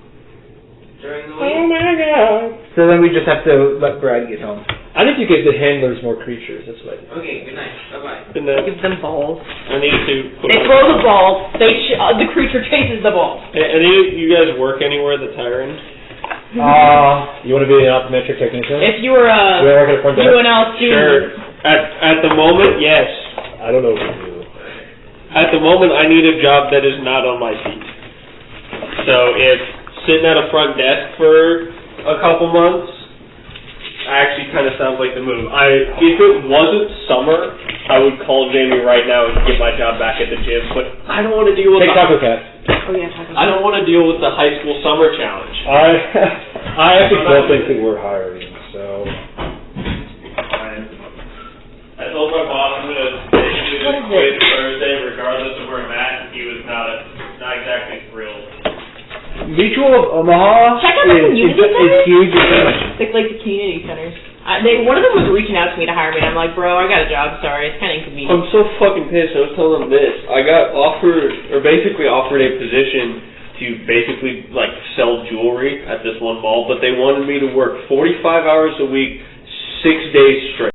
during the week. Oh my god. So then we just have to let Brad get home. I think you give the handlers more creatures. That's what I think. Okay, good night. Bye-bye. And then Give them balls. I need to put They throw the balls. The creature chases the balls. Any of you guys work anywhere that's hiring? You want to be an optometric technician? If you were You want to work at a front desk? UNL student. Sure. At the moment, yes. I don't know what you do. At the moment, I need a job that is not on my feet. So if sitting at a front desk for a couple months actually kind of sounds like the move. If it wasn't summer, I would call Jamie right now and get my job back at the gym. But I don't want to deal with Take Taco Cat. Oh yeah. I don't want to deal with the high school summer challenge. I actually don't think that we're hiring, so. That's told my boss I'm gonna basically just quit Thursday, regardless of where I'm at. He was not exactly thrilled. Mutual of Omaha Check out the community is huge. Like the community centers. One of them was reaching out to me to hire me, and I'm like, bro, I got a job, sorry, it's kind of inconvenient. I'm so fucking pissed. I was telling them this. I got offered a position to basically like sell jewelry at this one mall, but they wanted me to work 45 hours a week, 6 days straight.